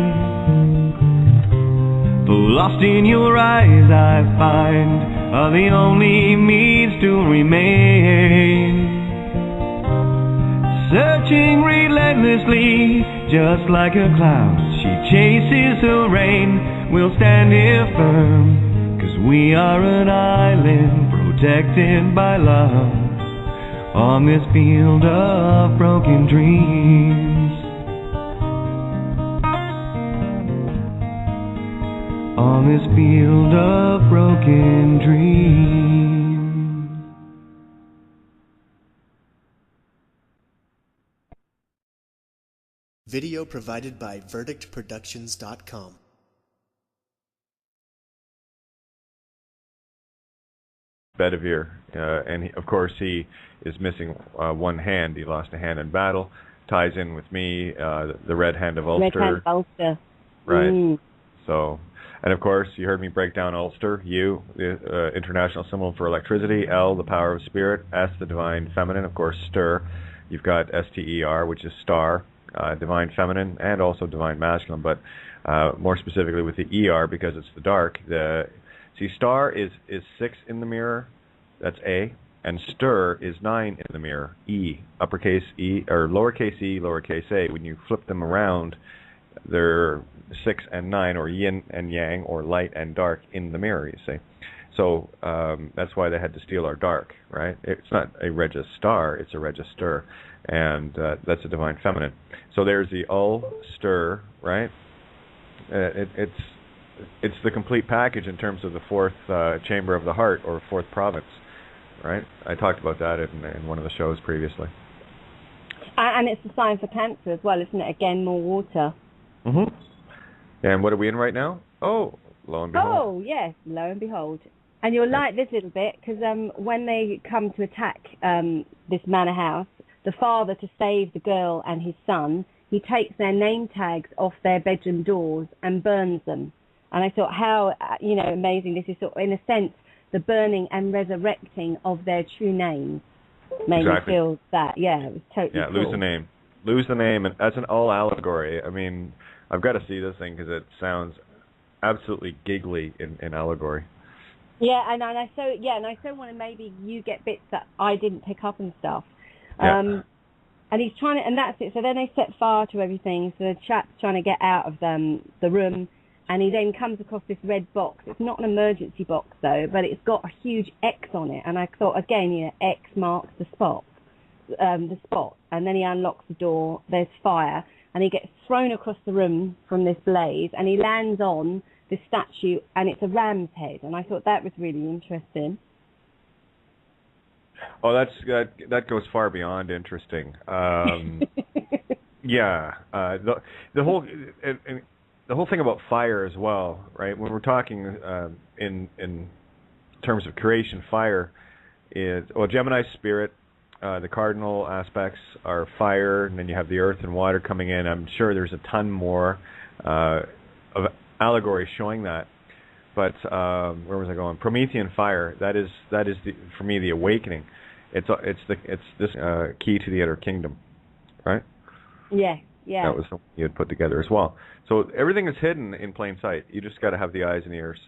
I: the lost in your eyes I find are the only means to remain. Searching relentlessly, just like a cloud, she chases the rain. We'll stand here firm, 'cause we are an island protected by love on this field of broken dreams. On this field of broken dreams.
J: Video provided by verdictproductions.com.
C: Bedivere, and of course he is missing one hand. He lost a hand in battle. Ties in with me, the Red Hand of Ulster.
D: Red Hand of Ulster.
C: Right. So, and of course you heard me break down Ulster. U, the international symbol for electricity. L, the power of spirit. S, the divine feminine. Of course, stir. You've got STER, which is star. Divine feminine and also divine masculine, but more specifically with the ER because it's the dark. See, star is 6 in the mirror, that's A, and stir is 9 in the mirror, E, uppercase E, or lowercase e, lowercase a. When you flip them around, they're 6 and 9, or yin and yang, or light and dark in the mirror, you see. So that's why they had to steal our dark, right? It's not a register, it's a register, and that's a divine feminine. So there's the Ulster, right? It's the complete package in terms of the fourth chamber of the heart, or fourth province, right? I talked about that in one of the shows previously.
D: And it's the sign for Cancer as well, isn't it? Again, more water.
C: Mm-hmm. And what are we in right now? Oh, lo and behold.
D: Oh, yes, lo and behold. And you'll like this little bit, because when they come to attack this manor house, the father, to save the girl and his son, he takes their name tags off their bedroom doors and burns them. And I thought, how amazing this is. Sort of, in a sense, the burning and resurrecting of their true names made me feel that. Yeah, it was totally cool.
C: Lose the name, and that's an all allegory. I mean, I've got to see this thing because it sounds absolutely giggly in allegory.
D: Yeah, and I so want to maybe you get bits that I didn't pick up and stuff.
C: Yeah.
D: And he's trying to, and that's it. So then they set fire to everything. So the chap's trying to get out of the room, and he then comes across this red box. It's not an emergency box though, but it's got a huge X on it. And I thought again, X marks the spot. And then he unlocks the door. There's fire, and he gets thrown across the room from this blaze, and he lands on this statue, and it's a ram's head. And I thought that was really interesting.
C: Oh, that goes far beyond interesting. Yeah, the whole thing about fire as well, right? When we're talking in terms of creation, fire is Gemini's spirit, The cardinal aspects are fire, and then you have the earth and water coming in. I'm sure there's a ton more of allegory showing that. But where was I going? Promethean fire. That is for me the awakening. It's this key to the inner kingdom, right?
D: Yeah. Yeah.
C: That was something you had put together as well. So everything is hidden in plain sight. You just got to have the eyes and ears,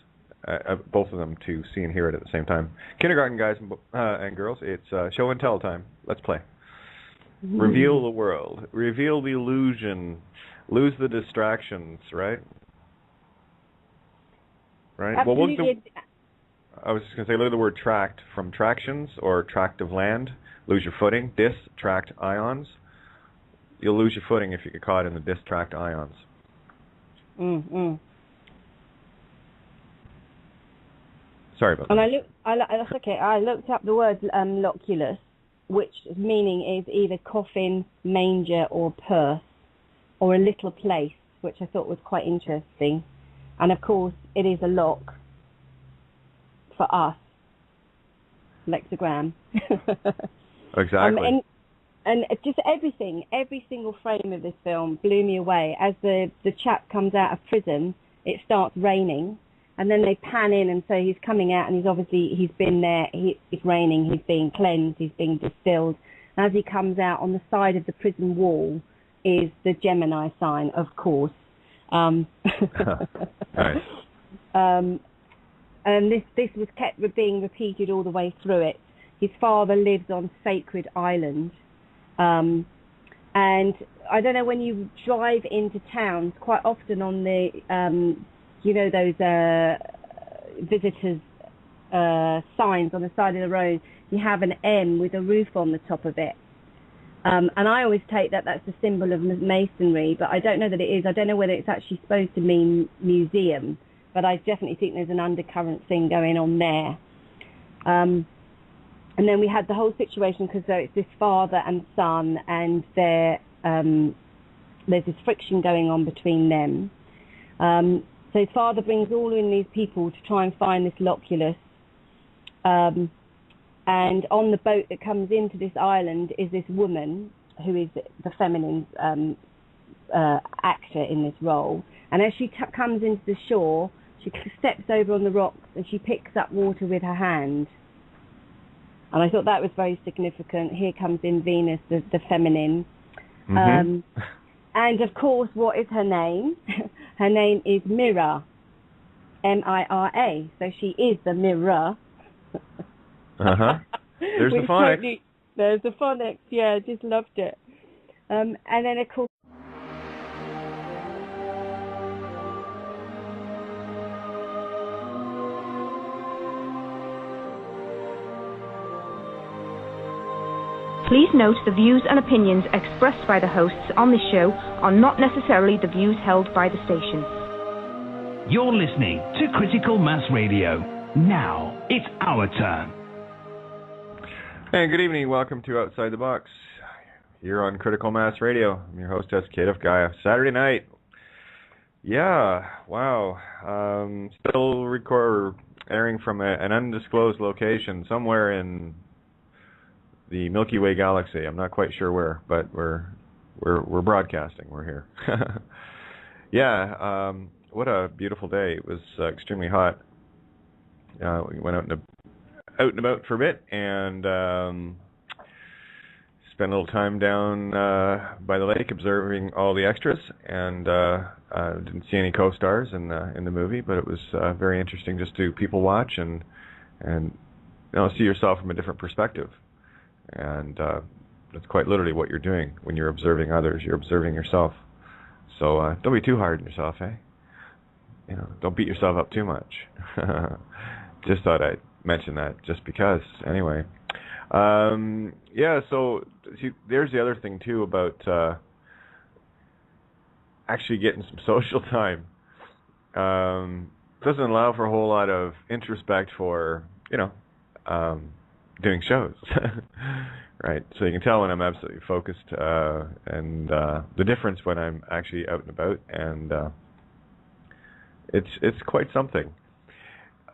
C: both of them, to see and hear it at the same time. Kindergarten guys and girls, it's show and tell time. Let's play. Mm-hmm. Reveal the world. Reveal the illusion. Lose the distractions, right? Right?
D: Absolutely.
C: Well, I was just going to say, look at the word tract, from tractions or tract of land. Lose your footing. Distract ions. You'll lose your footing if you get caught in the distract ions. Sorry about that.
D: That's okay. I looked up the word loculus, which meaning is either coffin, manger, or purse, or a little place, which I thought was quite interesting. And of course, it is a lock for us, lexigram.
C: Exactly.
D: And just every single frame of this film blew me away. As the chap comes out of prison, it starts raining, and then they pan in, and so he's coming out, and he's been there, it's raining, he's being cleansed, he's being distilled. And as he comes out, on the side of the prison wall is the Gemini sign, of course.
C: Nice.
D: And this was kept being repeated all the way through it. His father lives on Sacred Island. And I don't know, when you drive into towns, quite often on the, those visitors' signs on the side of the road, you have an M with a roof on the top of it. And I always take that's a symbol of masonry, but I don't know that it is. I don't know whether it's actually supposed to mean museum, but I definitely think there's an undercurrent thing going on there. And then we had the whole situation, because it's this father and son, and there's this friction going on between them. So his father brings all in these people to try and find this loculus. And on the boat that comes into this island is this woman who is the feminine actor in this role. And as she comes into the shore, she steps over on the rocks and she picks up water with her hand. And I thought that was very significant. Here comes in Venus, the feminine. Mm-hmm. And of course, what is her name? Her name is Mira, M-I-R-A. So she is the mirror.
C: There's the phonics.
D: There's the phonics. Yeah, I just loved it. And then of course.
A: Please note the views and opinions expressed by the hosts on this show are not necessarily the views held by the station.
B: You're listening to Critical Mass Radio. Now it's our turn.
C: Hey, good evening. Welcome to Outside the Box. You're on Critical Mass Radio. I'm your hostess, Kate of Gaia. Saturday night. Yeah, wow. Still airing from an undisclosed location somewhere in the Milky Way galaxy. I'm not quite sure where, but we're broadcasting. We're here. Yeah, what a beautiful day. It was extremely hot. We went out and about for a bit and spent a little time down by the lake observing all the extras, and didn't see any co-stars in the movie, but it was very interesting just to people watch and see yourself from a different perspective. And that's quite literally what you're doing when you're observing others. You're observing yourself. So don't be too hard on yourself, eh? Don't beat yourself up too much. Just thought I'd mention that just because. Anyway, yeah. So see, there's the other thing too about actually getting some social time. Doesn't allow for a whole lot of introspect for doing shows. Right, so you can tell when I'm absolutely focused, and the difference when I'm actually out and about, and it's quite something.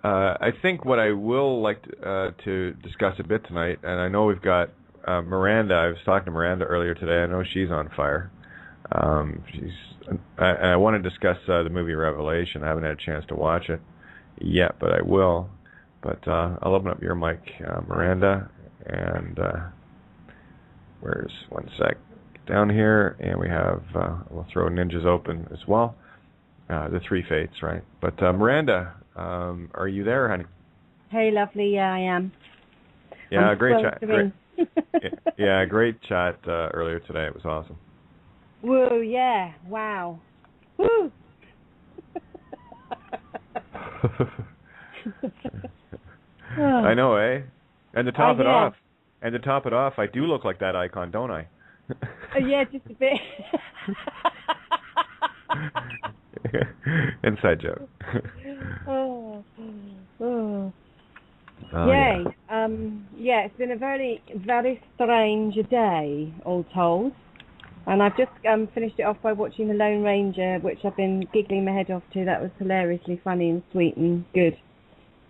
C: I think what I will like to discuss a bit tonight, and I know we've got Miranda, I was talking to Miranda earlier today. I know she's on fire. I want to discuss the movie Revelation. I haven't had a chance to watch it yet, but I will. But I'll open up your mic, Miranda, and where's one sec? Get down here, and we have, we'll throw Ninjas open as well. The Three Fates, right? But Miranda, are you there, honey?
D: Hey, lovely. Yeah, I am.
C: Yeah, great chat. Yeah, great chat earlier today. It was awesome.
D: Whoa, yeah. Wow. Woo!
C: I know, eh? And to top it off, I do look like that icon, don't I?
D: Yeah, just a bit.
C: Inside joke.
D: Oh.
C: Yeah.
D: Yeah, it's been a very, very strange day, all told. And I've just finished it off by watching The Lone Ranger, which I've been giggling my head off to. That was hilariously funny and sweet and good.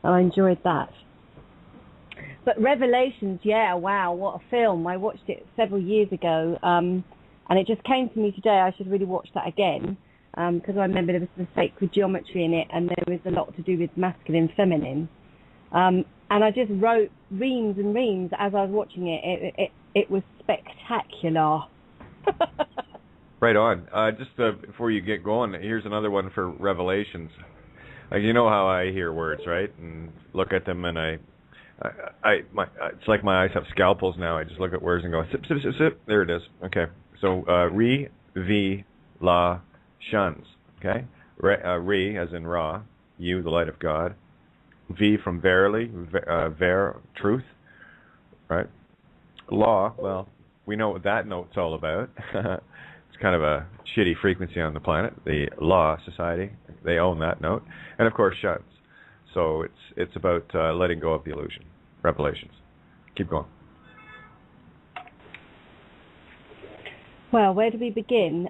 D: I enjoyed that. But Revelations, yeah, wow, what a film. I watched it several years ago, and it just came to me today. I should really watch that again, because I remember there was some sacred geometry in it, and there was a lot to do with masculine, feminine. And I just wrote reams and reams as I was watching it. It was spectacular.
C: Right on. Just before you get going, here's another one for Revelations. Like, you know how I hear words, right? And look at them, and it's like my eyes have scalpels now. I just look at words and go, sip, sip, sip, sip. There it is. Okay. So, Re-V-La-Shuns. Okay? Re, as in Ra, you, the light of God. V from verily, truth. Right? Law, well, we know what that note's all about. It's kind of a shitty frequency on the planet. The Law Society, they own that note. And, of course, Shuns. So it's about letting go of the illusion. Revelations. Keep going.
D: Well, where do we begin?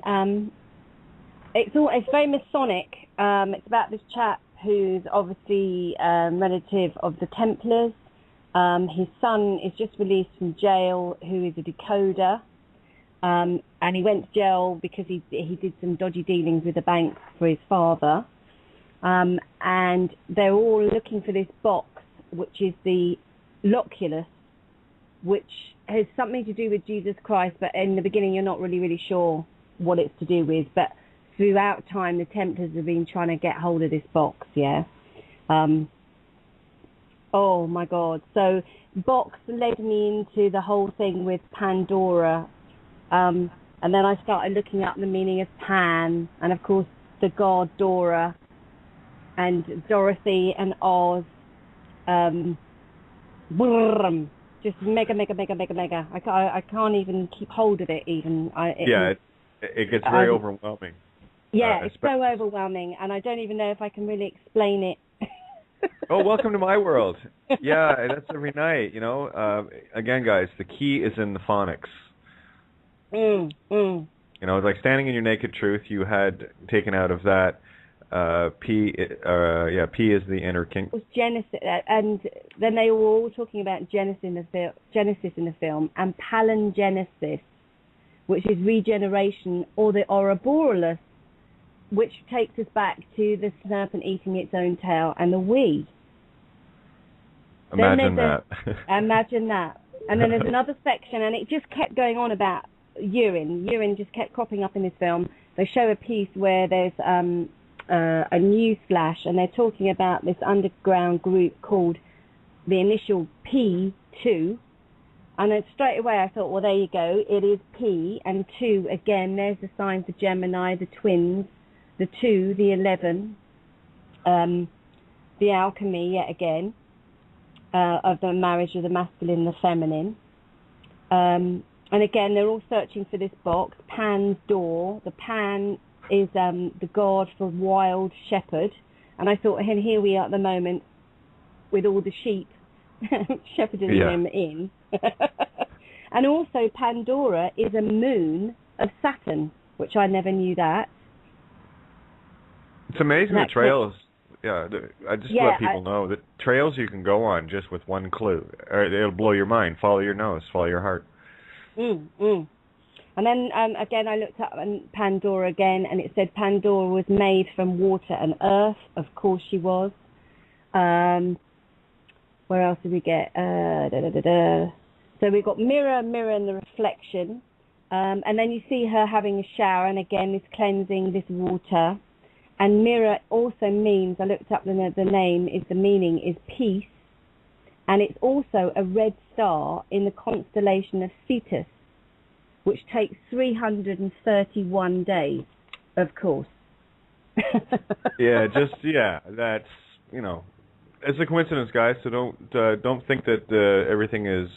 D: It's very Masonic. It's about this chap who's obviously a relative of the Templars. His son is just released from jail, who is a decoder. And he went to jail because he did some dodgy dealings with the bank for his father. And they're all looking for this box, which is the loculus, which has something to do with Jesus Christ, but in the beginning you're not really sure what it's to do with. But throughout time, the Templars have been trying to get hold of this box, yeah. Oh, my God. So box led me into the whole thing with Pandora. And then I started looking up the meaning of Pan, and, of course, the god Dora, and Dorothy and Oz. Just mega. I can't even keep hold of it even.
C: It gets very overwhelming.
D: Yeah, it's so overwhelming, and I don't even know if I can really explain it.
C: Oh, welcome to my world. Yeah, that's every night, you know. Again, guys, the key is in the phonics. You know, it's like standing in your naked truth. You had taken out of that P. P is the inner king.
D: It was Genesis, and then they were all talking about Genesis in the film, and palingenesis, which is regeneration, or the Ouroboros, which takes us back to the serpent eating its own tail, and the we.
C: Imagine that.
D: Imagine that. And then there's another section, and it just kept going on about urine. Urine just kept cropping up in this film. They show a piece where there's a news flash, and they're talking about this underground group called the initial P2. And then straight away I thought, well, there you go. It is P, and 2, again, there's the sign for Gemini, the twins, the 2, the 11, the alchemy, yet again, of the marriage of the masculine and the feminine. And again, they're all searching for this box, Pan's door. The Pan is the god for wild shepherd. And I thought, and here we are at the moment with all the sheep shepherding him in. And also Pandora is a moon of Saturn, which I never knew that.
C: It's amazing the trails Yeah, I just let people know that trails you can go on just with one clue. It'll blow your mind. Follow your nose. Follow your heart.
D: And then, again, I looked up Pandora again, and it said Pandora was made from water and earth. Of course she was. Where else did we get? So we got mirror, and the reflection. And then you see her having a shower, and again, this cleansing, this water. And mirror also means, I looked up the name, the meaning is peace. And it's also a red star in the constellation of Cetus, which takes 331 days, of course.
C: That's, it's a coincidence, guys, so don't think that everything is,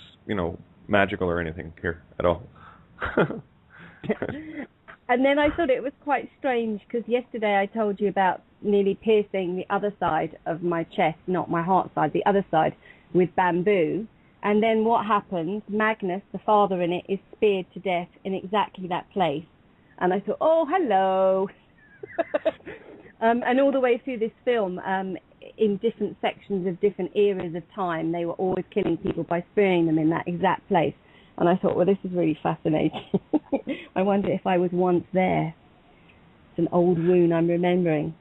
C: magical or anything here at all.
D: And then I thought it was quite strange, because yesterday I told you about nearly piercing the other side of my chest, not my heart side, the other side, with bamboo. And then what happens, Magnus, the father in it, is speared to death in exactly that place. And I thought, oh, hello. And all the way through this film, in different sections of different eras of time, they were always killing people by spearing them in that exact place. And I thought, well, this is really fascinating. I wonder if I was once there. It's an old wound I'm remembering.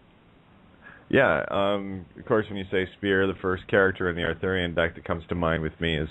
C: Yeah, of course, when you say spear, the first character in the Arthurian deck that comes to mind with me is